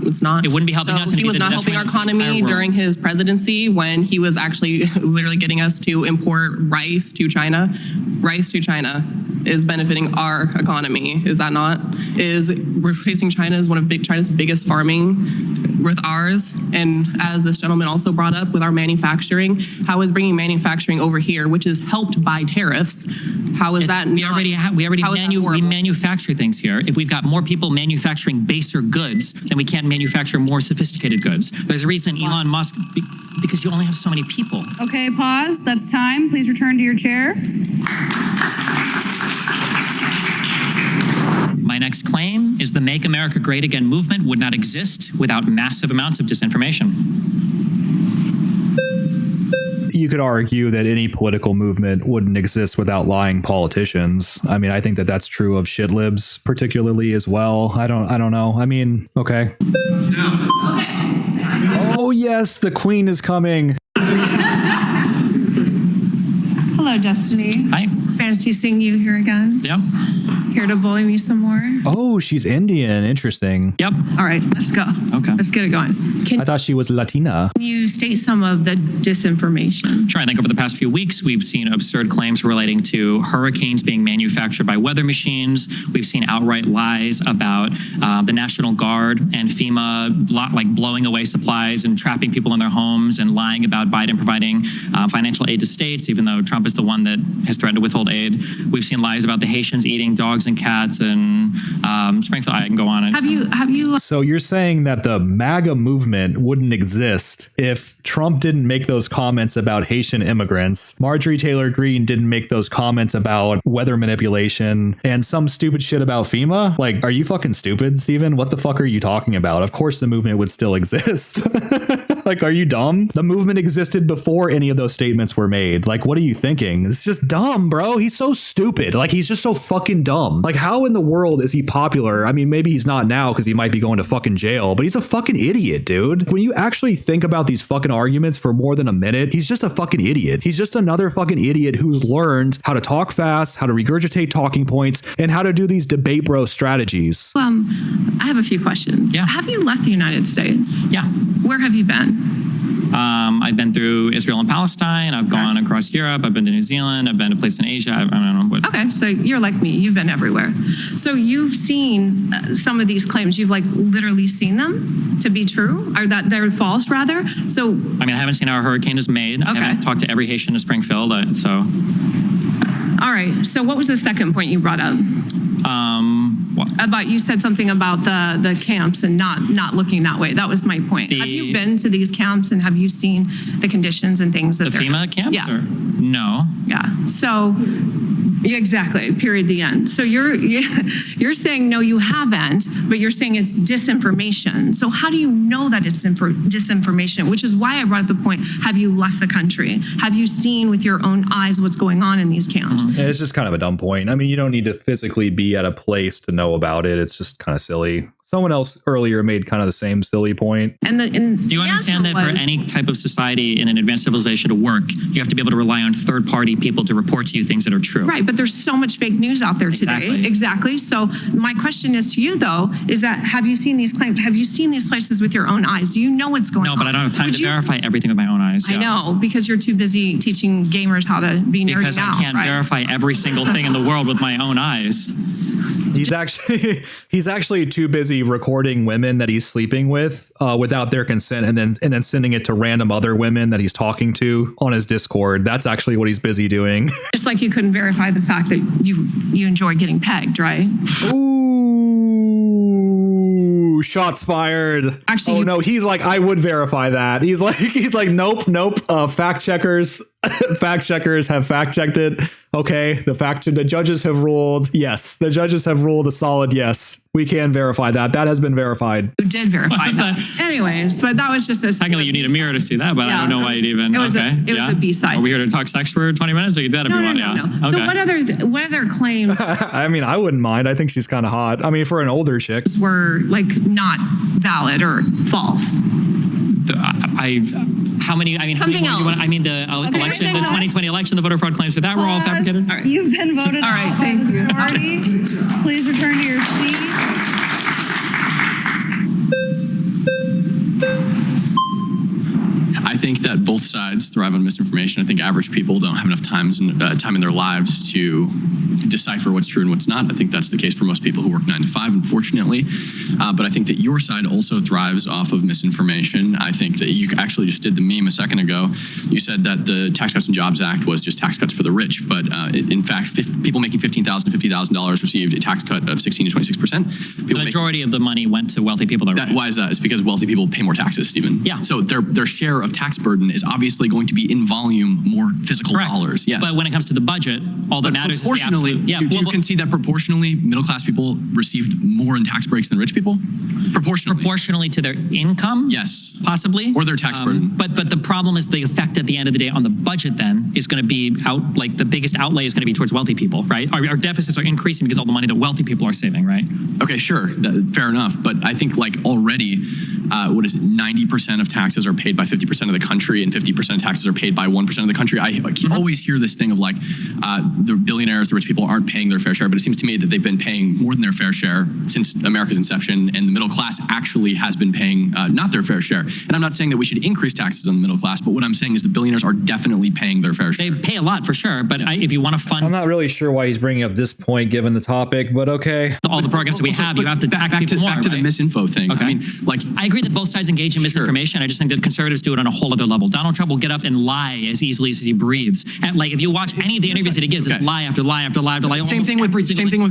It's not. It wouldn't be helping us. He was not helping our economy during his presidency when he was actually literally getting us to import rice to China. Rice to China is benefiting our economy. Is that not? Is replacing China as one of China's biggest farming with ours? And as this gentleman also brought up with our manufacturing, how is bringing manufacturing over here, which is helped by tariffs? How is that? We already manufacture things here. If we've got more people manufacturing baser goods, then we can't manufacture more sophisticated goods. There's a reason Elon Musk, because you only have so many people. Okay, pause. That's time. Please return to your chair. My next claim is the Make America Great Again movement would not exist without massive amounts of disinformation. You could argue that any political movement wouldn't exist without lying politicians. I mean, I think that that's true of shit libs particularly as well. I don't know. I mean, okay. Oh yes, the queen is coming. Hello, Destiny. Hi. Fantasy seeing you here again. Yep. Here to bully me some more. Oh, she's Indian. Interesting. Yep. All right, let's go. Okay. Let's get it going. Can I thought she was Latina. you state some of the disinformation? Sure. I think over the past few weeks, we've seen absurd claims relating to hurricanes being manufactured by weather machines. We've seen outright lies about the National Guard and FEMA like blowing away supplies and trapping people in their homes and lying about Biden providing financial aid to states, even though Trump is the one that has threatened to withhold aid. We've seen lies about the Haitians eating dogs and cats and Springfield. I can go on. Have you? So you're saying that the MAGA movement wouldn't exist if Trump didn't make those comments about Haitian immigrants, Marjorie Taylor Greene didn't make those comments about weather manipulation, and some stupid shit about FEMA? Like, are you fucking stupid, Steven? What the fuck are you talking about? Of course the movement would still exist. Like, are you dumb? The movement existed before any of those statements were made. Like, what are you thinking? It's just dumb, bro. He's so stupid. Like, he's just so fucking dumb. Like, how in the world is he popular? I mean, maybe he's not now because he might be going to fucking jail, but he's a fucking idiot, dude. When you actually think about these fucking arguments for more than a minute, he's just a fucking idiot. He's just another fucking idiot who's learned how to talk fast, how to regurgitate talking points, and how to do these debate bro strategies. I have a few questions. Yeah. Have you left the United States? Yeah. Where have you been? I've been through Israel and Palestine. I've gone across Europe. I've been to New Zealand. I've been to places in Asia. I don't know what. Okay, so you're like me. You've been everywhere. So you've seen some of these claims. You've like literally seen them to be true, or that they're false, rather. So I mean, I haven't seen how a hurricane is made. Okay. I haven't talked to every Haitian in Springfield. So. all right. So what was the second point you brought up? About you said something about the camps and not looking that way. That was my point. Have you been to these camps and have you seen the conditions and things that The they're FEMA camps? Yeah. Or? No. Yeah. So yeah, exactly. Period. The end. So you're saying no, you haven't, but you're saying it's disinformation. So how do you know that it's disinformation? Which is why I brought up the point: have you left the country? Have you seen with your own eyes what's going on in these camps? Yeah, it's just kind of a dumb point. I mean, you don't need to physically be at a place to know about it. It's just kind of silly. Someone else earlier made kind of the same silly point. And do you understand that for any type of society in an advanced civilization to work, you have to be able to rely on third-party people to report to you things that are true? Right, but there's so much fake news out there today. Exactly. So my question is to you, though, is that have you seen these claims? Have you seen these places with your own eyes? Do you know what's going on? No, but I don't have time to verify everything with my own eyes. I know, because you're too busy teaching gamers how to be nerdy Because now, I can't right? verify every single thing in the world with my own eyes. He's actually too busy recording women that he's sleeping with without their consent, and then sending it to random other women that he's talking to on his Discord. That's actually what he's busy doing. Just like you couldn't verify the fact that you enjoy getting pegged, right? Ooh, shots fired. Actually, no, he's like, I would verify that. He's like, nope. Fact checkers have fact checked it. Okay, the judges have ruled yes. The judges have ruled a solid yes. We can verify that. That has been verified. You did verify that. Anyways, but that was just a... Technically, you need a mirror to see that, but I don't know why you'd even... It was a B-side. Are we here to talk sex for 20 minutes? We could do that if you want. No. Yeah. So Okay. what other claims I mean, I wouldn't mind. I think she's kind of hot. I mean, for an older chick. were like not valid or false? How many? I mean, Something how many more else. I mean, the election, the 2020 election, the voter fraud claims for that were all fabricated. You've been voted All right, out thank by the you. majority. Please return to your seats. I think that both sides thrive on misinformation. I think average people don't have enough time in their lives to decipher what's true and what's not. I think that's the case for most people who work 9 to 5, unfortunately. But I think that your side also thrives off of misinformation. I think that you actually just did the meme a second ago. You said that the Tax Cuts and Jobs Act was just tax cuts for the rich. But in fact, people making $15,000 to $50,000 received a tax cut of 16 to 26%. The majority of the money went to wealthy people. Why is that? It's because wealthy people pay more taxes, Stephen. Yeah. So their share of tax burden is obviously going to be in volume more physical dollars. Yes. But when it comes to the budget, all that matters is the proportionally, absolute. Yeah. do you concede that proportionally middle class people received more in tax breaks than rich people? Proportionally to their income? Yes. Possibly. Or their tax burden. But the problem is the effect at the end of the day on the budget then is going to be the biggest outlay is going to be towards wealthy people, right? Our deficits are increasing because all the money that wealthy people are saving, right? Okay, sure. Fair enough. But I think already, 90% of taxes are paid by 50% of the country and 50% of taxes are paid by 1% of the country. I always hear this thing of the billionaires, the rich people aren't paying their fair share, but it seems to me that they've been paying more than their fair share since America's inception, and the middle class actually has been paying not their fair share. And I'm not saying that we should increase taxes on the middle class, but what I'm saying is the billionaires are definitely paying their fair share. They pay a lot for sure, but if you want to fund... I'm not really sure why he's bringing up this point given the topic, but okay. All the programs that we have, you have to tax people more, Back to the misinfo thing. Okay. I mean, I agree that both sides engage in misinformation. I just think that conservatives do it on a whole other level. Donald Trump will get up and lie as easily as he breathes. And if you watch any of the interviews that he gives, it's lie after lie after lie after lie. Same thing with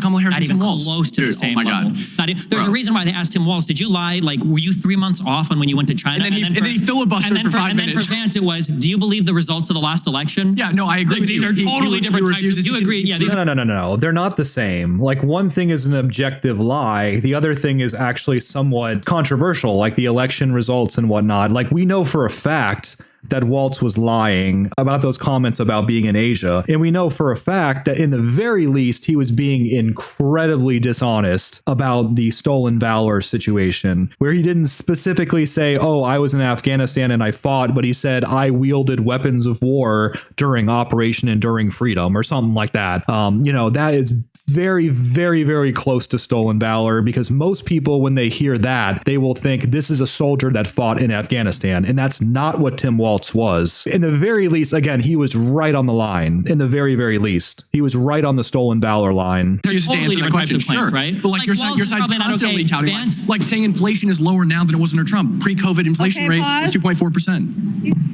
Kamala Harris. Not even Walz. close to the same oh my level. God. There's a reason why they asked Tim Walz, did you lie? Were you 3 months off when you went to China? And then he filibustered for 5 minutes. And then for Vance, it was, do you believe the results of the last election? Yeah, no, I agree with These you. are totally different types. You agree? Yeah. No. They're not the same. One thing is an objective lie. The other thing is actually somewhat controversial, like the election results and whatnot. We know for a fact that Walz was lying about those comments about being in Asia. And we know for a fact that in the very least, he was being incredibly dishonest about the stolen valor situation, where he didn't specifically say, oh, I was in Afghanistan and I fought, but he said, I wielded weapons of war during Operation Enduring Freedom or something like that. That is very, very, very close to stolen valor, because most people, when they hear that, they will think this is a soldier that fought in Afghanistan. And that's not what Tim Walz was. In the very least, again, he was right on the line. In the very, very least, he was right on the stolen valor line. They're totally different types of claims, right? But your side's constantly touting saying inflation is lower now than it was under Trump. Pre-COVID inflation rate was 2.4%.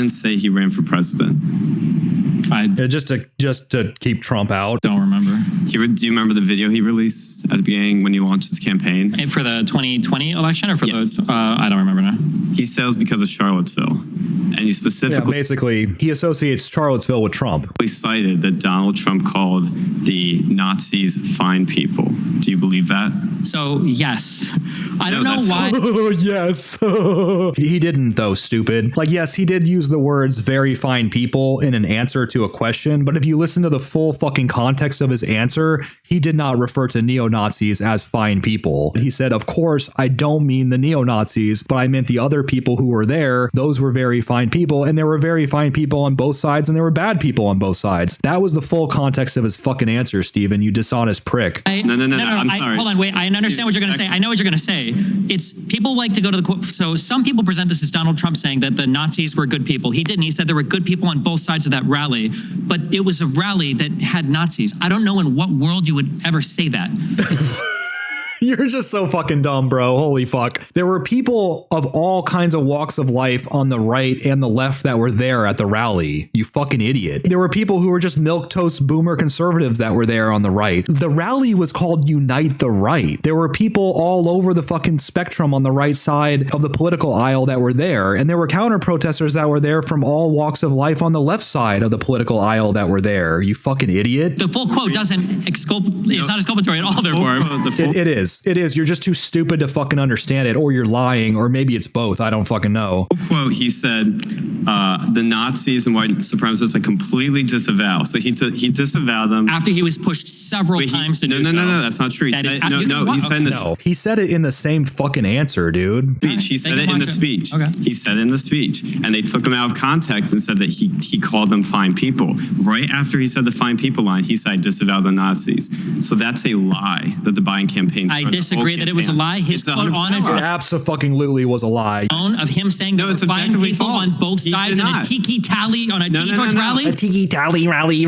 Biden say he ran for president? Just to keep Trump out. Don't remember. Do you remember the video he released at the beginning when he launched his campaign? And for the 2020 election or for Yes. the, I don't remember now. He says because of Charlottesville. And he specifically basically, he associates Charlottesville with Trump. Cited that Donald Trump called the Nazis fine people. Do you believe that? So, yes. I don't know why. Yes. He didn't, though, stupid. Like, yes, he did use the words very fine people in an answer to a question, but if you listen to the full fucking context of his answer, he did not refer to neo-Nazis as fine people. He said, of course, I don't mean the neo-Nazis, but I meant the other people who were there. Those were very fine people, and there were very fine people on both sides, and there were bad people on both sides. That was the full context of his fucking answer, Steven, you dishonest prick. No, I'm sorry. Hold on, wait. I understand what you're going to say. I know what you're going to say. It's people like to go to the so some people present this as Donald Trump saying that the Nazis were good people. He didn't. He said there were good people on both sides of that rally, but it was a rally that had Nazis. I don't know in what world you would ever say that. You're just so fucking dumb, bro. Holy fuck. There were people of all kinds of walks of life on the right and the left that were there at the rally. You fucking idiot. There were people who were just milquetoast boomer conservatives that were there on the right. The rally was called Unite the Right. There were people all over the fucking spectrum on the right side of the political aisle that were there. And there were counter protesters that were there from all walks of life on the left side of the political aisle that were there. You fucking idiot. The full quote doesn't it's not exculpatory at all, therefore. It is. It is. You're just too stupid to fucking understand it, or you're lying, or maybe it's both. I don't fucking know. Quote, he said, the Nazis and white supremacists I completely disavow. So he disavowed them. After he was pushed several times to do so. No, that's not true. He said it in the same fucking answer, dude. Speech. He said it in the speech. Okay. He said it in the speech. And they took him out of context and said that he called them fine people. Right after he said the fine people line, he said disavow the Nazis. So that's a lie that the Biden campaign. I disagree that it was a lie. His quote on it absolutely was a lie. Of him saying there were fine people on both sides in a tiki tally on a tiki torch rally. A tiki tally rally.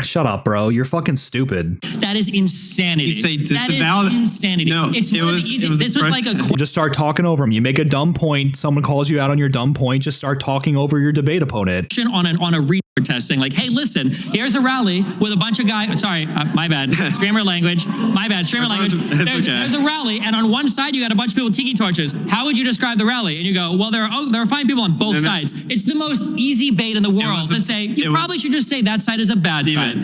Shut up, bro. You're fucking stupid. That is insanity. He said that is insanity. No, it's one of the easy. This was like a. Just start talking over him. You make a dumb point. Someone calls you out on your dumb point. Just start talking over your debate opponent. On a retard saying like, hey, listen, here's a rally with a bunch of guys. Sorry, my bad. Streamer language. My bad. Streamer language. There's a rally, and on one side you got a bunch of people with tiki torches. How would you describe the rally? And you go, well, there are fine people on both sides. It's the most easy bait in the world to say. You probably should just say that side is a bad side.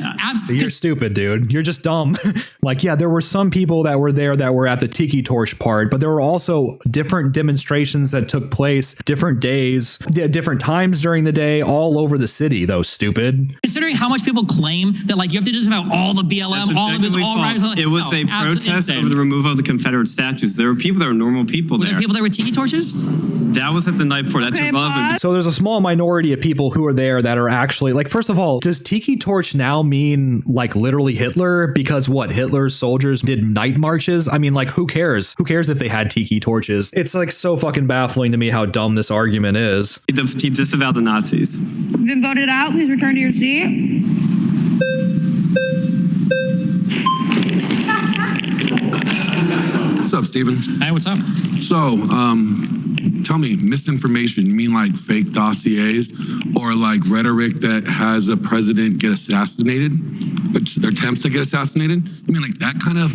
You're stupid, dude. You're just dumb. Like, yeah, there were some people that were there that were at the tiki torch part, but there were also different demonstrations that took place, different days, different times during the day, all over the city, though, stupid. Considering how much people claim that, like, you have to disavow all the BLM, all of this, all right. It was a protest over the removal of the Confederate statues. There were people that were normal people there. Were there people that were tiki torches? That was at the night before. That's irrelevant. So there's a small minority of people who are there that are actually, like, first of all, does tiki torch now mean, like, literally Hitler? Because what, Hitler's soldiers did night marches? I mean, like, who cares? Who cares if they had tiki torches? It's, like, so fucking baffling to me how dumb this argument is. He disavowed the Nazis. You've been voted out. Please return to your seat. What's up, Steven? Hey, what's up? So, tell me, misinformation, you mean like fake dossiers or like rhetoric that has a president get assassinated, attempts to get assassinated? You mean like that kind of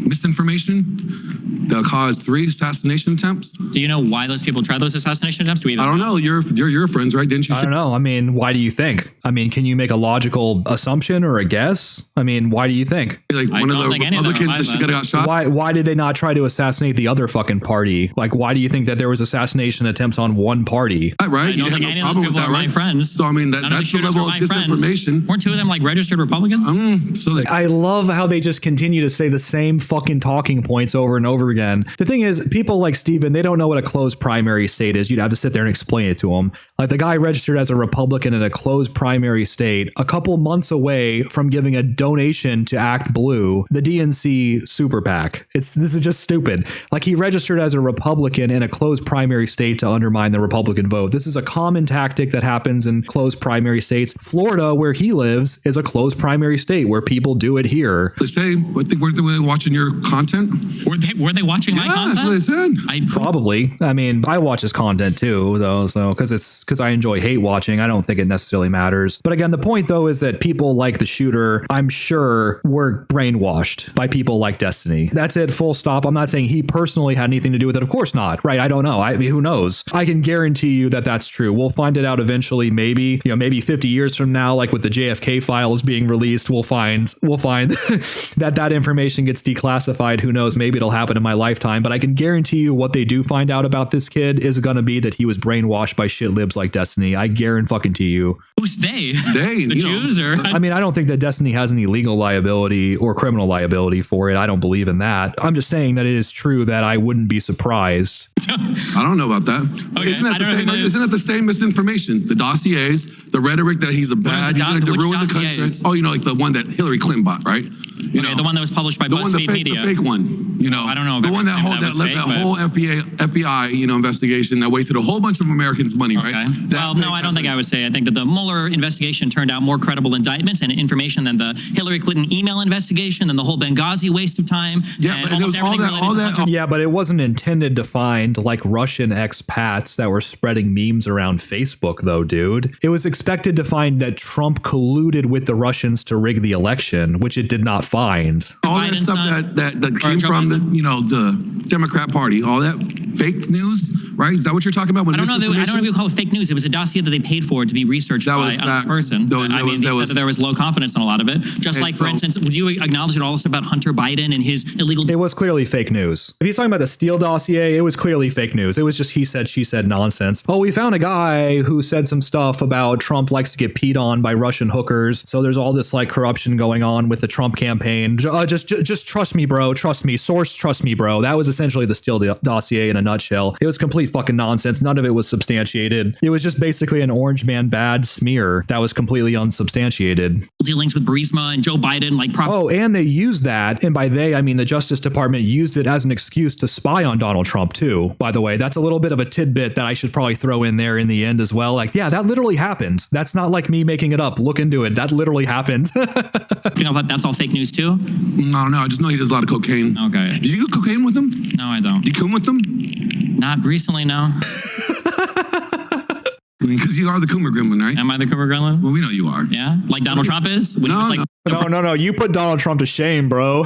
misinformation that caused 3 assassination attempts? Do you know why those people tried those assassination attempts? I don't know. You're your friends, right? Didn't you? I don't know. I mean, why do you think? I mean, can you make a logical assumption or a guess? I mean, why do you think? Like one of the Republicans that got shot? Why did they not try to assassinate the other fucking party? Like, why do you think that there was assassination attempts on one party? Right. You have no problem with that, right? My friends. So I mean, that's the level of disinformation. Weren't 2 of them like registered Republicans? I love how they just continue to say the same fucking talking points over and over again. The thing is, people like Steven, they don't know what a closed primary state is. You'd have to sit there and explain it to them. Like, the guy registered as a Republican in a closed primary state, a couple months away from giving a donation to Act Blue, the DNC super PAC. This is just stupid. Like, he registered as a Republican in a closed primary state to undermine the Republican vote. This is a common tactic that happens in closed primary states. Florida, where he lives, is a closed primary state where people do it here. They say, were they watching your content? Were they watching my content? That's what they said. Probably. probably. I mean, I watch his content too, though, so because I enjoy hate watching. I don't think it necessarily matters. But again, the point though is that people like the shooter, I'm sure, were brainwashed by people like Destiny. That's it, full stop. I'm not saying he personally had anything to do with it. Of course not, right? I don't know. I mean, who knows? I can guarantee you that that's true. We'll find it out eventually. Maybe, maybe 50 years from now, like with the JFK files being released, we'll find that information gets declassified. Who knows? Maybe it'll happen in my lifetime. But I can guarantee you, what they do find out about this kid is going to be that he was brainwashed by shit libs like Destiny. I guarantee you. Who's they? They, the Jews, or I mean, I don't think that Destiny has any legal liability or criminal liability for it. I don't believe in that. I'm just saying that it is true that I wouldn't be surprised. I don't know about that. Okay, Isn't that the same misinformation? The dossiers, the rhetoric that he's a bad, he's going to ruin the country. Oh, like the one that Hillary Clinton bought, right? The one that was published by BuzzFeed Media. The fake one. I don't know. The one that whole FBI investigation that wasted a whole bunch of Americans' money, right? Well, no, I don't think I would say. I think that the Mueller investigation turned out more credible indictments and information than the Hillary Clinton email investigation and the whole Benghazi waste of time. Yeah, but it was all that. Yeah, but it wasn't intended to find like Russian expats that were spreading memes around Facebook, though, dude. It was expected to find that Trump colluded with the Russians to rig the election, which it did not find. All that stuff that came from the Democrat Party, all that fake news, right? Is that what you're talking about? I don't know if you call it fake news. It was a dossier that they paid for to be researched by another person. They said that there was low confidence in a lot of it. Just like, for instance, would you acknowledge it all about Hunter Biden and his illegal... It was clearly fake news. If he's talking about the Steele dossier, it was clearly fake news. It was just he said, she said nonsense. Oh, we found a guy who said some stuff about Trump likes to get peed on by Russian hookers. So there's all this like corruption going on with the Trump campaign. Just trust me, bro. Trust me. Source, trust me, bro. That was essentially the Steele dossier in a nutshell. It was complete fucking nonsense. None of it was substantiated. It was just basically an orange man bad smear that was completely unsubstantiated. Dealings with Burisma and Joe Biden, and they used that, and by they I mean the Justice Department used it as an excuse to spy on Donald Trump too. By the way, that's a little bit of a tidbit that I should probably throw in there in the end as well. Like, yeah, that literally happened. That's not like me making it up. Look into it. That literally happened. That's all fake news too? No, I just know he does a lot of cocaine. Okay. Did you do cocaine with him? No, I don't. You come with him? Not recently, no. Because you are the Coomer Gremlin, right? Am I the Coomer Gremlin? Well, we know you are. Yeah? Like Donald Trump is? No. You put Donald Trump to shame, bro.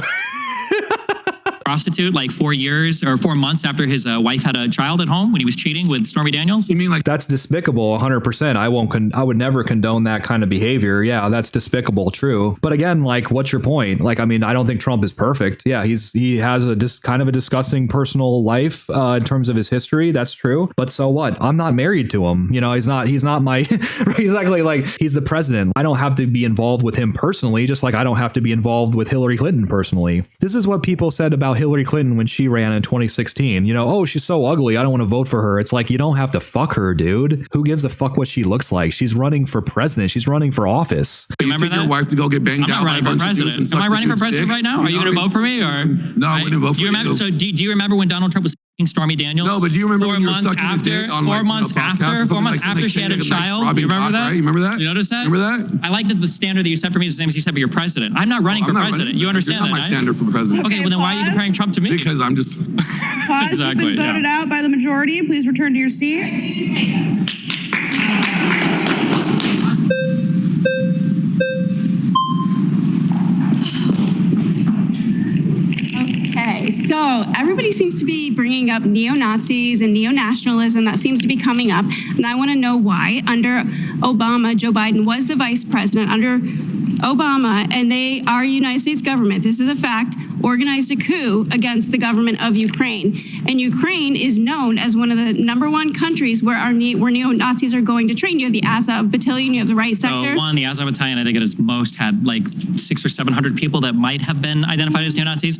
Prostitute like 4 years or 4 months after his wife had a child at home when he was cheating with Stormy Daniels. You mean like that's despicable? 100%. I would never condone that kind of behavior. Yeah, that's despicable. True. But again, like, what's your point? Like, I mean, I don't think Trump is perfect. Yeah, he has kind of a disgusting personal life in terms of his history. That's true. But so what? I'm not married to him. He's not my exactly, like, he's the president. I don't have to be involved with him personally, just like I don't have to be involved with Hillary Clinton personally. This is what people said about Hillary Clinton when she ran in 2016. Oh, she's so ugly, I don't want to vote for her. It's like, you don't have to fuck her, dude. Who gives a fuck what she looks like? She's running for president. She's running for office. Remember that? Your wife to go get banged out by a bunch of dudes. Am I running for president right now? Are you going to vote for me? Or no, I wouldn't vote for you. So do you remember when Donald Trump was Stormy Daniels? No, but do you remember when you were sucking his dick on 4 months after? 4 months after she had a child. You remember that? Right? You remember that? You notice that? Remember that? I like that the standard that you set for me is the same as you set for your president. I'm not running for president. You understand that, You're not my standard for president. Okay, well then why are you comparing Trump to me? Because I'm just... Pause. Exactly, you've been voted out by the majority. Please return to your seat. Okay, so everybody seems to be bringing up neo-Nazis and neo-nationalism. That seems to be coming up, and I want to know why. Under Obama, Joe Biden was the vice president. Under Obama, and they are United States government, this is a fact, organized a coup against the government of Ukraine. And Ukraine is known as one of the #1 countries where neo-Nazis are going to train. You have the Azov Battalion, you have the right sector. So the Azov Battalion, I think at its most had like 600 or 700 people that might have been identified as neo-Nazis.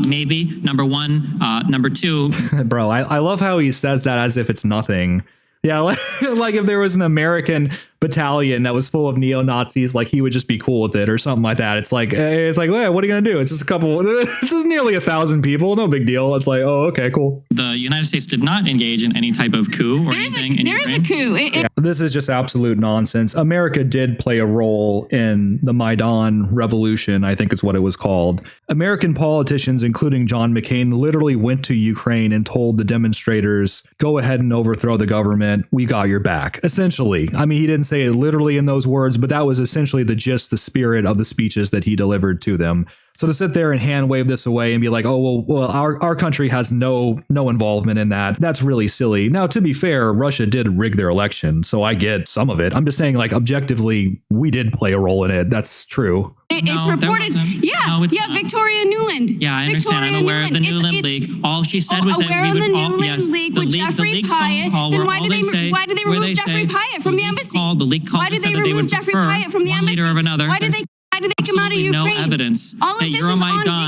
Maybe, #1. #2. Bro, I love how he says that as if it's nothing. Yeah, like if there was an American battalion that was full of neo-Nazis, like he would just be cool with it or something like that. It's like, well, what are you gonna do? It's just a couple. This is nearly 1,000 people. No big deal. It's like, oh, okay, cool. The United States did not engage in any type of coup or anything. There is a coup. This is just absolute nonsense. America did play a role in the Maidan Revolution, I think is what it was called. American politicians, including John McCain, literally went to Ukraine and told the demonstrators, go ahead and overthrow the government. We got your back. Essentially. I mean, he didn't say it literally in those words, but that was essentially the spirit of the speeches that he delivered to them. So to sit there and hand wave this away and be like, oh, well, our country has no involvement in that, that's really silly. Now, to be fair, Russia did rig their election, so I get some of it. I'm just saying, like, objectively, we did play a role in it. That's true. It's reported. Victoria Nuland. Yeah, I understand. I'm aware of the Nuland leak. All she said was that we would all, yes, leak with Jeffrey Pyatt. Then why did they remove Jeffrey Pyatt from the embassy? The leak called why did they remove Jeffrey Pyatt from the embassy? Leader of another. Why did they come out of Ukraine? No evidence All of that this is on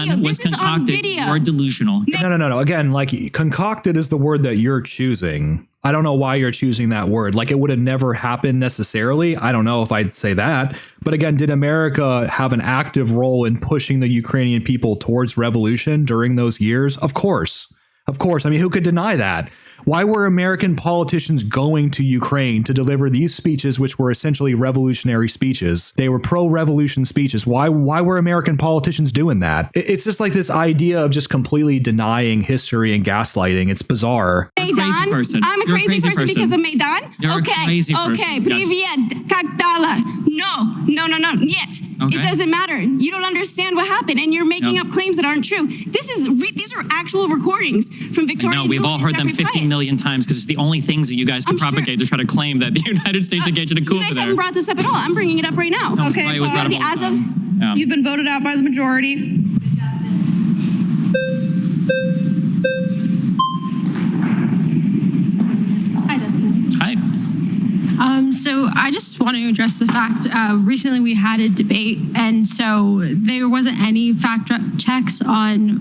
video. was This is on concocted video. or delusional. No. Again, like, concocted is the word that you're choosing. I don't know why you're choosing that word. Like, it would have never happened necessarily. I don't know if I'd say that. But again, did America have an active role in pushing the Ukrainian people towards revolution during those years? Of course. Of course. I mean, who could deny that? Why were American politicians going to Ukraine to deliver these speeches, which were essentially revolutionary speeches? They were pro-revolution speeches. Why were American politicians doing that? It's just like this idea of just completely denying history and gaslighting. It's bizarre. Maidan? Person. I'm a You're crazy person because of Maidan? You're a crazy person. Okay, привет, как дела? No, yet. Okay. It doesn't matter. You don't understand what happened, and you're making up claims that aren't true. These are actual recordings from Victoria. No, we've Nuland all heard and them Jeffrey 15 Pyatt. million times because it's the only things that you guys can propagate to try to claim that the United States engaged in a coup You guys haven't brought this up at all. I'm bringing it up right now. No, why it was brought up all the time. You've been voted out by the majority. Hi. So I just want to address the fact, recently we had a debate, and so there wasn't any fact checks on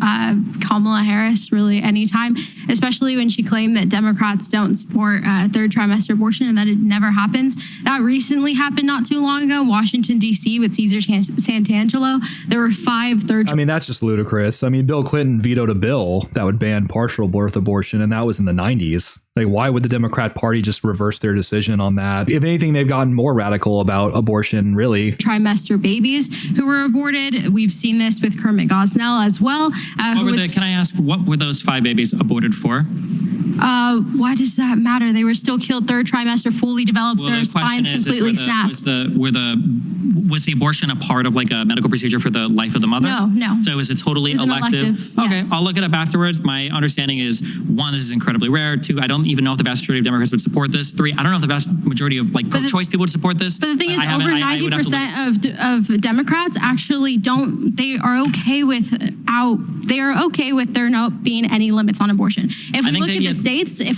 Kamala Harris really anytime, especially when she claimed that Democrats don't support third trimester abortion and that it never happens. That recently happened not too long ago in Washington, D.C. with Cesar Santangelo. There were 5 third. I mean, that's just ludicrous. I mean, Bill Clinton vetoed a bill that would ban partial birth abortion, and that was in the 90s. Like, why would the Democrat Party just reverse their decision on that? If anything, they've gotten more radical about abortion, really. Trimester babies who were aborted. We've seen this with Kermit Gosnell as well. Can I ask, what were those 5 babies aborted for? Why does that matter? They were still killed third trimester, fully developed, their spines completely snapped. Was the abortion a part of like a medical procedure for the life of the mother? No. So it was a totally It was an elective? Okay, yes. I'll look it up afterwards. My understanding is 1, this is incredibly rare. 2, I don't even know if the vast majority of Democrats would support this. 3, I don't know if the vast majority of like pro-choice people would support this. But the thing is, over 90% of Democrats actually don't. They are okay with there not being any limits on abortion. If we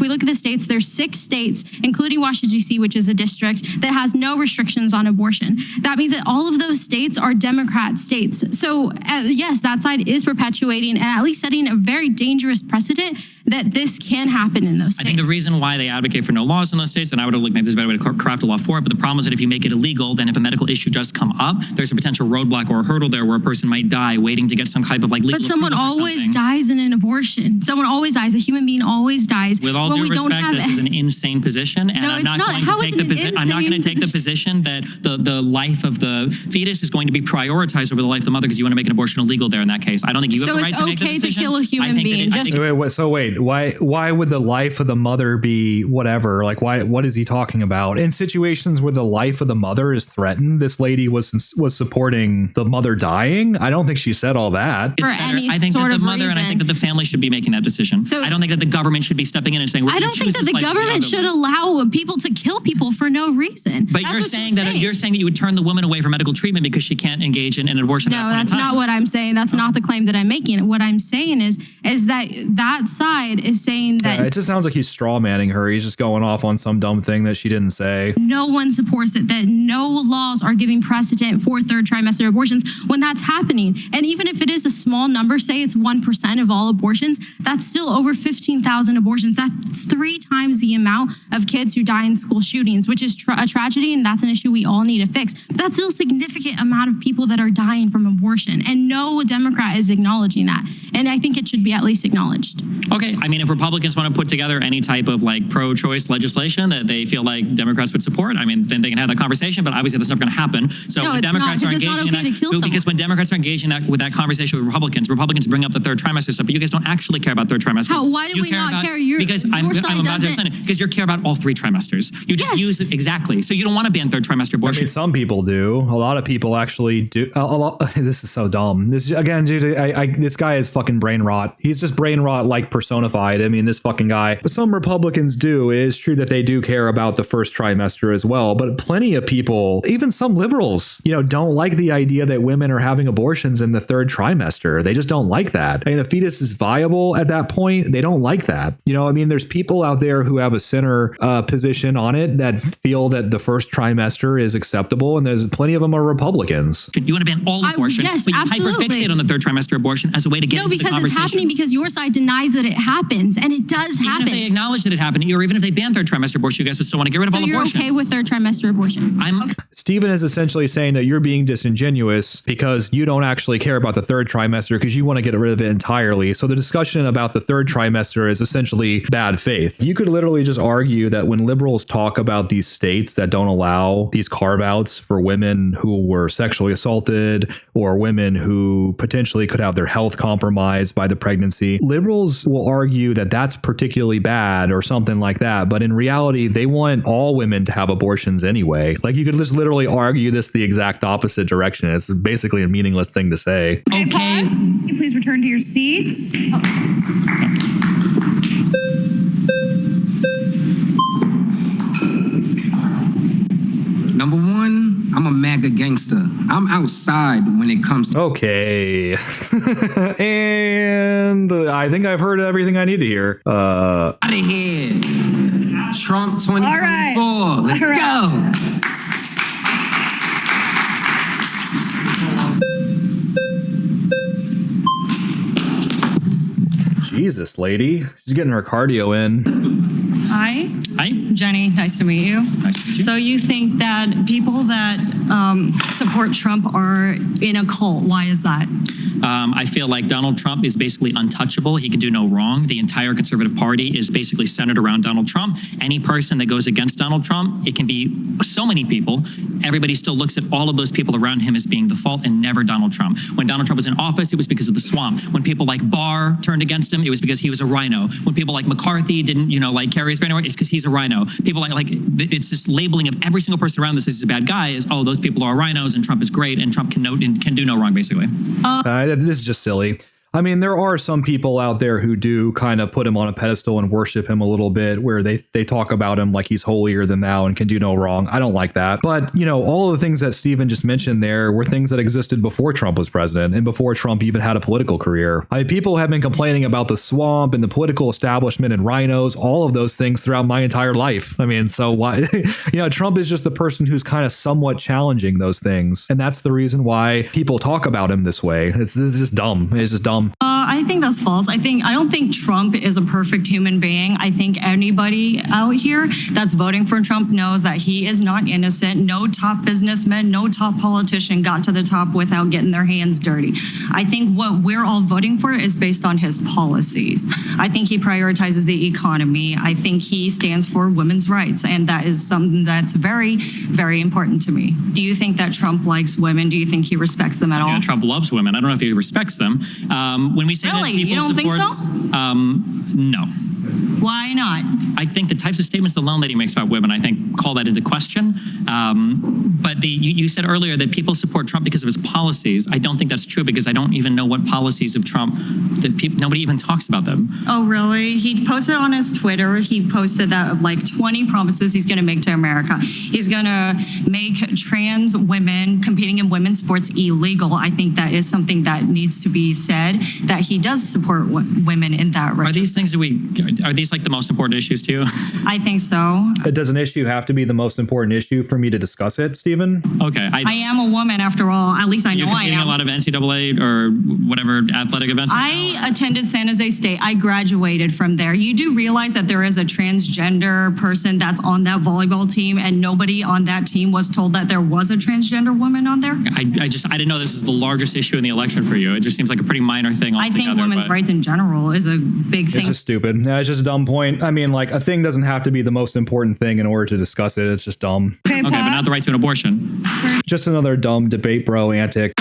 look at the states, there's 6 states, including Washington D.C., which is a district that has no restrictions on abortion. That means that all of those states are Democrat states. So yes, that side is perpetuating and at least setting a very dangerous precedent that this can happen in those states. I think the reason why they advocate for no laws in those states, and I would have maybe there's a better way to craft a law for it, but the problem is that if you make it illegal, then if a medical issue does come up, there's a potential roadblock or a hurdle there where a person might die waiting to get some type of like legal But someone always dies in an abortion. Someone always dies. A human being always dies. With all due respect, this is an insane position, and I'm not going to take the position. I'm not going to take the position that the life of the fetus is going to be prioritized over the life of the mother because you want to make an abortion illegal there in that case. I don't think you have the right to make that decision. So it's okay to kill a human being. Why would the life of the mother be whatever? Like, what is he talking about? In situations where the life of the mother is threatened, this lady was supporting the mother dying. I don't think she said all that. I think that the mother and I think that the family should be making that decision. So, I don't think that the government should be stepping in and saying, I don't think that the government should allow people to kill people for no reason. But you're saying that you would turn the woman away from medical treatment because she can't engage in an abortion. No, that's not what I'm saying. That's not the claim that I'm making. What I'm saying is that side side is saying that Yeah, it just sounds like he's straw manning her. He's just going off on some dumb thing that she didn't say. no one supports it, that no laws are giving precedent for third trimester abortions when that's happening. And even if it is a small number, say it's 1% of all abortions, that's still over 15,000 abortions. That's 3 times the amount of kids who die in school shootings, which is a tragedy, and that's an issue we all need to fix. But that's still a significant amount of people that are dying from abortion, and no Democrat is acknowledging that. And I think it should be at least acknowledged. Okay, I mean, if Republicans want to put together any type of like pro-choice legislation that they feel like Democrats would support, I mean, then they can have that conversation, but obviously that's never going to happen. So No, when it's Democrats not, are because it's not engaging okay in to kill that, because when Democrats are engaging with that conversation with Republicans bring up the third trimester stuff, but you guys don't actually care about third trimester. How? Why do we not care? Because I'm about to explain it. Because you care about all 3 trimesters. You just use it exactly. So you don't want to ban third trimester abortion. I mean, some people do. A lot of people actually do. This is so dumb. This again, dude. This guy is fucking brain rot. He's just brain rot like personified. I mean, this fucking guy. But some Republicans do. It is true that they do care about the first trimester as well. But plenty of people, even some liberals, don't like the idea that women are having abortions in the third trimester. They just don't like that. I mean, the fetus is viable at that point. They don't like that. I mean, there's people out there who have a center position on it that feel that the first trimester is acceptable, and there's plenty of them are Republicans. You want to ban all abortion, yes, but you absolutely. hyperfixate on the third trimester abortion as a way to get into the conversation. No, because it's happening because your side denies that it happens, and it does happen. Even if they acknowledge that it happened, or even if they ban third trimester abortion, you guys would still want to get rid of all you're abortion. okay with third trimester abortion? Stephen is essentially saying that you're being disingenuous because you don't actually care about the third trimester because you want to get rid of it entirely. So the discussion about the third trimester is essentially bad faith. You could literally just argue that when liberals talk about these states that don't allow these carve-outs for women who were sexually assaulted or women who potentially could have their health compromised by the pregnancy, liberals will argue that that's particularly bad or something like that. But in reality, they want all women to have abortions anyway. Like, you could just literally argue this the exact opposite direction. It's basically a meaningless thing to say. Okay, pause. Can you please return to your seats? Number one, I'm a MAGA gangster. I'm outside when it comes to... Okay. And I think I've heard everything I need to hear. Out of here. Trump 2024. All right. Let's go. Jesus, lady. She's getting her cardio in. Hi. Hi. Jenny, nice to meet you. Nice to meet you. So you think that people that support Trump are in a cult. Why is that? I feel like Donald Trump is basically untouchable. He can do no wrong. The entire conservative party is basically centered around Donald Trump. Any person that goes against Donald Trump, it can be so many people. Everybody still looks at all of those people around him as being the fault and never Donald Trump. When Donald Trump was in office, it was because of the swamp. When people like Barr turned against him, it was because he was a rhino. When people like McCarthy didn't, carry his banner, it's because he's a rhino. People like it's this labeling of every single person around this as a bad guy is, oh, those people are rhinos and Trump is great and Trump can do no wrong, basically. This is just silly. I mean, there are some people out there who do kind of put him on a pedestal and worship him a little bit, where they talk about him like he's holier than thou and can do no wrong. I don't like that. But, all of the things that Stephen just mentioned there were things that existed before Trump was president and before Trump even had a political career. I mean, people have been complaining about the swamp and the political establishment and rhinos, all of those things throughout my entire life. I mean, so why, Trump is just the person who's kind of somewhat challenging those things. And that's the reason why people talk about him this way. This is just dumb. It's just dumb. I think that's false. I don't think Trump is a perfect human being. I think anybody out here that's voting for Trump knows that he is not innocent. No top businessman, no top politician got to the top without getting their hands dirty. I think what we're all voting for is based on his policies. I think he prioritizes the economy. I think he stands for women's rights, and that is something that's very, very important to me. Do you think that Trump likes women? Do you think he respects them at all? Yeah, Trump loves women. I don't know if he respects them. When we say Really? that people You don't think support, so? no. Why not? I think the types of statements the loan lady makes about women, I think, call that into question. But you said earlier that people support Trump because of his policies. I don't think that's true because I don't even know what policies of Trump that nobody even talks about them. Oh, really? He posted on his Twitter, he posted that of like 20 promises he's going to make to America. He's going to make trans women competing in women's sports illegal. I think that is something that needs to be said, that he does support women in that regard. Are these things are these like the most important issues to you? I think so. Does an issue have to be the most important issue for me to discuss it, Stephen? Okay. I am a woman after all. At least I know I am. You're competing in a lot of NCAA or whatever athletic events? I attended San Jose State. I graduated from there. You do realize that there is a transgender person that's on that volleyball team, and nobody on that team was told that there was a transgender woman on there? I didn't know this was the largest issue in the election for you. It just seems like a pretty minor thing altogether. I think women's rights in general is a big thing. It's just stupid. It's just a dumb point. I mean, like, a thing doesn't have to be the most important thing in order to discuss it. It's just dumb. Okay, but not the right to an abortion. Just another dumb debate bro antic.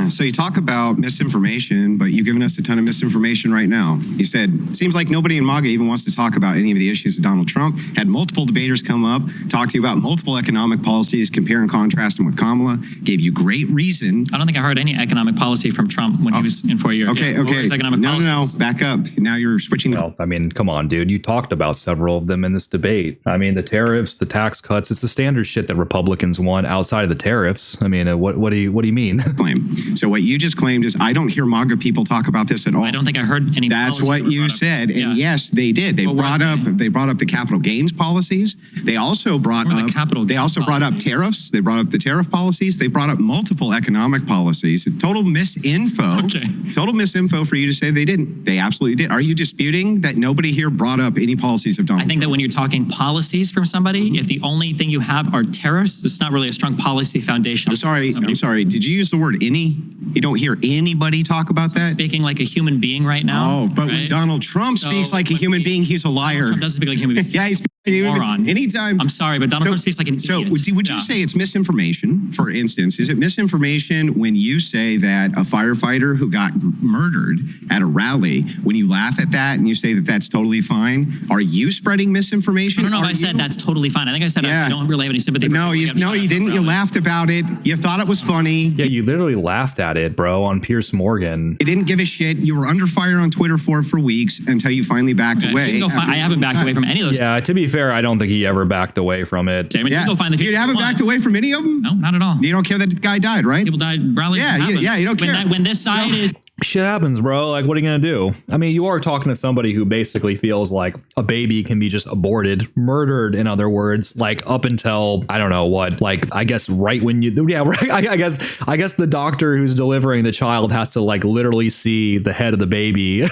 So you talk about misinformation, but you've given us a ton of misinformation right now. You said, seems like nobody in MAGA even wants to talk about any of the issues of Donald Trump. Had multiple debaters come up, talk to you about multiple economic policies, compare and contrast them with Kamala, gave you great reason. I don't think I heard any economic policy from Trump when he was in 4 years. Okay, What were his economic policies? No, back up. Now you're switching. Well, I mean, come on, dude. You talked about several of them in this debate. I mean, the tariffs, the tax cuts, it's the standard shit that Republicans want outside of the tariffs. I mean, what do you mean? So what you just claimed is, I don't hear MAGA people talk about this at all. I don't think I heard any. That's what you said, and yes, they did. They brought up the capital gains policies. They also brought up tariffs. They brought up the tariff policies. They brought up multiple economic policies. Total misinfo. Okay. Total misinfo for you to say they didn't. They absolutely did. Are you disputing that nobody here brought up any policies of Donald Trump? I think that when you're talking policies from somebody, if the only thing you have are tariffs, it's not really a strong policy foundation. I'm sorry. Did you use the word any? You don't hear anybody talk about that? Speaking like a human being right now. Oh, but when Donald Trump speaks like a human being, he's a liar. Trump doesn't speak like a human being. Yeah, he's moron. Anytime. I'm sorry, but Donald Trump speaks like an idiot. So would you say it's misinformation, for instance? Is it misinformation when you say that a firefighter who got murdered at a rally, when you laugh at that and you say that that's totally fine, are you spreading misinformation? I don't know if I said that's totally fine. I think I said I don't really have any sympathy. No, you didn't. You laughed about it. You thought it was funny. Yeah, you literally laughed at it, bro, on Piers Morgan. You didn't give a shit. You were under fire on Twitter for weeks until you finally backed away. I haven't backed away from any of those. Yeah, to be fair, I don't think he ever backed away from it. You haven't backed away from any of them? No, not at all. You don't care that the guy died, right? People died. Yeah, you don't care. When this side is... Shit happens, bro. Like, what are you going to do? I mean, you are talking to somebody who basically feels like a baby can be just aborted, murdered, in other words, like up until, I don't know what, like, I guess right when you, right. I guess the doctor who's delivering the child has to like literally see the head of the baby.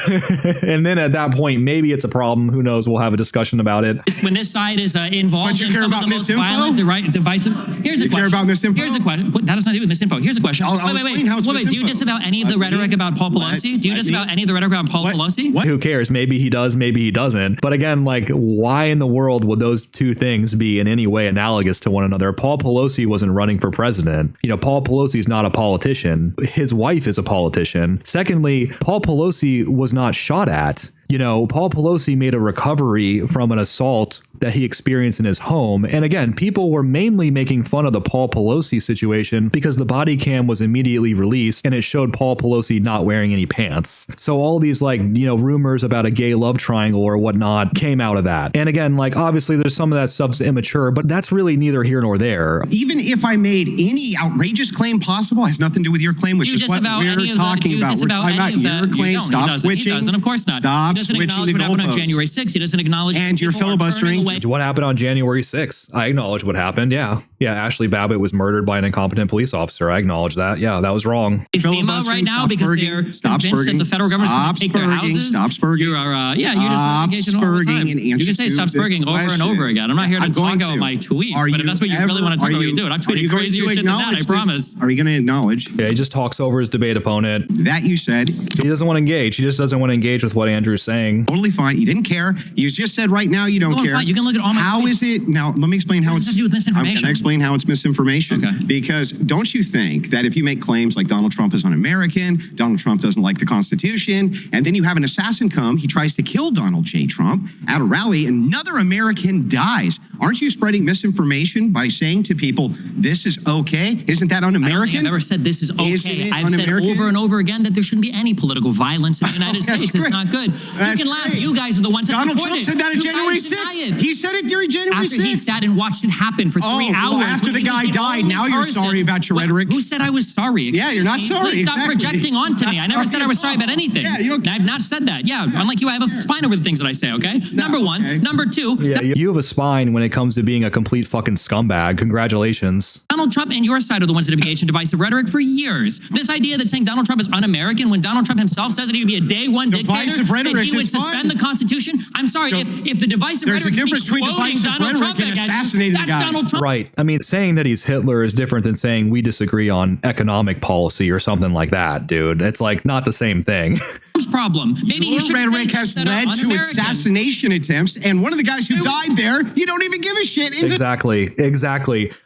And then at that point, maybe it's a problem. Who knows? We'll have a discussion about it. When this side is involved in some of the most violent, divisive. Here's a question. Care about misinfo? Here's a question. That has nothing to do with misinfo. Here's a question. Wait. Do you disavow any of the rhetoric about Paul Pelosi? Do you disavow any of the rhetoric about Paul Pelosi? Who cares? Maybe he does, maybe he doesn't. But again, like, why in the world would those two things be in any way analogous to one another? Paul Pelosi wasn't running for president. You know, Paul Pelosi is not a politician. His wife is a politician. Secondly, Paul Pelosi was not shot at. You know, Paul Pelosi made a recovery from an assault that he experienced in his home. And again, people were mainly making fun of the Paul Pelosi situation because the body cam was immediately released and it showed Paul Pelosi not wearing any pants. So all these, like, you know, rumors about a gay love triangle or whatnot came out of that. And again, like, obviously there's some of that stuff's immature, but that's really neither here nor there. Even if I made any outrageous claim possible, it has nothing to do with your claim, which is what we're talking about. We're talking about your claim. Stop switching. He doesn't, of course not. Stop switching the goalposts. He doesn't acknowledge what happened on January 6th. He doesn't acknowledge... And you're filibustering. What happened on January 6th? I acknowledge what happened, yeah. Yeah, Ashley Babbitt was murdered by an incompetent police officer. I acknowledge that. Yeah, that was wrong. FEMA right now because they're convinced that the federal government's going to take their houses. Stop spurging. You are, you just engage in all the time. You can say stop spurging over and over again. I'm not here to talk about my tweets, but if that's what you really want to talk about, you do it. I've tweeted crazier shit than that, I promise. Are you going to acknowledge? Yeah, he just talks over his debate opponent. That you said. He doesn't want to engage. He just doesn't want to engage with what Andrew's saying. Totally fine. You didn't care. You just said right now you don't care. You can look at all my How is it? Now, let me explain how it's... to do with misinformation. I'm going to explain explain how it's misinformation. Okay. Because don't you think that if you make claims like Donald Trump is un-American, Donald Trump doesn't like the Constitution, and then you have an assassin come, he tries to kill Donald J. Trump at a rally, another American dies. Aren't you spreading misinformation by saying to people, this is okay? Isn't that un-American? I don't think I've ever said this is Isn't okay. it I've said un-American? over and over again that there shouldn't be any political violence in the United That's States. It's great. not good. That's you can laugh. great. You guys are the ones that Donald support Trump it. said that on You January guys deny 6th. it. He said it during January After he 6th. sat and watched it happen for 3 hours. Well, after when the he was guy died, only now you're person- sorry about your What- rhetoric. Who said I was sorry? Yeah, you're not Excuse me. sorry, Please stop exactly. projecting onto me. Not I never sorry said I was at sorry all. about anything. Yeah, you don't- I've not said that. Yeah, unlike you, I have a spine over the things that I say, okay? Number one. okay. Number two, Yeah, you have a spine when it comes to being a complete fucking scumbag. Congratulations. Donald Trump and your side are the ones that have engaged in divisive rhetoric for years. This idea that saying Donald Trump is un-American when Donald Trump himself says that he would be a day one Divisive dictator and rhetoric he would is fun. suspend the Constitution. I'm sorry, if the divisive There's a rhetoric difference speaks between quoting divisive Donald Trump rhetoric and against you, assassinating the that's guy. Donald Trump. Right. I mean, saying that he's Hitler is different than saying we disagree on economic policy or something like that, dude. It's like not the same thing. Trump's problem. Maybe he Your should rhetoric say has that are led to un-American. assassination attempts, and one of the guys who died there, you don't even give a shit. Exactly.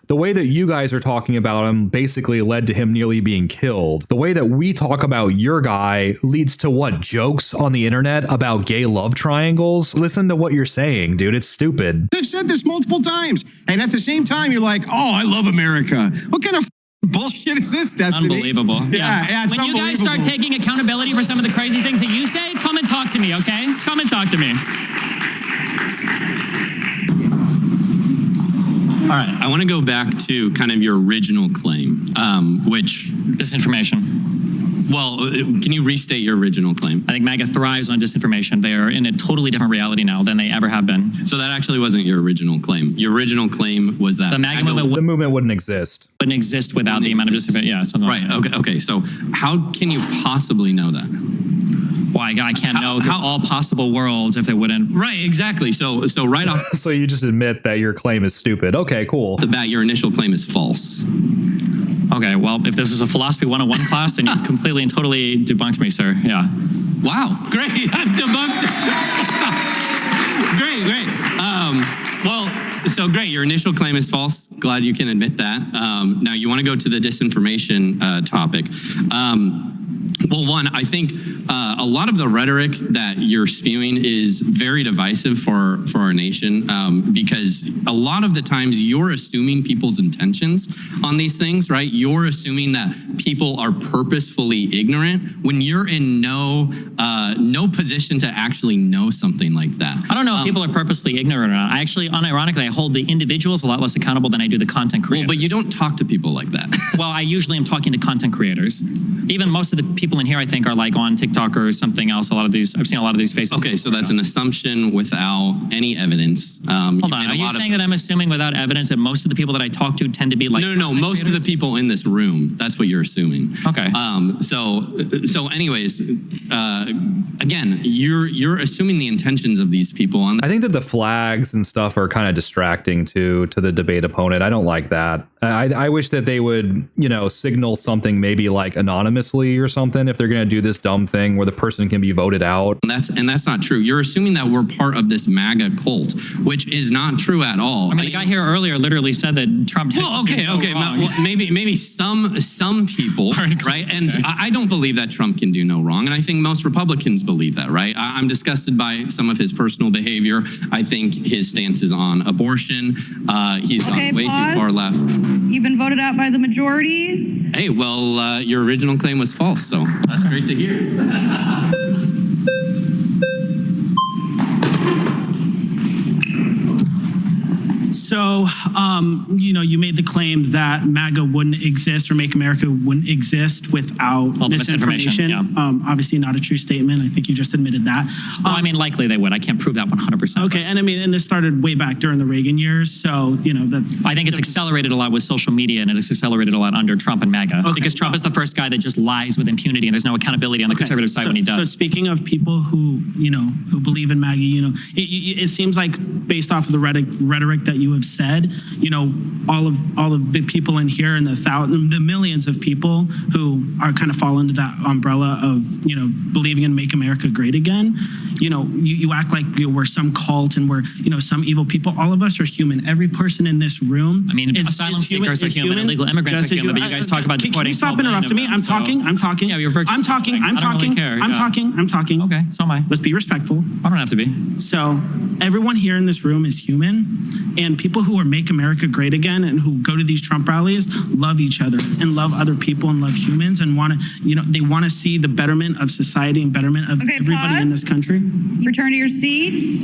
The way that you guys are talking about him basically led to him nearly being killed. The way that we talk about your guy leads to what? Jokes on the internet about gay love triangles? Listen to what you're saying, dude. It's stupid. I've said this multiple times, and at the same time, you're like, "Oh, I love America." What kind of bullshit is this, Destiny? Unbelievable. Yeah, it's when you guys start unbelievable. taking accountability for some of the crazy things that you say, come and talk to me, okay? Come and talk to me. All right, I want to go back to kind of your original claim, which disinformation. Well, can you restate your original claim? I think MAGA thrives on disinformation. They are in a totally different reality now than they ever have been. So that actually wasn't your original claim. Your original claim was that The MAGA movement The movement wouldn't exist. wouldn't exist without the amount of disinformation. Yeah, something Right. like that. Okay. So how can you possibly know that? Well, I can't know through all possible worlds if they wouldn't. Right. Exactly. So right off So you just admit that your claim is stupid. Okay, cool. the bat, your initial claim is false. Okay, well, if this is a philosophy 101 class, then you've completely and totally debunked me, sir. Yeah. Wow. Great. I've debunked. Great. Well, so great. Your initial claim is false. Glad you can admit that. Now you want to go to the disinformation topic. Well, one, I think a lot of the rhetoric that you're spewing is very divisive for our nation because a lot of the times you're assuming people's intentions on these things, right? You're assuming that people are purposefully ignorant when you're in no position to actually know something like that. I don't know if people are purposely ignorant or not. I actually, unironically, I hold the individuals a lot less accountable than I do the content creators. Well, but you don't talk to people like that. Well, I usually am talking to content creators. Even most of the people in here, I think, are like on TikTok or something else. I've seen a lot of these faces. Okay, so that's an assumption without any evidence. Hold on, are you saying that I'm assuming without evidence that most of the people that I talk to tend to be like... No, most of the people in this room, that's what you're assuming. Okay. So anyways, again, you're assuming the intentions of these people. I think that the flags and stuff are kind of distracting to the debate opponent. I don't like that. I wish that they would, signal something maybe like anonymously or something if they're going to do this dumb thing where the person can be voted out. And that's not true. You're assuming that we're part of this MAGA cult, which is not true at all. I mean, the guy here earlier literally said that Trump... Well, okay. Well, maybe some people, right? And I don't believe that Trump can do no wrong. And I think most Republicans believe that, right? I'm disgusted by some of his personal behavior. I think his stances on abortion, he's gone way too far left. You've been voted out by the majority. Hey, well, your original claim was false, so that's great to hear. So, you made the claim that MAGA wouldn't exist or Make America wouldn't exist without misinformation, misinformation. Obviously not a true statement. I think you just admitted that. Well, I mean, likely they would. I can't prove that 100%. Okay, and this started way back during the Reagan years. So, that... I think it's accelerated a lot with social media, and it's accelerated a lot under Trump and MAGA. Okay. Because Trump is the first guy that just lies with impunity, and there's no accountability on the conservative side when he does. So speaking of people who, who believe in MAGA, it seems like based off of the rhetoric that you have said, said, you know, all of the people in here and the millions of people who are kind of fall into that umbrella of, you know, believing in Make America Great Again, you know, you act like we're some cult and we're, you know, some evil people. All of us are human. Every person in this room asylum seekers are human, illegal immigrants are human, but you guys talk about Can deporting. you stop interrupting me? I'm talking. Yeah, you're I'm talking. I'm talking. Okay, so am I. Let's be respectful. I don't have to be. So everyone here in this room is human, and people who are Make America Great Again and who go to these Trump rallies love each other and love other people and love humans and want to, you know, they want to see the betterment of society and betterment of everybody in this country. Return to your seats.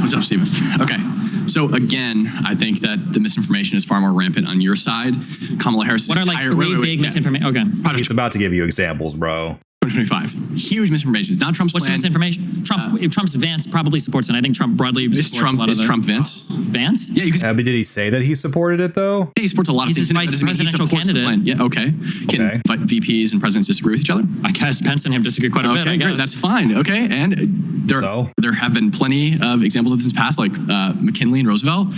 What's up, Stephen? Okay. So again, I think that the misinformation is far more rampant on your side. Kamala Harris. What are like three big misinformation? Okay. He's about to give you examples, bro. 2025. Huge misinformation. It's not Trump's What's plan. misinformation? Trump's Vance probably supports it. I think Trump broadly supports a lot of Trump Vance? Vance? Yeah, you can. But did he say that he supported it though? He supports a lot of He's things. his vice That doesn't mean he presidential supports the candidate. plan. Yeah, okay. Can VPs and presidents disagree with each other? I guess Pence and him disagree quite a bit. I guess. Great. That's fine. Okay, and there have been plenty of examples of this past, like McKinley and Roosevelt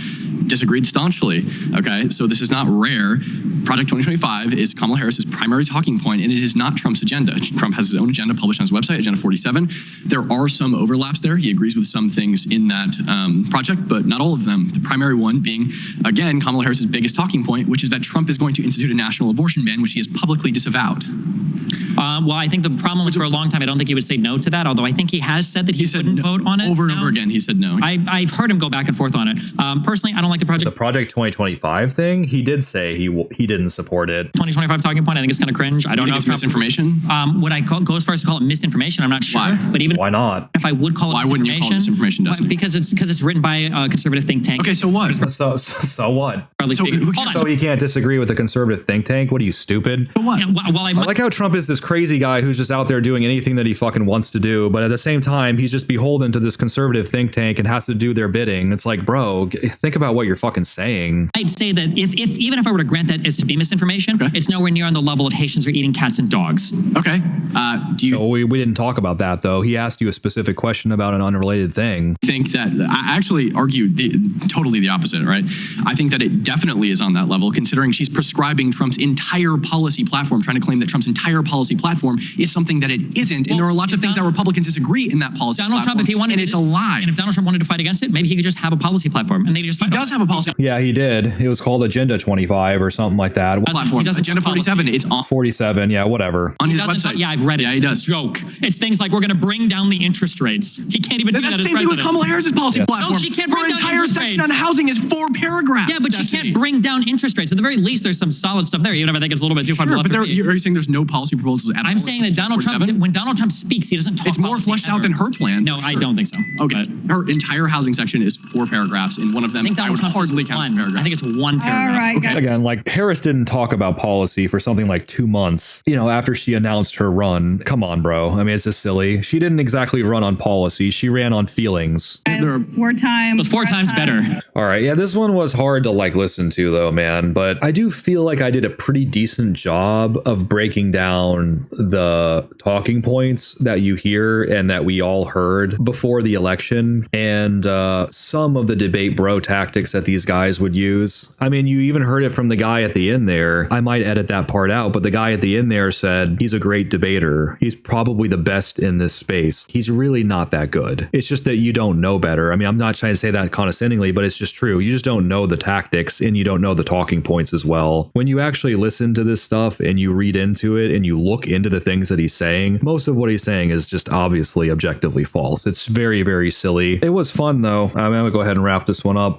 disagreed staunchly. Okay, so this is not rare. Project 2025 is Kamala Harris's primary talking point, and it is not Trump's agenda. Trump has his own agenda published on his website, Agenda 47. There are some overlaps there. He agrees with some things in that project, but not all of them. The primary one being, again, Kamala Harris's biggest talking point, which is that Trump is going to institute a national abortion ban, which he has publicly disavowed. Well, I think the problem was for a long time, I don't think he would say no to that, although I think he has said that he wouldn't vote on it. Over and over again, he said no. I've heard him go back and forth on it. Personally, I don't like the project. The Project 2025 thing, he did say he didn't support it. 2025 talking point, I think it's kind of cringe. I don't know if if it's misinformation. Would I go as far as to call it misinformation? I'm not sure. Why? But even why not? If I would call it Why wouldn't you call it misinformation, Dustin? Because it's written by a conservative think tank. Okay, so what? So what? So he can't disagree with a conservative think tank? What are you, stupid? What? I like how Trump is this crazy guy who's just out there doing anything that he fucking wants to do, but at the same time, he's just beholden to this conservative think tank and has to do their bidding. It's like, bro, think about what you're fucking saying. I'd say that if even if I were to grant that as to be misinformation, it's nowhere near on the level of Haitians are eating cats and dogs. Okay. We didn't talk about that though. He asked you a specific question about an unrelated thing. Think that I actually argue totally the opposite, right? I think that it definitely is on that level, considering she's prescribing Trump's entire policy platform, trying to claim that Trump's entire policy platform is something that it isn't. And there are lots of things that Republicans disagree in that policy Donald platform, Trump, if he wanted, and it's a lie. And if Donald Trump wanted to fight against it, maybe he could just have a policy platform, and they just he does have a policy. Yeah, he did. It was called Agenda 25 or something like that. Platform. Agenda 47. It's on 47. Yeah, whatever. On his website. Yeah, I've read it. Yeah, he does. It's a joke. It's things like we're going to bring down the interest rates. He can't even do that That's as the same thing with president. Kamala Harris's policy platform. No, she can't bring Her down entire interest section rates. on housing is 4 paragraphs. Yeah, but she can't bring down interest rates. At the very least, there's some solid stuff there, even if I think it's a little bit too far. Sure, but are you saying there's no policy proposals at all? I'm saying that Donald Trump, when Donald Trump speaks, he doesn't talk. It's more fleshed out than her plan. No, I don't think so. Okay, her entire housing section is 4 paragraphs, and one of them I would hardly count as a paragraph. I think it's 1 paragraph. All right, Okay. Again, like Harris didn't talk about policy for something like 2 months, after she announced her run. Come on, bro. I mean, it's just silly. She didn't exactly run on policy. She ran on feelings. War time. It was 4 times better. All right. Yeah, this one was hard to listen to though, man. But I do feel like I did a pretty decent job of breaking down the talking points that you hear and that we all heard before the election, and some of the debate bro tactics that these guys would use. I mean, you even heard it from the guy at the end there. I might edit that part out, but the guy at the end there said he's a great debater. He's probably the best in this space. He's really not that good. It's just that you don't know better. I mean, I'm not trying to say that condescendingly, but it's just true. You just don't know the tactics and you don't know the talking points as well. When you actually listen to this stuff and you read into it and you look into the things that he's saying, most of what he's saying is just obviously objectively false. It's very, very silly. It was fun though. I'm gonna go ahead and wrap this one up.